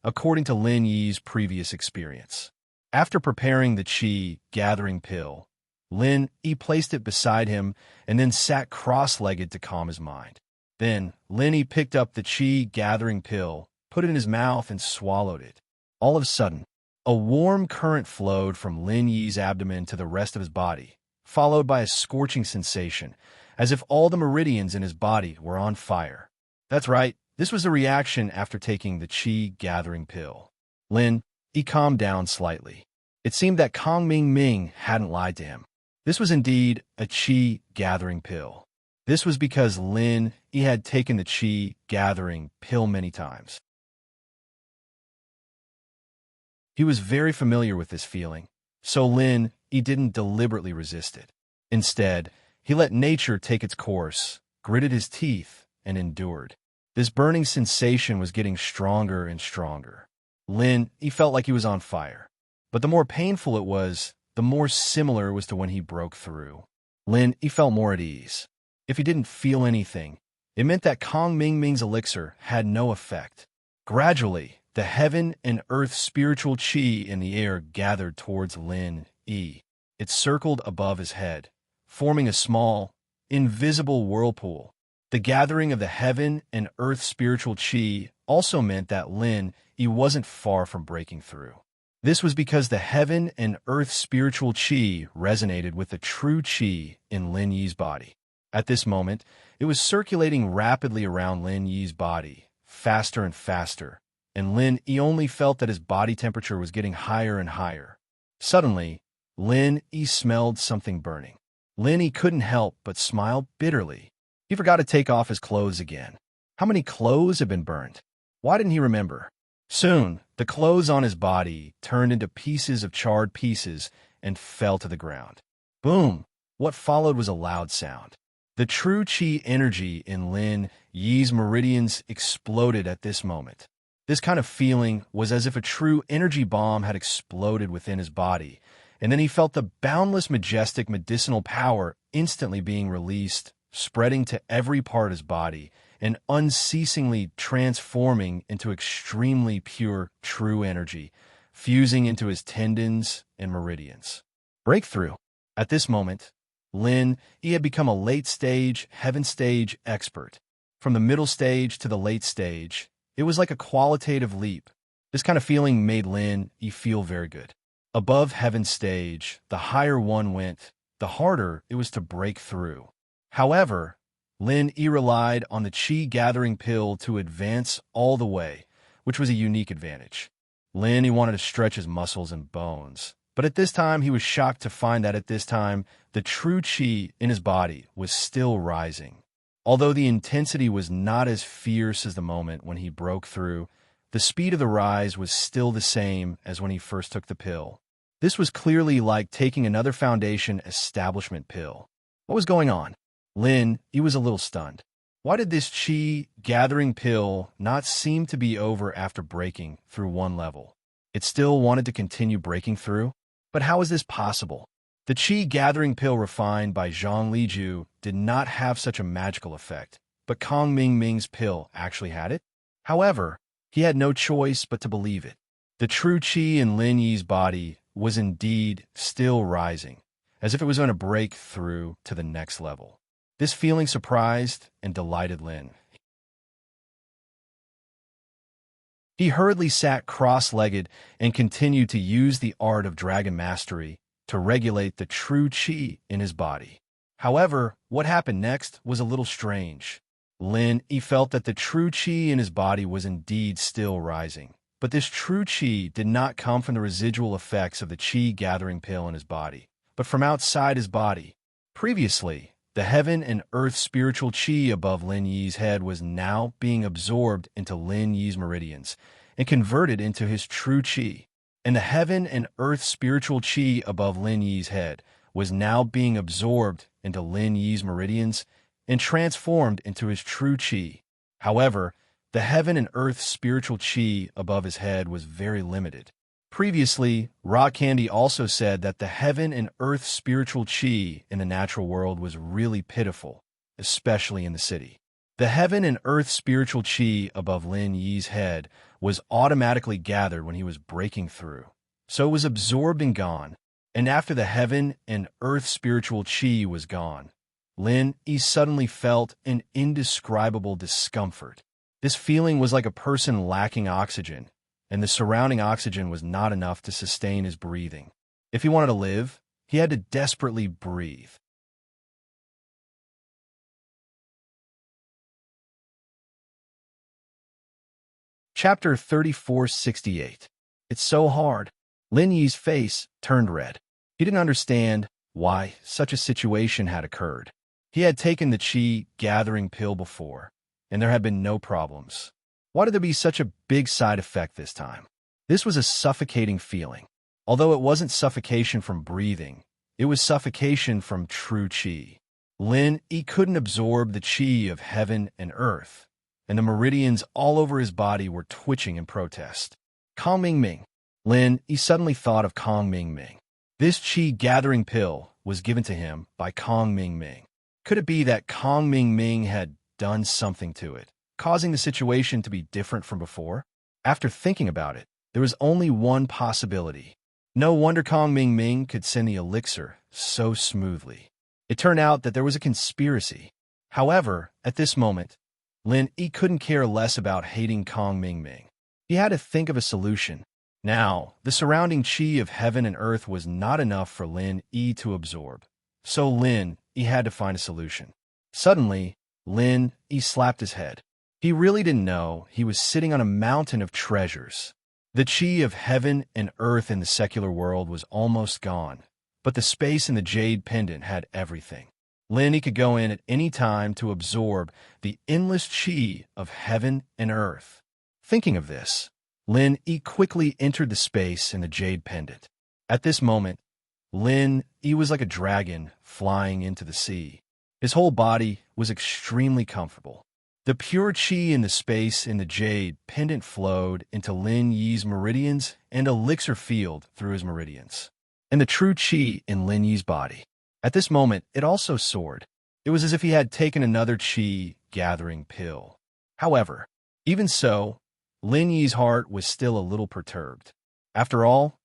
S1: according to Lin Yi's previous experience. After preparing the qi-gathering pill, Lin Yi placed it beside him and then sat cross-legged to calm his mind. Then, Lin Yi picked up the qi-gathering pill, put it in his mouth, and swallowed it. All of a sudden, a warm current flowed from Lin Yi's abdomen to the rest of his body, followed by a scorching sensation, as if all the meridians in his body were on fire. That's right, this was the reaction after taking the qi-gathering pill. Lin Yi calmed down slightly. It seemed that Kong Ming Ming hadn't lied to him. This was indeed a qi-gathering pill. This was because Lin Yi had taken the qi-gathering pill many times. He was very familiar with this feeling, so Lin Yi didn't deliberately resist it. Instead, he let nature take its course, gritted his teeth, and endured. This burning sensation was getting stronger and stronger. Lin Yi felt like he was on fire. But the more painful it was, the more similar it was to when he broke through. Lin Yi felt more at ease. If he didn't feel anything, it meant that Kong Ming Ming's elixir had no effect. Gradually, the heaven and earth spiritual qi in the air gathered towards Lin Yi. It circled above his head, forming a small, invisible whirlpool. The gathering of the heaven and earth spiritual qi also meant that Lin Yi wasn't far from breaking through. This was because the heaven and earth spiritual qi resonated with the true qi in Lin Yi's body. At this moment, it was circulating rapidly around Lin Yi's body, faster and faster, and Lin Yi only felt that his body temperature was getting higher and higher. Suddenly, Lin Yi smelled something burning. Lin Yi couldn't help but smile bitterly. He forgot to take off his clothes again. How many clothes had been burned? Why didn't he remember? Soon, the clothes on his body turned into pieces of charred pieces and fell to the ground. Boom! What followed was a loud sound. The true chi energy in Lin Yi's meridians exploded at this moment. This kind of feeling was as if a true energy bomb had exploded within his body, and then he felt the boundless, majestic medicinal power instantly being released, spreading to every part of his body, and unceasingly transforming into extremely pure, true energy, fusing into his tendons and meridians. Breakthrough. At this moment, Lin Yi had become a late-stage, heaven stage expert. From the middle stage to the late stage, it was like a qualitative leap. This kind of feeling made Lin Yi feel very good. Above heaven stage, the higher one went, the harder it was to break through. However, Lin Yi relied on the chi-gathering pill to advance all the way, which was a unique advantage. Lin Yi wanted to stretch his muscles and bones, but at this time he was shocked to find that at this time the true chi in his body was still rising. Although the intensity was not as fierce as the moment when he broke through, the speed of the rise was still the same as when he first took the pill. This was clearly like taking another foundation establishment pill. What was going on? Lin Yi was a little stunned. Why did this chi-gathering pill not seem to be over after breaking through one level? It still wanted to continue breaking through? But how is this possible? The chi-gathering pill refined by Zhang Liju did not have such a magical effect, but Kong Mingming's pill actually had it? However, he had no choice but to believe it. The true chi in Lin Yi's body was indeed still rising, as if it was going to break through to the next level. This feeling surprised and delighted Lin. He hurriedly sat cross-legged and continued to use the art of dragon mastery to regulate the true chi in his body. However, what happened next was a little strange. Lin Yi felt that the true chi in his body was indeed still rising, but this true chi did not come from the residual effects of the chi-gathering pill in his body, but from outside his body. Previously, the heaven and earth spiritual chi above Lin Yi's head was now being absorbed into Lin Yi's meridians and converted into his true chi. And the heaven and earth spiritual chi above Lin Yi's head was now being absorbed into Lin Yi's meridians and transformed into his true chi. However, the heaven and earth spiritual chi above his head was very limited. Previously, Rock Candy also said that the heaven and earth spiritual chi in the natural world was really pitiful, especially in the city. The heaven and earth spiritual chi above Lin Yi's head was automatically gathered when he was breaking through, so it was absorbed and gone. And after the heaven and earth spiritual chi was gone, Lin Yi suddenly felt an indescribable discomfort. This feeling was like a person lacking oxygen, and the surrounding oxygen was not enough to sustain his breathing. If he wanted to live, he had to desperately breathe. Chapter 3468. It's so hard. Lin Yi's face turned red. He didn't understand why such a situation had occurred. He had taken the chi-gathering pill before, and there had been no problems. Why did there be such a big side effect this time? This was a suffocating feeling. Although it wasn't suffocation from breathing, it was suffocation from true chi. Lin Yi couldn't absorb the chi of heaven and earth, and the meridians all over his body were twitching in protest. Kong Mingming. Lin Yi suddenly thought of Kong Mingming. This chi-gathering pill was given to him by Kong Mingming. Could it be that Kong Mingming had done something to it, causing the situation to be different from before? After thinking about it, there was only one possibility. No wonder Kong Mingming could send the elixir so smoothly. It turned out that there was a conspiracy. However, at this moment, Lin Yi couldn't care less about hating Kong Mingming. He had to think of a solution. Now, the surrounding chi of heaven and earth was not enough for Lin Yi to absorb. So Lin Yi had to find a solution. Suddenly, Lin Yi slapped his head. He really didn't know he was sitting on a mountain of treasures. The chi of heaven and earth in the secular world was almost gone, but the space in the jade pendant had everything. Lin Yi could go in at any time to absorb the endless chi of heaven and earth. Thinking of this, Lin Yi quickly entered the space in the jade pendant. At this moment, Lin Yi was like a dragon flying into the sea. His whole body was extremely comfortable. The pure qi in the space in the jade pendant flowed into Lin Yi's meridians and elixir field through his meridians. And the true qi in Lin Yi's body. At this moment, it also soared. It was as if he had taken another qi gathering pill. However, even so, Lin Yi's heart was still a little perturbed. After all,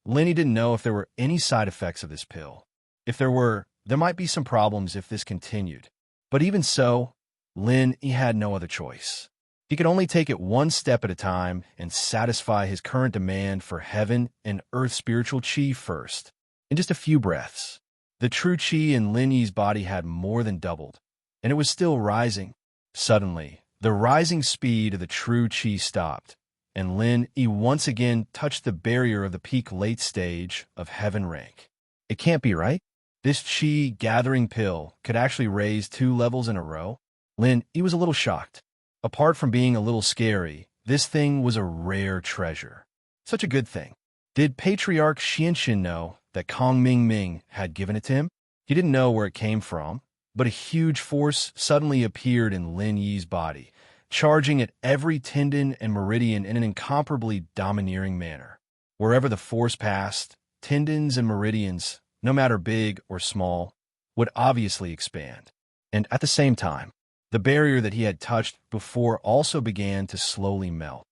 S1: Lin Yi didn't know if there were any side effects of this pill. If there were, there might be some problems if this continued. But even so, Lin Yi had no other choice. He could only take it one step at a time and satisfy his current demand for heaven and earth spiritual qi first. In just a few breaths, the true qi in Lin Yi's body had more than doubled, and it was still rising. Suddenly, the rising speed of the true qi stopped, and Lin Yi once again touched the barrier of the peak late stage of heaven rank. It can't be right. This qi gathering pill could actually raise 2 levels in a row. Lin Yi was a little shocked. Apart from being a little scary, this thing was a rare treasure. Such a good thing. Did Patriarch Xianxin know that Kong Ming had given it to him? He didn't know where it came from, but a huge force suddenly appeared in Lin Yi's body, charging at every tendon and meridian in an incomparably domineering manner. Wherever the force passed, tendons and meridians, no matter big or small, would obviously expand. And at the same time, the barrier that he had touched before also began to slowly melt.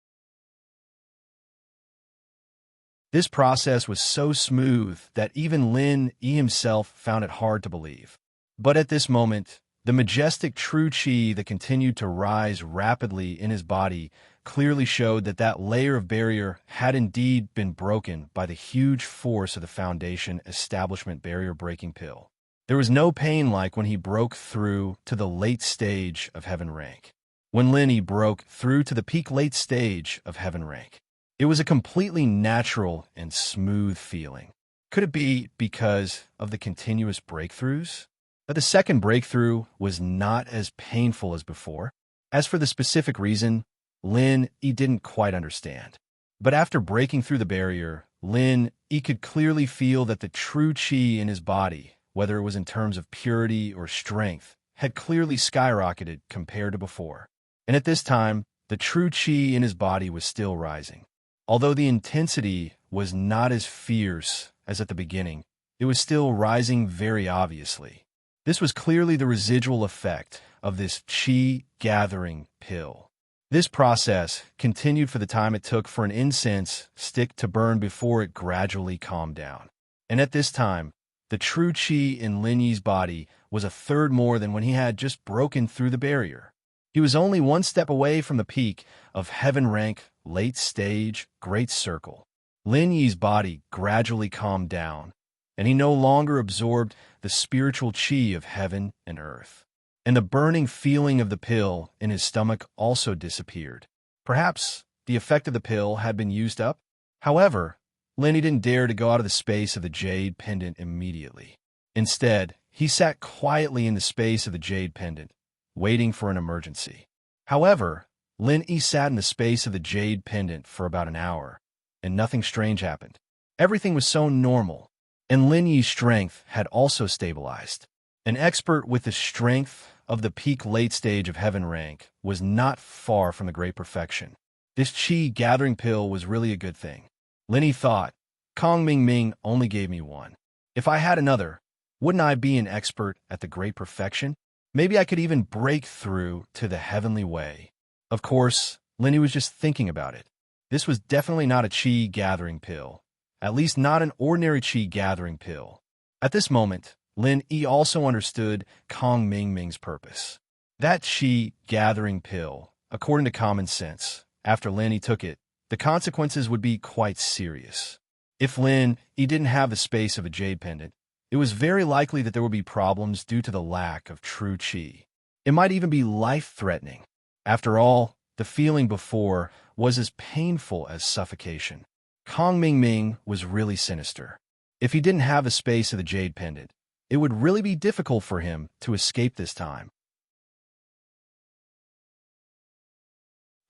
S1: This process was so smooth that even Lin Yi himself found it hard to believe. But at this moment, the majestic true qi that continued to rise rapidly in his body clearly showed that that layer of barrier had indeed been broken by the huge force of the Foundation Establishment barrier-breaking pill. There was no pain like when he broke through to the late stage of heaven rank. When Lin Yi broke through to the peak late stage of heaven rank, it was a completely natural and smooth feeling. Could it be because of the continuous breakthroughs? That the second breakthrough was not as painful as before? As for the specific reason, Lin Yi didn't quite understand. But after breaking through the barrier, Lin Yi could clearly feel that the true qi in his body, whether it was in terms of purity or strength, had clearly skyrocketed compared to before. And at this time, the true qi in his body was still rising. Although the intensity was not as fierce as at the beginning, it was still rising very obviously. This was clearly the residual effect of this qi gathering pill. This process continued for the time it took for an incense stick to burn before it gradually calmed down. And at this time, the true qi in Lin Yi's body was a third more than when he had just broken through the barrier. He was only one step away from the peak of heaven rank, late stage, great circle. Lin Yi's body gradually calmed down, and he no longer absorbed the spiritual qi of heaven and earth. And the burning feeling of the pill in his stomach also disappeared. Perhaps the effect of the pill had been used up? However, Lin Yi didn't dare to go out of the space of the jade pendant immediately. Instead, he sat quietly in the space of the jade pendant, waiting for an emergency. However, Lin Yi sat in the space of the jade pendant for about an hour, and nothing strange happened. Everything was so normal, and Lin Yi's strength had also stabilized. An expert with the strength of the peak late stage of heaven rank was not far from the great perfection. This qi gathering pill was really a good thing. Lin Yi thought, Kong Ming only gave me one. If I had another, wouldn't I be an expert at the great perfection? Maybe I could even break through to the heavenly way. Of course, Lin Yi was just thinking about it. This was definitely not a qi gathering pill. At least not an ordinary qi gathering pill. At this moment, Lin Yi also understood Kong Ming's purpose. That qi gathering pill, according to common sense, after Lin Yi took it, the consequences would be quite serious. If Lin Yi didn't have the space of a jade pendant, it was very likely that there would be problems due to the lack of true qi. It might even be life-threatening. After all, the feeling before was as painful as suffocation. Kong Ming was really sinister. If he didn't have the space of the jade pendant, it would really be difficult for him to escape this time.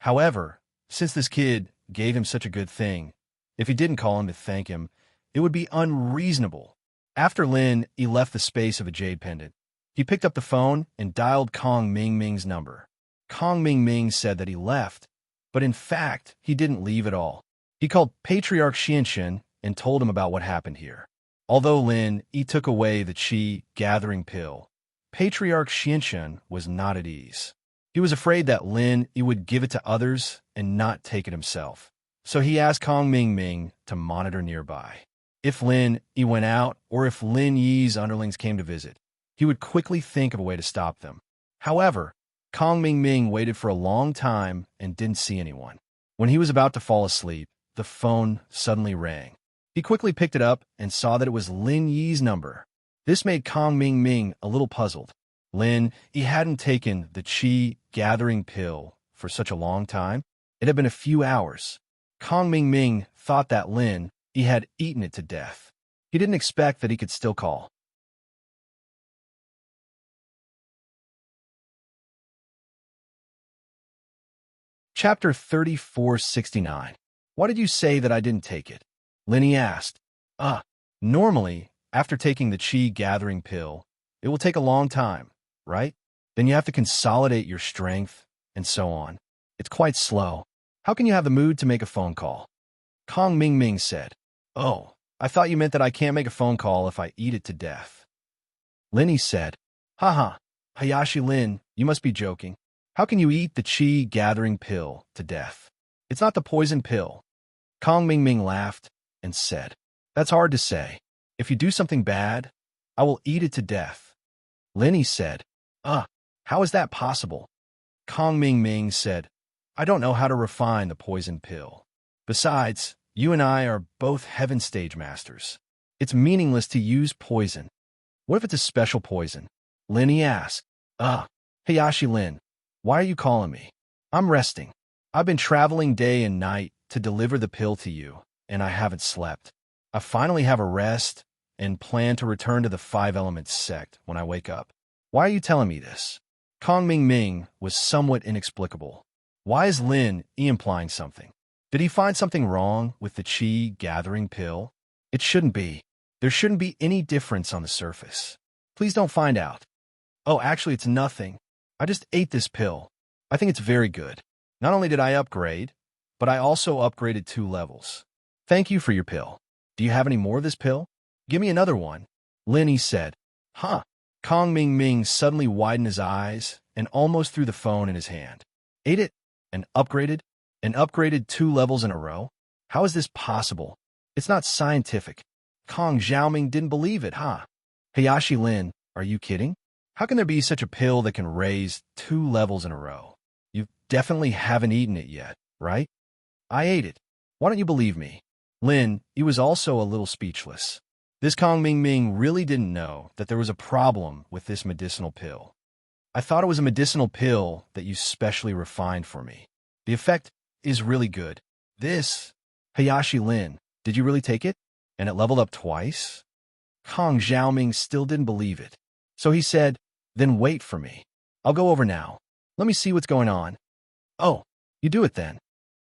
S1: However, since this kid gave him such a good thing. If he didn't call him to thank him, it would be unreasonable. After Lin Yi left the space of a jade pendant, he picked up the phone and dialed Kong Mingming's number. Kong Mingming said that he left, but in fact, he didn't leave at all. He called Patriarch Xianxin and told him about what happened here. Although Lin Yi took away the qi gathering pill, Patriarch Xianxin was not at ease. He was afraid that Lin Yi would give it to others and not take it himself. So he asked Kong Mingming to monitor nearby. If Lin Yi went out or if Lin Yi's underlings came to visit, he would quickly think of a way to stop them. However, Kong Mingming waited for a long time and didn't see anyone. When he was about to fall asleep, the phone suddenly rang. He quickly picked it up and saw that it was Lin Yi's number. This made Kong Mingming a little puzzled. Lin Yi hadn't taken the qi gathering pill for such a long time. It had been a few hours. Kong Mingming thought that Lin Yi had eaten it to death. He didn't expect that he could still call. Chapter 3469. Why did you say that I didn't take it? Lin Yi asked. Normally, after taking the qi gathering pill, it will take a long time, right? Then you have to consolidate your strength, and so on. It's quite slow. How can you have the mood to make a phone call? Kong Mingming said. Oh, I thought you meant that I can't make a phone call if I eat it to death. Lin Yi said. Haha, Hayashi Lin, you must be joking. How can you eat the qi gathering pill to death? It's not the poison pill. Kong Mingming laughed and said. That's hard to say. If you do something bad, I will eat it to death. Lin Yi said. How is that possible? Kong Mingming said. I don't know how to refine the poison pill. Besides, you and I are both heaven stage masters. It's meaningless to use poison. What if it's a special poison? Lin Yi asked. Hayashi Lin, why are you calling me? I'm resting. I've been traveling day and night to deliver the pill to you, and I haven't slept. I finally have a rest and plan to return to the Five Elements sect when I wake up. Why are you telling me this? Kong Mingming was somewhat inexplicable. Why is Lin Yi implying something? Did he find something wrong with the qi gathering pill? It shouldn't be. There shouldn't be any difference on the surface. Please don't find out. Oh, actually, it's nothing. I just ate this pill. I think it's very good. Not only did I upgrade, but I also upgraded 2 levels. Thank you for your pill. Do you have any more of this pill? Give me another one. Lin Yi said. Kong Mingming suddenly widened his eyes and almost threw the phone in his hand. Ate it and upgraded 2 levels in a row? How is this possible? It's not scientific. Kong Xiaoming didn't believe it, Hayashi Lin, are you kidding? How can there be such a pill that can raise 2 levels in a row? You definitely haven't eaten it yet, right? I ate it. Why don't you believe me? Lin Yi was also a little speechless. This Kong Mingming really didn't know that there was a problem with this medicinal pill. I thought it was a medicinal pill that you specially refined for me. The effect is really good. This, Hayashi Lin, did you really take it? And it leveled up twice? Kong Xiaoming still didn't believe it. So he said, then wait for me. I'll go over now. Let me see what's going on. Oh, you do it then.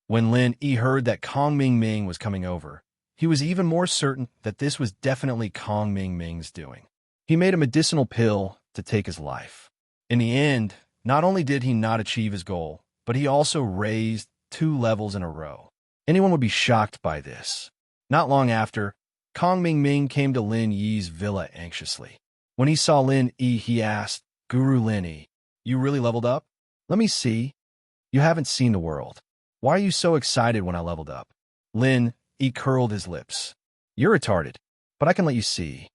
S1: When Lin Yi heard that Kong Mingming was coming over, he was even more certain that this was definitely Kong Mingming's doing. He made a medicinal pill to take his life. In the end, not only did he not achieve his goal, but he also raised 2 levels in a row. Anyone would be shocked by this. Not long after, Kong Mingming came to Lin Yi's villa anxiously. When he saw Lin Yi, he asked, Guru Lin Yi, you really leveled up? Let me see. You haven't seen the world. Why are you so excited when I leveled up? Lin Yi curled his lips. You're retarded, but I can let you see.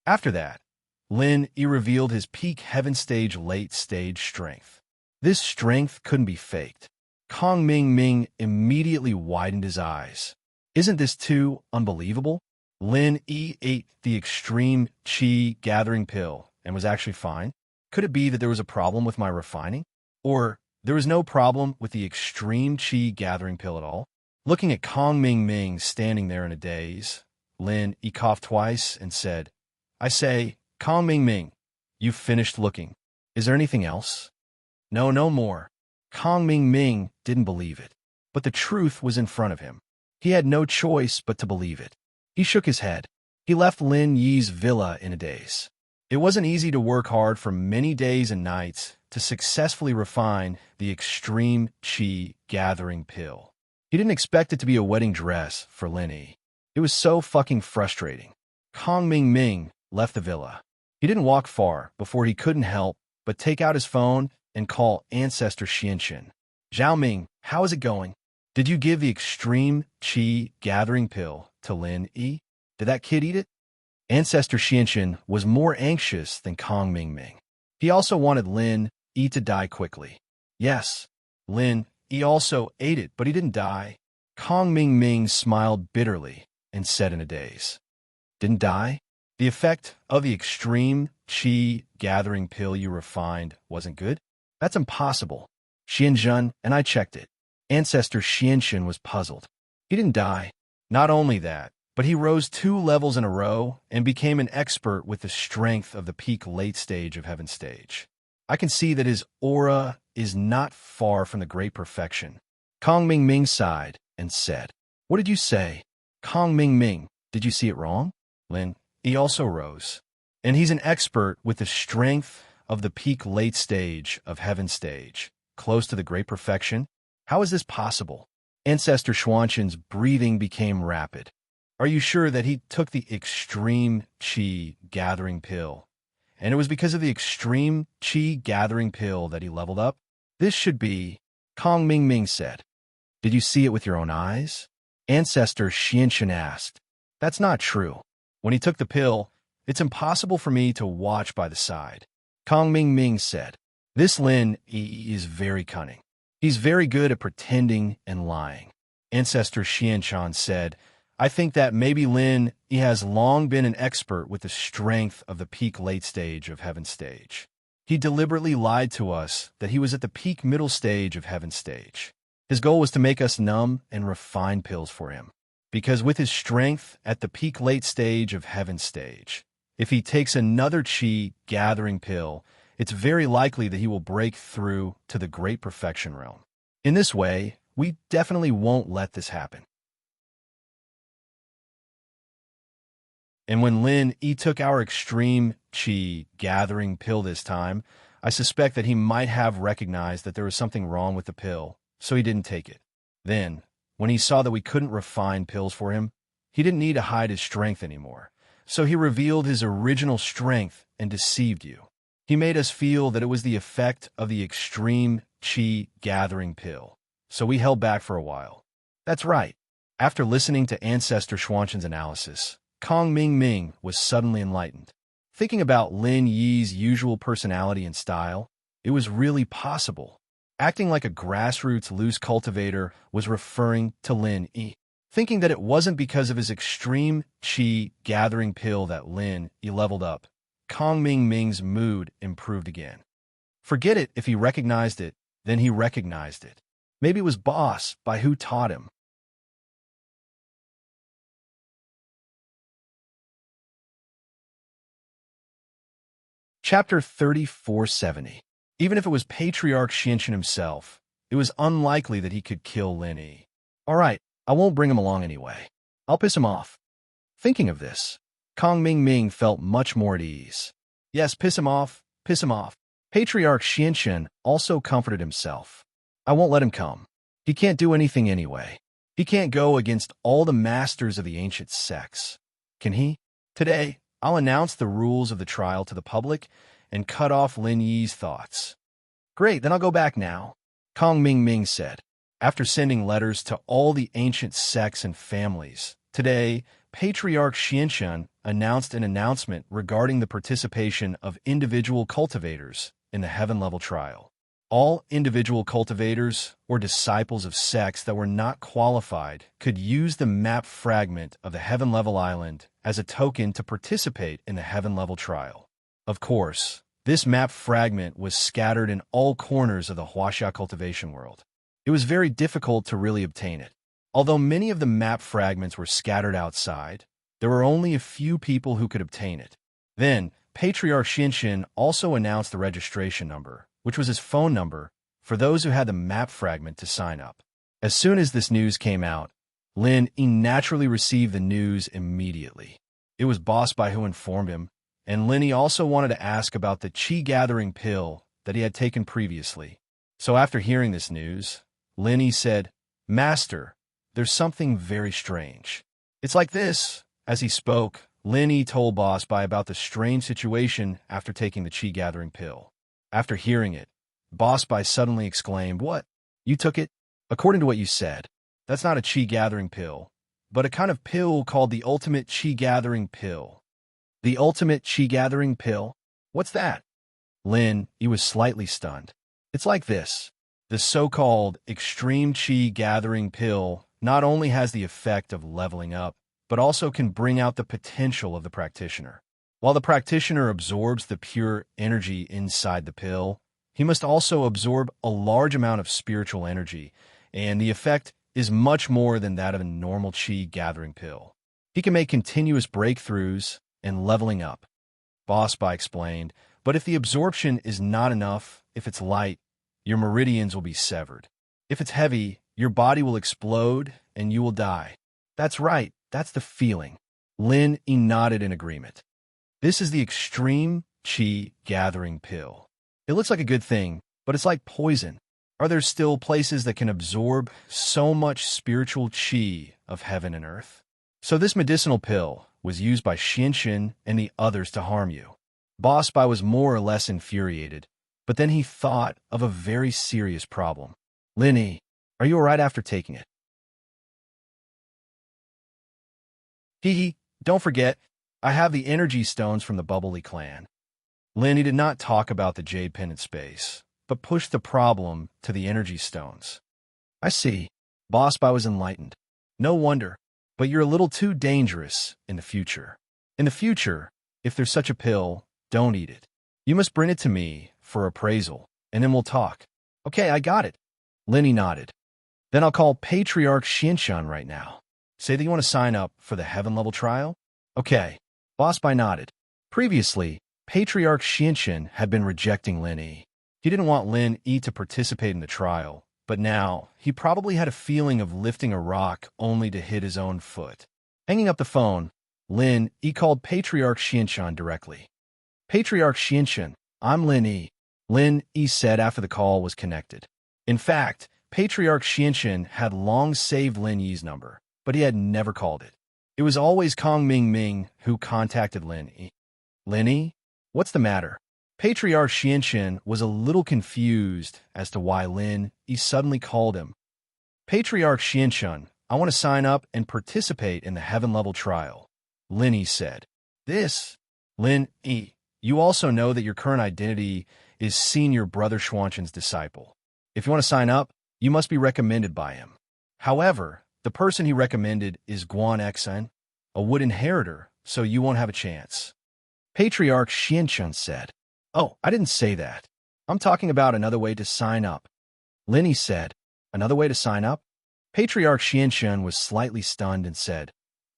S1: After that, Lin Yi revealed his peak heaven stage late stage strength. This strength couldn't be faked. Kong Mingming immediately widened his eyes. Isn't this too unbelievable? Lin Yi ate the extreme qi gathering pill and was actually fine. Could it be that there was a problem with my refining? Or there was no problem with the extreme qi gathering pill at all? Looking at Kong Mingming standing there in a daze, Lin Yi coughed twice and said, I say, Kong Mingming, you've finished looking. Is there anything else? No, no more. Kong Ming Ming didn't believe it, but the truth was in front of him. He had no choice but to believe it. He shook his head. He left Lin Yi's villa in a daze. It wasn't easy to work hard for many days and nights to successfully refine the extreme qi gathering pill. He didn't expect it to be a wedding dress for Lin Yi. It was so fucking frustrating. Kong Ming Ming left the villa. He didn't walk far before he couldn't help but take out his phone and call Ancestor Xianxin. Zhao Ming, how is it going? Did you give the extreme qi gathering pill to Lin Yi? Did that kid eat it? Ancestor Xianxin was more anxious than Kong Ming Ming. He also wanted Lin Yi to die quickly. Yes, Lin Yi also ate it, but he didn't die. Kong Ming Ming smiled bitterly and said in a daze, "Didn't die? The effect of the extreme qi gathering pill you refined wasn't good? That's impossible. Xianzhen and I checked it." Ancestor Xianxin was puzzled. He didn't die. Not only that, but he rose 2 levels in a row and became an expert with the strength of the peak late stage of Heaven Stage. I can see that his aura is not far from the great perfection. Kong Ming Ming sighed and said, "What did you say?" Kong Ming Ming, did you see it wrong? Lin Yi also rose, and he's an expert with the strength of the peak late stage of Heaven Stage, close to the great perfection. How is this possible? Ancestor Xuanqin's breathing became rapid. Are you sure that he took the extreme qi gathering pill? And it was because of the extreme qi gathering pill that he leveled up? This should be, Kong Ming Ming said. Did you see it with your own eyes? Ancestor Xianxin asked. That's not true. When he took the pill, it's impossible for me to watch by the side. Kong Ming Ming said. This Lin Yi is very cunning. He's very good at pretending and lying. Ancestor Xianxin said, I think that maybe Lin Yi has long been an expert with the strength of the peak late stage of Heaven Stage. He deliberately lied to us that he was at the peak middle stage of Heaven Stage. His goal was to make us numb and refine pills for him. Because with his strength at the peak late stage of Heaven Stage, if he takes another qi gathering pill, it's very likely that he will break through to the great perfection realm. In this way, we definitely won't let this happen. And when Lin Yi took our extreme qi gathering pill this time, I suspect that he might have recognized that there was something wrong with the pill, so he didn't take it. Then, when he saw that we couldn't refine pills for him, he didn't need to hide his strength anymore. So he revealed his original strength and deceived you. He made us feel that it was the effect of the extreme qi gathering pill. So we held back for a while. That's right. After listening to Ancestor Xuanqin's analysis, Kong Ming Ming was suddenly enlightened. Thinking about Lin Yi's usual personality and style, it was really possible. Acting like a grassroots loose cultivator was referring to Lin Yi. Thinking that it wasn't because of his extreme qi gathering pill that Lin Yi leveled up, Kong Ming Ming's mood improved again. Forget it if he recognized it, then he recognized it. Maybe it was boss by who taught him. Chapter 3470. Even if it was Patriarch Xianxin himself, it was unlikely that he could kill Lin Yi. All right, I won't bring him along anyway. I'll piss him off. Thinking of this, Kong Ming Ming felt much more at ease. Yes, piss him off, piss him off. Patriarch Xianxin also comforted himself. I won't let him come. He can't do anything anyway. He can't go against all the masters of the ancient sects. Can he? Today, I'll announce the rules of the trial to the public and cut off Lin Yi's thoughts. Great, then I'll go back now, Kong Ming Ming said. After sending letters to all the ancient sects and families, today, Patriarch Xianxin announced an announcement regarding the participation of individual cultivators in the heaven-level trial. All individual cultivators or disciples of sects that were not qualified could use the map fragment of the heaven-level island as a token to participate in the heaven-level trial. Of course, this map fragment was scattered in all corners of the Huaxia cultivation world. It was very difficult to really obtain it. Although many of the map fragments were scattered outside, there were only a few people who could obtain it. Then, Patriarch Xianxin also announced the registration number, which was his phone number, for those who had the map fragment to sign up. As soon as this news came out, Lin naturally received the news immediately. It was Boss Bai who informed him, and Lin also wanted to ask about the chi-gathering pill that he had taken previously. So after hearing this news, Lin said, "Master, there's something very strange." It's like this. As he spoke, Lin told Boss Bai about the strange situation after taking the chi-gathering pill. After hearing it, Boss Bai suddenly exclaimed, "What? You took it?" "According to what you said, that's not a chi-gathering pill, but a kind of pill called the ultimate chi-gathering pill." "The ultimate chi-gathering pill? What's that?" Lin, he was slightly stunned. "It's like this. The so-called extreme chi-gathering pill not only has the effect of leveling up, but also can bring out the potential of the practitioner. While the practitioner absorbs the pure energy inside the pill, he must also absorb a large amount of spiritual energy, and the effect is much more than that of a normal chi-gathering pill. He can make continuous breakthroughs and leveling up." Boss Bai explained, "But if the absorption is not enough, if it's light, your meridians will be severed. If it's heavy, your body will explode and you will die." "That's right, that's the feeling." Lin nodded in agreement. "This is the extreme chi-gathering pill. It looks like a good thing, but it's like poison. Are there still places that can absorb so much spiritual chi of heaven and earth? So this medicinal pill was used by Xianxin and the others to harm you." Boss Bai was more or less infuriated, but then he thought of a very serious problem. "Lin, are you all right after taking it?" "Hee, don't forget, I have the energy stones from the Bubbly clan." Lin did not talk about the jade pendant space, but pushed the problem to the energy stones. "I see." Boss Bai was enlightened. "No wonder, but you're a little too dangerous in the future. In the future, if there's such a pill, don't eat it. You must bring it to me for appraisal, and then we'll talk." "Okay, I got it." Lin nodded. "Then I'll call Patriarch Xinshan right now. Say that you want to sign up for the heaven-level trial?" "Okay." Boss Bai nodded. Previously, Patriarch Xinshan had been rejecting Lin. He didn't want Lin to participate in the trial, but now he probably had a feeling of lifting a rock only to hit his own foot. Hanging up the phone, Lin called Patriarch Xinshan directly. "Patriarch Xinshan, I'm Lin." Lin said after the call was connected. In fact, Patriarch Xinshan had long saved Lin Yi's number, but he had never called it. It was always Kong Ming Ming who contacted Lin Yi. "Lin, what's the matter?" Patriarch Xinshan was a little confused as to why Lin suddenly called him. "Patriarch Xinshan, I want to sign up and participate in the heaven-level trial," Lin said. "This? Lin, you also know that your current identity is Senior Brother Xuanshan's disciple. If you want to sign up, you must be recommended by him. However, the person he recommended is Guan Xen, a wood inheritor, so you won't have a chance." Patriarch Xinshan said. "Oh, I didn't say that. I'm talking about another way to sign up." Lin said. "Another way to sign up?" Patriarch Xinshan was slightly stunned and said,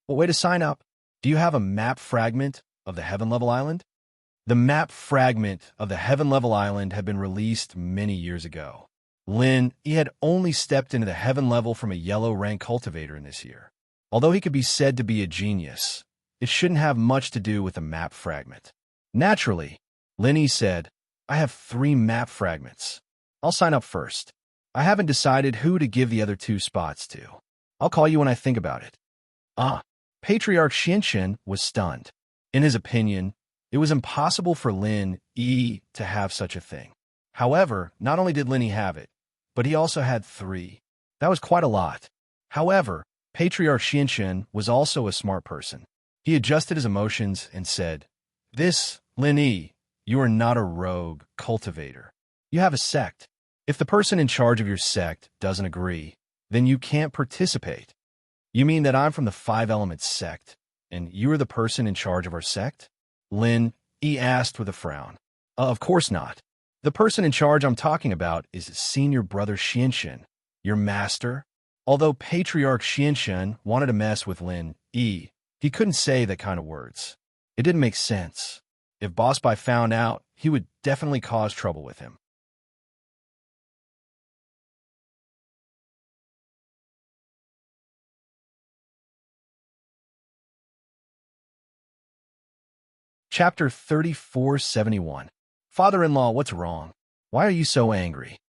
S1: "What way to sign up? Do you have a map fragment of the Heaven-level Island?" The map fragment of the Heaven-level Island had been released many years ago. Lin had only stepped into the Heaven level from a yellow rank cultivator in this year. Although he could be said to be a genius, it shouldn't have much to do with the map fragment. Naturally, Lin said, "I have 3 map fragments. I'll sign up first. I haven't decided who to give the other 2 spots to. I'll call you when I think about it." Patriarch Xinshan was stunned. In his opinion, it was impossible for Lin to have such a thing. However, not only did Lin have it, but he also had 3. That was quite a lot. However, Patriarch Xinshan was also a smart person. He adjusted his emotions and said, "This, Lin, you are not a rogue cultivator. You have a sect. If the person in charge of your sect doesn't agree, then you can't participate." "You mean that I'm from the 5 Elements sect, and you are the person in charge of our sect?" Lin asked with a frown. Of course not. The person in charge I'm talking about is Senior Brother Xinshan, your master." Although Patriarch Xinshan wanted to mess with Lin he couldn't say that kind of words. It didn't make sense. If Boss Bai found out, he would definitely cause trouble with him. Chapter 3471. Father-in-law, what's wrong? Why are you so angry?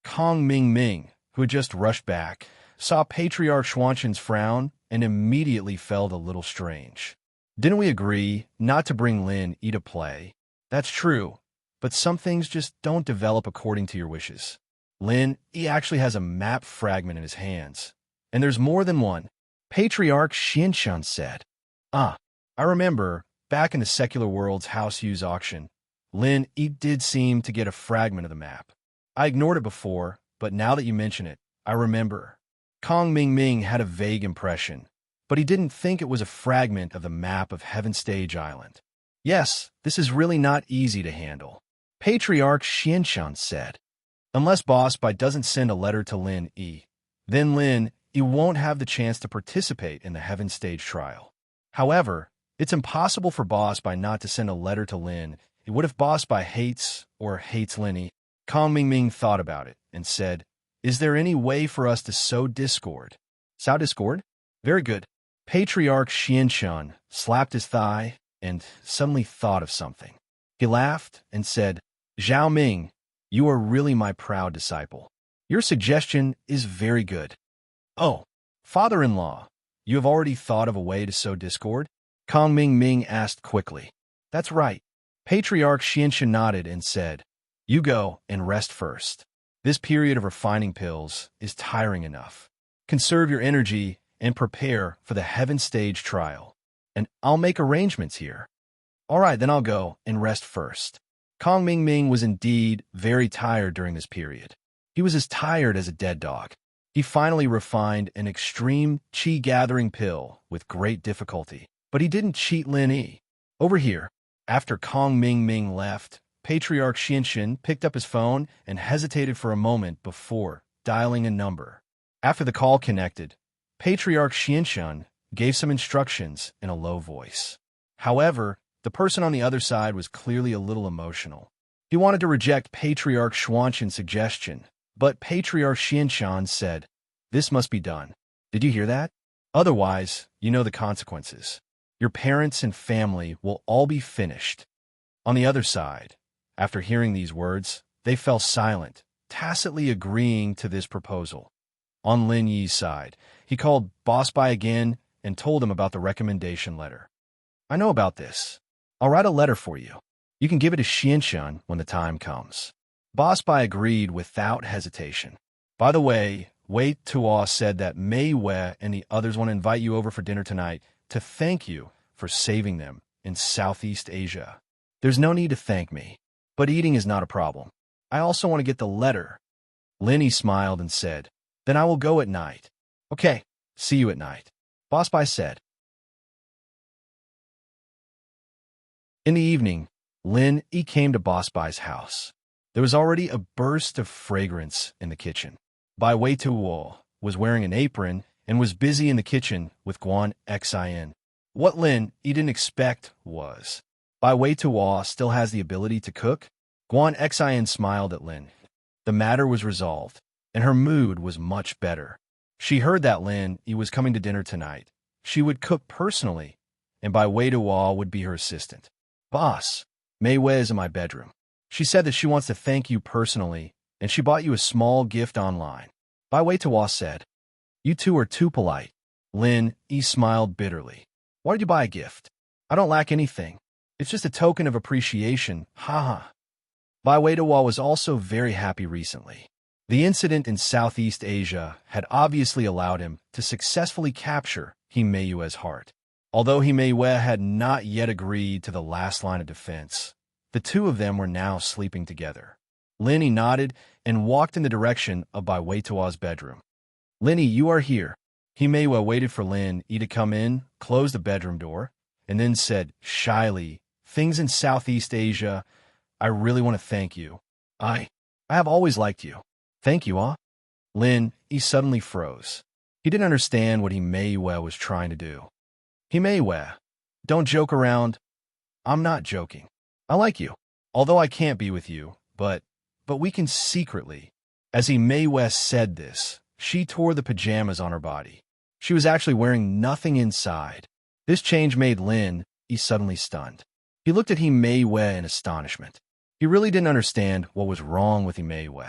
S1: Kong Ming Ming, who had just rushed back, saw Patriarch Xuanqin's frown and immediately felt a little strange. Didn't we agree not to bring Lin Yi to play? That's true, but some things just don't develop according to your wishes. Lin Yi actually has a map fragment in his hands, and there's more than one. Patriarch Xianxun said. I remember, back in the secular world's House Yu's auction, Lin Yi did seem to get a fragment of the map. I ignored it before, but now that you mention it, I remember. Kong Ming Ming had a vague impression, but he didn't think it was a fragment of the map of Heaven Stage Island. Yes, this is really not easy to handle. Patriarch Xianxun said. Unless Boss Bai doesn't send a letter to Lin Yi, then Lin Yi won't have the chance to participate in the Heaven Stage trial. However, it's impossible for Boss Bai not to send a letter to Lin Yi. What if Boss Bai hates Lin Yi? Kong Ming Ming thought about it and said, is there any way for us to sow discord? Sow discord? Very good. Patriarch Xianxun slapped his thigh and suddenly thought of something. He laughed and said, Zhao Ming, you are really my proud disciple. Your suggestion is very good. Oh, father-in-law, you have already thought of a way to sow discord? Kong Ming Ming asked quickly. That's right. Patriarch Xianxun nodded and said, you go and rest first. This period of refining pills is tiring enough. Conserve your energy and prepare for the Heaven Stage trial. And I'll make arrangements here. All right, then I'll go and rest first. Kong Ming Ming was indeed very tired during this period. He was as tired as a dead dog. He finally refined an extreme qi-gathering pill with great difficulty, but he didn't cheat Lin Yi. Over here, after Kong Ming Ming left, Patriarch Xianxun picked up his phone and hesitated for a moment before dialing a number. After the call connected, Patriarch Xianxun gave some instructions in a low voice. However, the person on the other side was clearly a little emotional. He wanted to reject Patriarch Xuanqin's suggestion, but Patriarch Xianxun said, this must be done. Did you hear that? Otherwise, you know the consequences. Your parents and family will all be finished. On the other side, after hearing these words, they fell silent, tacitly agreeing to this proposal. On Lin Yi's side, he called Boss Bai again and told him about the recommendation letter. I know about this. I'll write a letter for you. You can give it to Xianxun when the time comes. Boss Bai agreed without hesitation. By the way, Wei Tuo said that Mei Wei and the others want to invite you over for dinner tonight to thank you for saving them in Southeast Asia. There's no need to thank me, but eating is not a problem. I also want to get the letter. Lin Yi smiled and said, then I will go at night. Okay, see you at night. Boss Bai said. In the evening, Lin Yi came to Boss Bai's house. There was already a burst of fragrance in the kitchen. Bai Wei Tuo was wearing an apron and was busy in the kitchen with Guan Xin. What Lin Yi didn't expect was, Bai Wei Tuo still has the ability to cook? Guan Xin smiled at Lin. The matter was resolved, and her mood was much better. She heard that Lin Yi was coming to dinner tonight. She would cook personally, and Bai Wei Tuo would be her assistant. Boss, Mei Wei is in my bedroom. She said that she wants to thank you personally, and she bought you a small gift online. Bai Wei Tuo said, you two are too polite. Lin Yi smiled bitterly. Why did you buy a gift? I don't lack anything. It's just a token of appreciation, haha. Bai Wei Tuo was also very happy recently. The incident in Southeast Asia had obviously allowed him to successfully capture He Meiyue's heart. Although He Meiyue had not yet agreed to the last line of defense, the two of them were now sleeping together. Lin Yi nodded and walked in the direction of Bai Wei Tuo's bedroom. Lin Yi, you are here. He Meiyue waited for Lin Yi to come in, closed the bedroom door, and then said shyly, things in Southeast Asia, I really want to thank you. I have always liked you. Thank you, Lin Yi suddenly froze. He didn't understand what He Meiyue was trying to do. He Meiyue, don't joke around. I'm not joking. I like you, although I can't be with you, but we can secretly. As He Meiyue said this, she tore the pajamas on her body. She was actually wearing nothing inside. This change made Lin Yi suddenly stunned. He looked at Himeiwe in astonishment. He really didn't understand what was wrong with Himeiwe.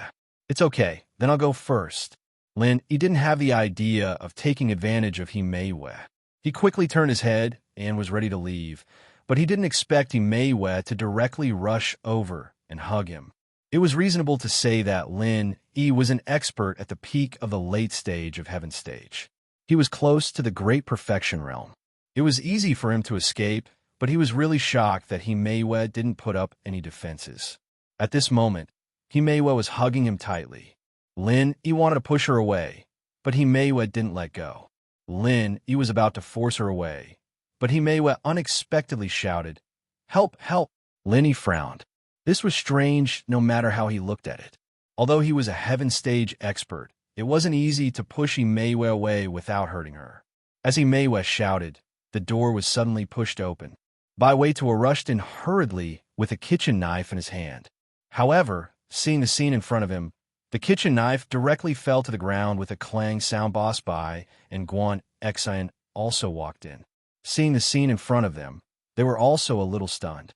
S1: It's okay, then I'll go first. Lin, he didn't have the idea of taking advantage of Himeiwe. He quickly turned his head and was ready to leave, but he didn't expect Himeiwe to directly rush over and hug him. It was reasonable to say that Lin E was an expert at the peak of the late stage of Heaven Stage. He was close to the great perfection realm. It was easy for him to escape, but he was really shocked that Himeiwe didn't put up any defenses. At this moment, Himeiwe was hugging him tightly. Lin E wanted to push her away, but Himeiwe didn't let go. Lin E was about to force her away, but Himeiwe unexpectedly shouted, "Help, help!" Lin E frowned. This was strange no matter how he looked at it. Although he was a Heaven Stage expert, it wasn't easy to push Himeiwe away without hurting her. As Himeiwe shouted, the door was suddenly pushed open. Baiweituo rushed in hurriedly with a kitchen knife in his hand. However, seeing the scene in front of him, the kitchen knife directly fell to the ground with a clang sound. Boss Bai and Guan Xian also walked in. Seeing the scene in front of them, they were also a little stunned.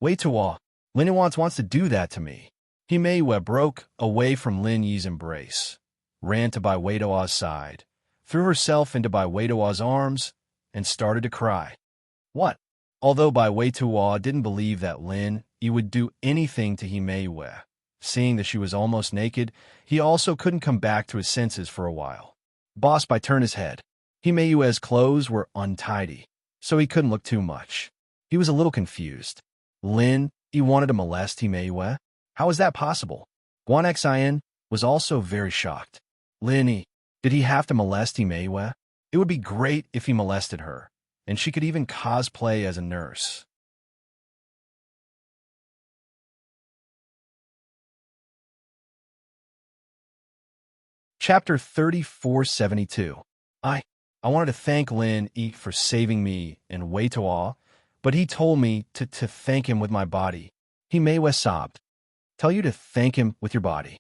S1: Weituo, Lin wants to do that to me. Himeiwe broke away from Lin Yi's embrace, ran to Baiweituo's side, threw herself into Baiweituo's arms, and started to cry. What? Although Baiweituo didn't believe that Lin Yi would do anything to Himeiwe, seeing that she was almost naked, he also couldn't come back to his senses for a while. Boss Bai turned his head. Himeiwe's clothes were untidy, so he couldn't look too much. He was a little confused. Lin Yi wanted to molest Himeiwe? How is that possible? Guan Xian was also very shocked. Lin Yi, did he have to molest Himeiwe? It would be great if he molested her, and she could even cosplay as a nurse. Chapter 3472. I wanted to thank Lin Yi for saving me and Weituo, but he told me to thank him with my body. Himeiwe sobbed. Tell you to thank him with your body.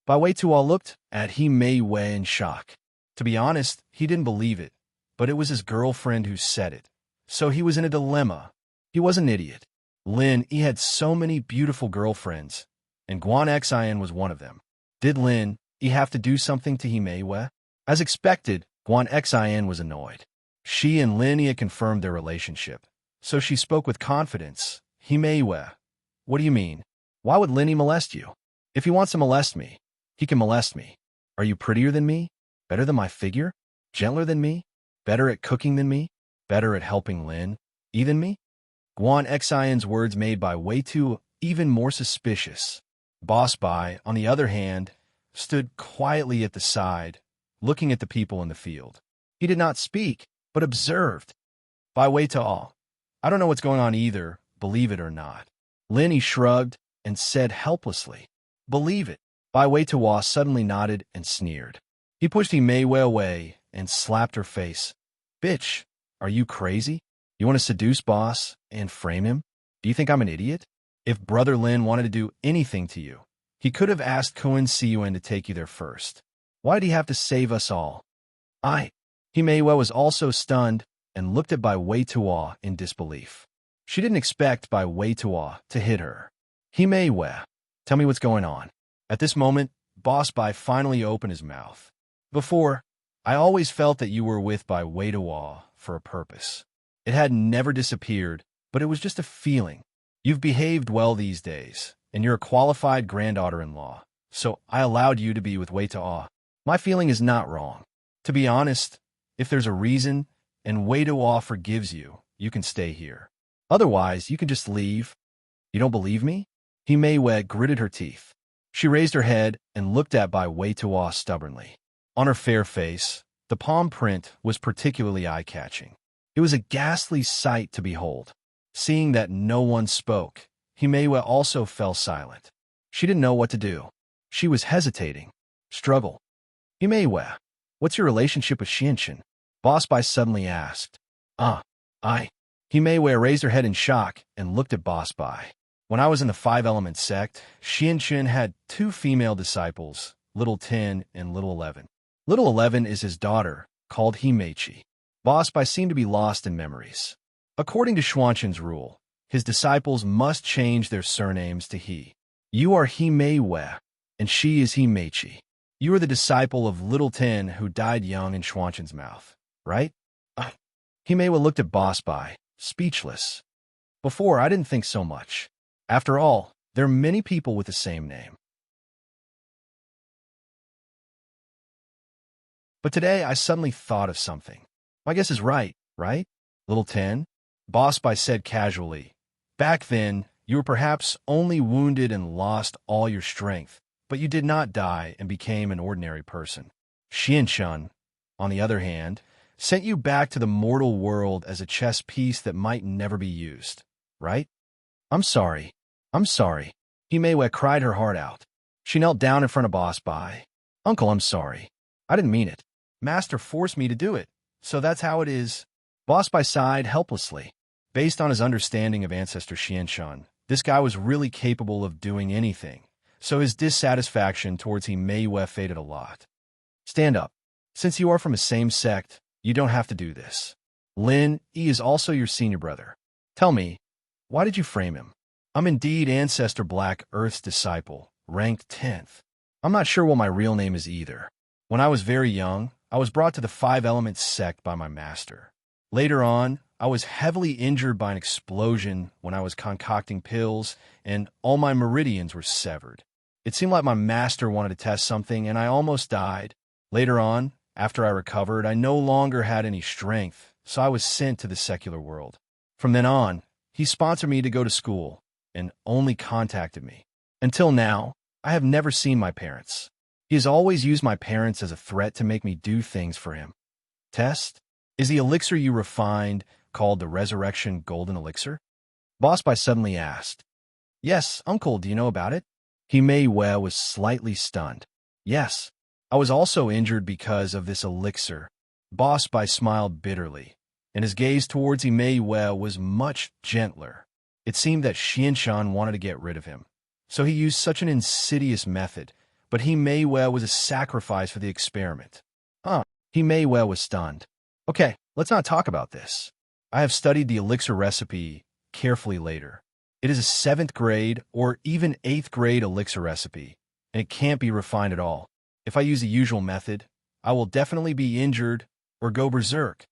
S1: Baiweituo looked at Himeiwe in shock. To be honest, he didn't believe it, but it was his girlfriend who said it. So he was in a dilemma. He was an idiot. Lin Yi had so many beautiful girlfriends, and Guan Xian was one of them. Did Lin Yi have to do something to Himeiwe? As expected, Guan Xian was annoyed. She and Lin Yi had confirmed their relationship, so she spoke with confidence. Himeiwe, what do you mean? Why would Lin Yi molest you? If he wants to molest me, he can molest me. Are you prettier than me? Better than my figure? Gentler than me? Better at cooking than me? Better at helping Lin Yi than me? Guan Xian's words made Baiweituo even more suspicious. Boss Bai, on the other hand, stood quietly at the side, looking at the people in the field. He did not speak, but observed. Baiweituo, I don't know what's going on either, believe it or not. Lin Yi shrugged and said helplessly, believe it. Baiweituo suddenly nodded and sneered. He pushed Himeiwe away and slapped her face. Bitch, are you crazy? You want to seduce boss and frame him? Do you think I'm an idiot? If Brother Lin wanted to do anything to you, he could have asked Kun Siyuan to take you there first. Why did he have to save us all? Himeiwe was also stunned and looked at Baiweituo in disbelief. She didn't expect Baiweituo to hit her. Himeiwe, tell me what's going on. At this moment, Boss Bai finally opened his mouth. Before, I always felt that you were with Baiweituo for a purpose. It had never disappeared, but it was just a feeling. You've behaved well these days, and you're a qualified granddaughter-in-law, so I allowed you to be with Weituo. My feeling is not wrong. To be honest, if there's a reason, and Weituo forgives you, you can stay here. Otherwise, you can just leave. You don't believe me? Himeiwe gritted her teeth. She raised her head and looked at Baiweituo stubbornly. On her fair face, the palm print was particularly eye-catching. It was a ghastly sight to behold. Seeing that no one spoke, Himeiwe also fell silent. She didn't know what to do. She was hesitating. Struggle. Himeiwe, what's your relationship with Xianchen? Boss Bai suddenly asked. Himeiwe raised her head in shock and looked at Boss Bai. When I was in the Five Elements sect, Xianchen had two female disciples, Little 10 and Little 11. Little 11 is his daughter, called Himeichi. Boss Bai seemed to be lost in memories. According to Xuanqin's rule, his disciples must change their surnames to he. You are He Mei Wei, and she is He Mei Qi. You are the disciple of Little Tin who died young in Xuanqin's mouth, right? He Mei Wei looked at Boss Bai, speechless. Before, I didn't think so much. After all, there are many people with the same name. But today, I suddenly thought of something. My guess is right? Little Tin? Boss Bai said casually. Back then, you were perhaps only wounded and lost all your strength, but you did not die and became an ordinary person. Xianshun, on the other hand, sent you back to the mortal world as a chess piece that might never be used, right? I'm sorry. He Mei Wei cried her heart out. She knelt down in front of Boss Bai. Uncle, I'm sorry. I didn't mean it. Master forced me to do it, so that's how it is. Boss Bai sighed helplessly. Based on his understanding of Ancestor Xianshun, this guy was really capable of doing anything, so his dissatisfaction towards He Mei Wei faded a lot. Stand up. Since you are from the same sect, you don't have to do this. Lin Yi is also your senior brother. Tell me, why did you frame him? I'm indeed Ancestor Black Earth's disciple, ranked 10th. I'm not sure what my real name is either. When I was very young, I was brought to the Five Elements sect by my master. Later on, I was heavily injured by an explosion when I was concocting pills, and all my meridians were severed. It seemed like my master wanted to test something, and I almost died. Later on, after I recovered, I no longer had any strength, so I was sent to the secular world. From then on, he sponsored me to go to school, and only contacted me. Until now, I have never seen my parents. He has always used my parents as a threat to make me do things for him. Test? Is the elixir you refined called the Resurrection Golden Elixir? Boss Bai suddenly asked. Yes, uncle, do you know about it? He Mei Wei was slightly stunned. Yes, I was also injured because of this elixir. Boss Bai smiled bitterly, and his gaze towards He Mei Wei was much gentler. It seemed that Xianshun wanted to get rid of him, so he used such an insidious method, but He Mei Wei was a sacrifice for the experiment. He Mei Wei was stunned. Okay, let's not talk about this. I have studied the elixir recipe carefully later. It is a 7th grade or even 8th grade elixir recipe, and it can't be refined at all. If I use the usual method, I will definitely be injured or go berserk.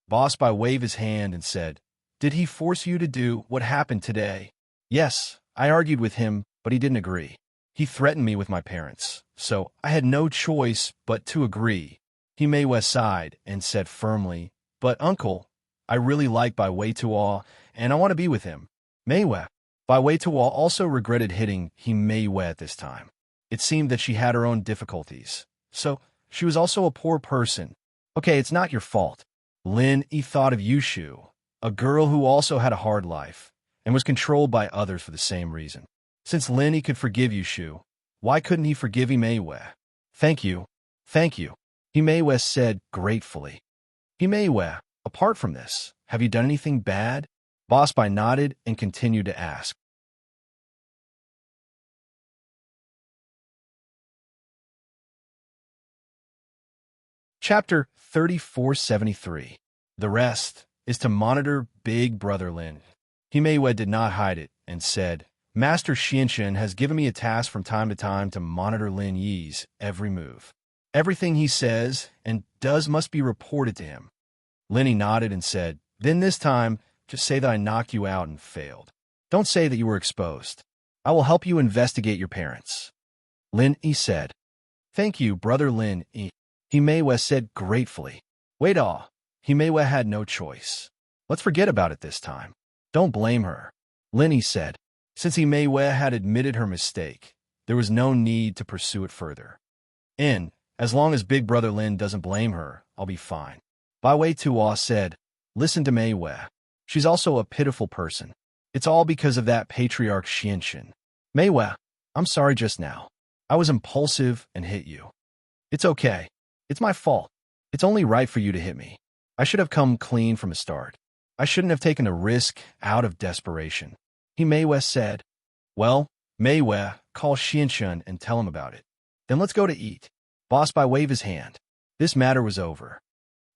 S1: Boss Bai waved his hand and said, Did he force you to do what happened today? Yes, I argued with him, but he didn't agree. He threatened me with my parents, so I had no choice but to agree. He Mei Wei sighed and said firmly, But uncle, I really like Bai Wei Tuo, and I want to be with him. Mei Wei. Bai Wei Tuo also regretted hitting He Mei Wei at this time. It seemed that she had her own difficulties, so she was also a poor person. Okay, it's not your fault. Lin Yi thought of Yushu, a girl who also had a hard life, and was controlled by others for the same reason. Since Lin Yi could forgive Yushu, why couldn't he forgive He Mei Wei? Thank you. He Mei Wei said gratefully. He Mei Wei, apart from this, have you done anything bad? Boss Bai nodded and continued to ask. Chapter 3473. The rest is to monitor Big Brother Lin. He Mei Wei did not hide it and said, Master Xianshun has given me a task from time to time to monitor Lin Yi's every move. Everything he says and does must be reported to him. Lin Yi nodded and said, Then this time, just say that I knocked you out and failed. Don't say that you were exposed. I will help you investigate your parents. Lin Yi said. Thank you, Brother Lin Yi. He Mei Wei said gratefully. Wait all. He Mei Wei had no choice. Let's forget about it this time. Don't blame her. Lin Yi said. Since He Mei Wei had admitted her mistake, there was no need to pursue it further. As long as Big Brother Lin doesn't blame her, I'll be fine. Bai Wei Tuo said, Listen to Mei Wei. She's also a pitiful person. It's all because of that patriarch Xianshun. Mei Wei, I'm sorry just now. I was impulsive and hit you. It's okay. It's my fault. It's only right for you to hit me. I should have come clean from the start. I shouldn't have taken a risk out of desperation. He Mei Wei said. Well, Mei Wei, call Xianshun and tell him about it. Then let's go to eat. Boss Bai waved his hand. This matter was over.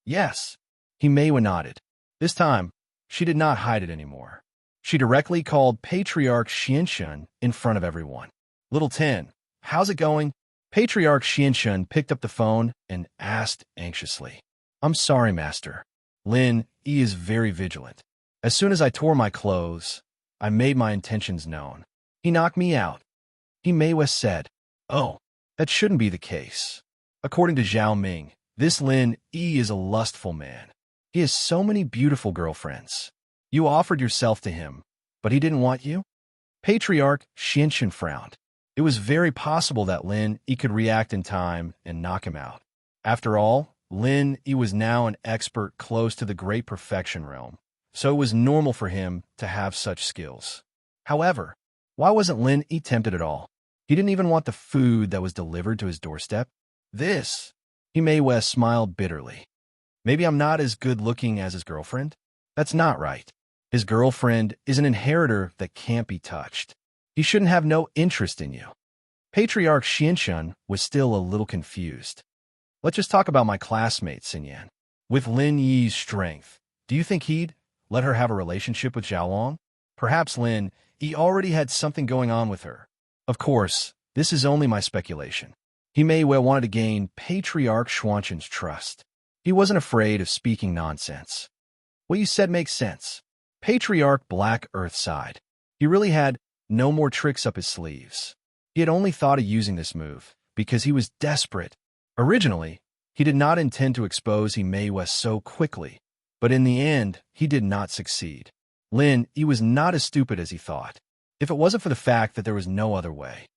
S1: Yes. Himewa nodded. This time, she did not hide it anymore. She directly called Patriarch Xianshun in front of everyone. Little Tin, how's it going? Patriarch Xianshun picked up the phone and asked anxiously. I'm sorry, Master. Lin Yi is very vigilant. As soon as I tore my clothes, I made my intentions known. He knocked me out. Himewa said, Oh, that shouldn't be the case. According to Zhao Ming, this Lin Yi is a lustful man. He has so many beautiful girlfriends. You offered yourself to him, but he didn't want you? Patriarch Xianshun frowned. It was very possible that Lin Yi could react in time and knock him out. After all, Lin Yi was now an expert close to the great perfection realm, so it was normal for him to have such skills. However, why wasn't Lin Yi tempted at all? He didn't even want the food that was delivered to his doorstep. This, Himewa smiled bitterly. Maybe I'm not as good-looking as his girlfriend? That's not right. His girlfriend is an inheritor that can't be touched. He shouldn't have no interest in you. Patriarch Xianshun was still a little confused. Let's just talk about my classmate, Xinyan. With Lin Yi's strength, do you think he'd let her have a relationship with Xiaolong? Perhaps Lin Yi already had something going on with her. Of course, this is only my speculation. He may well wanted to gain Patriarch Xuanshun's trust. He wasn't afraid of speaking nonsense. What you said makes sense. Patriarch Black Earth sighed. He really had no more tricks up his sleeves. He had only thought of using this move because he was desperate. Originally, he did not intend to expose Himewa so quickly, but in the end, he did not succeed. Lin Yi was not as stupid as he thought, if it wasn't for the fact that there was no other way.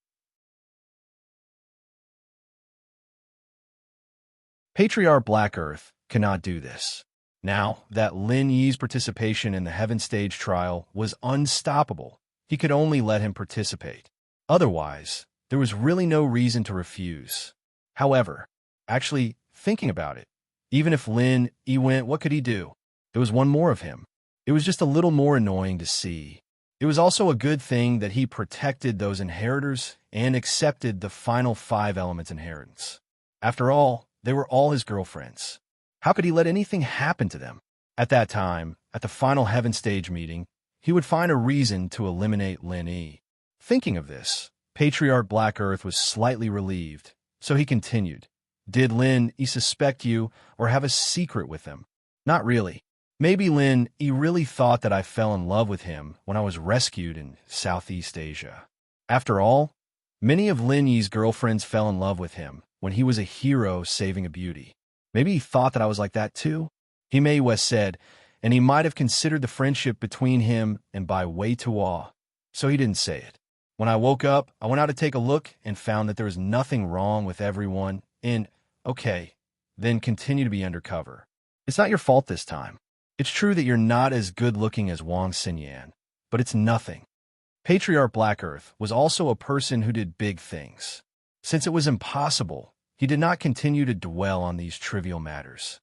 S1: Patriarch Black Earth cannot do this. Now that Lin Yi's participation in the Heaven Stage trial was unstoppable, he could only let him participate. Otherwise, there was really no reason to refuse. However, actually thinking about it, even if Lin Yi went, what could he do? There was one more of him. It was just a little more annoying to see. It was also a good thing that he protected those inheritors and accepted the final 5 elements inheritance. After all, they were all his girlfriends. How could he let anything happen to them? At that time, at the final Heaven Stage meeting, he would find a reason to eliminate Lin Yi. Thinking of this, Patriarch Black Earth was slightly relieved, so he continued. Did Lin Yi suspect you or have a secret with him? Not really. Maybe Lin Yi really thought that I fell in love with him when I was rescued in Southeast Asia. After all, many of Lin Yi's girlfriends fell in love with him when he was a hero saving a beauty. Maybe he thought that I was like that too? Himewa said, and he might have considered the friendship between him and Bai Wei Tuo, so he didn't say it. When I woke up, I went out to take a look and found that there was nothing wrong with everyone okay, then continue to be undercover. It's not your fault this time. It's true that you're not as good-looking as Wang Xinyan, but it's nothing. Patriarch Black Earth was also a person who did big things. Since it was impossible, he did not continue to dwell on these trivial matters.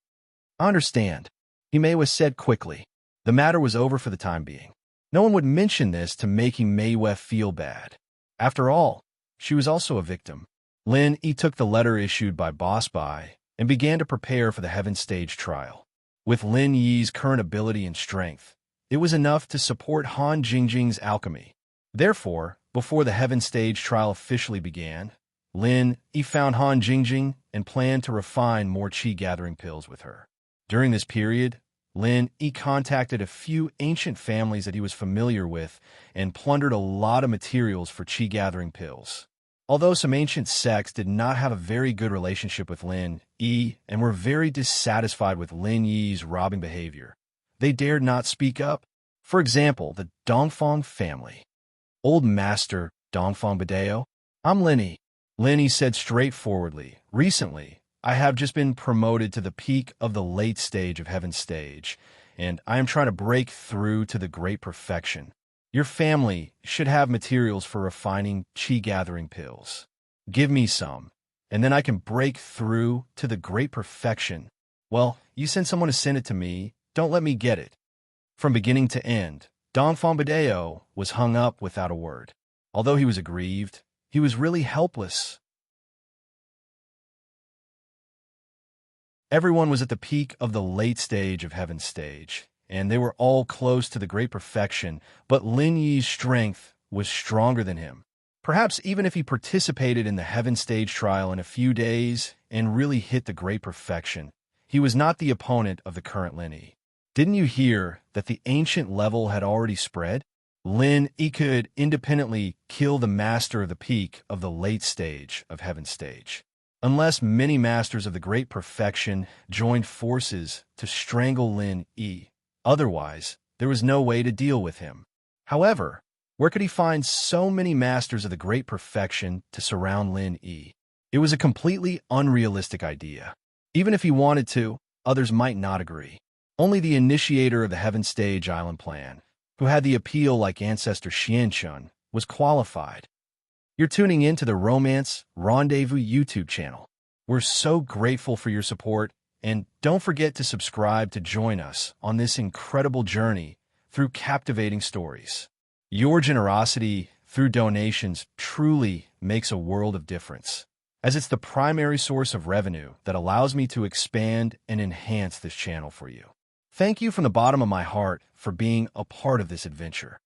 S1: I understand, Himewa said quickly. The matter was over for the time being. No one would mention this to make Himewa feel bad. After all, she was also a victim. Lin Yi took the letter issued by Boss Bai and began to prepare for the Heaven Stage trial. With Lin Yi's current ability and strength, it was enough to support Han Jingjing's alchemy. Therefore, before the Heaven Stage trial officially began, Lin Yi found Han Jingjing and planned to refine more qi-gathering pills with her. During this period, Lin Yi contacted a few ancient families that he was familiar with and plundered a lot of materials for qi-gathering pills. Although some ancient sects did not have a very good relationship with Lin Yi and were very dissatisfied with Lin Yi's robbing behavior, they dared not speak up. For example, the Dongfang family. Old Master Dongfang Badeo, I'm Lin Yi. Lin Yi said straightforwardly, recently, I have just been promoted to the peak of the late stage of Heaven Stage, and I am trying to break through to the great perfection. Your family should have materials for refining qi-gathering pills. Give me some, and then I can break through to the great perfection. Well, you send someone to send it to me, don't let me get it. From beginning to end, Dongfang Badeo was hung up without a word. Although he was aggrieved, he was really helpless. Everyone was at the peak of the late stage of Heaven's stage, and they were all close to the great perfection, but Lin Yi's strength was stronger than him. Perhaps even if he participated in the Heaven stage trial in a few days and really hit the great perfection, he was not the opponent of the current Lin Yi. Didn't you hear that the ancient level had already spread? Lin Yi could independently kill the master of the peak of the late stage of Heaven stage, unless many masters of the great perfection joined forces to strangle Lin Yi. Otherwise, there was no way to deal with him. However, where could he find so many masters of the great perfection to surround Lin Yi? It was a completely unrealistic idea. Even if he wanted to, others might not agree. Only the initiator of the Heaven Stage Island plan, who had the appeal like ancestor Xianshun, was qualified. You're tuning in to the Romance Rendezvous YouTube channel. We're so grateful for your support, and don't forget to subscribe to join us on this incredible journey through captivating stories. Your generosity through donations truly makes a world of difference, as it's the primary source of revenue that allows me to expand and enhance this channel for you. Thank you from the bottom of my heart for being a part of this adventure.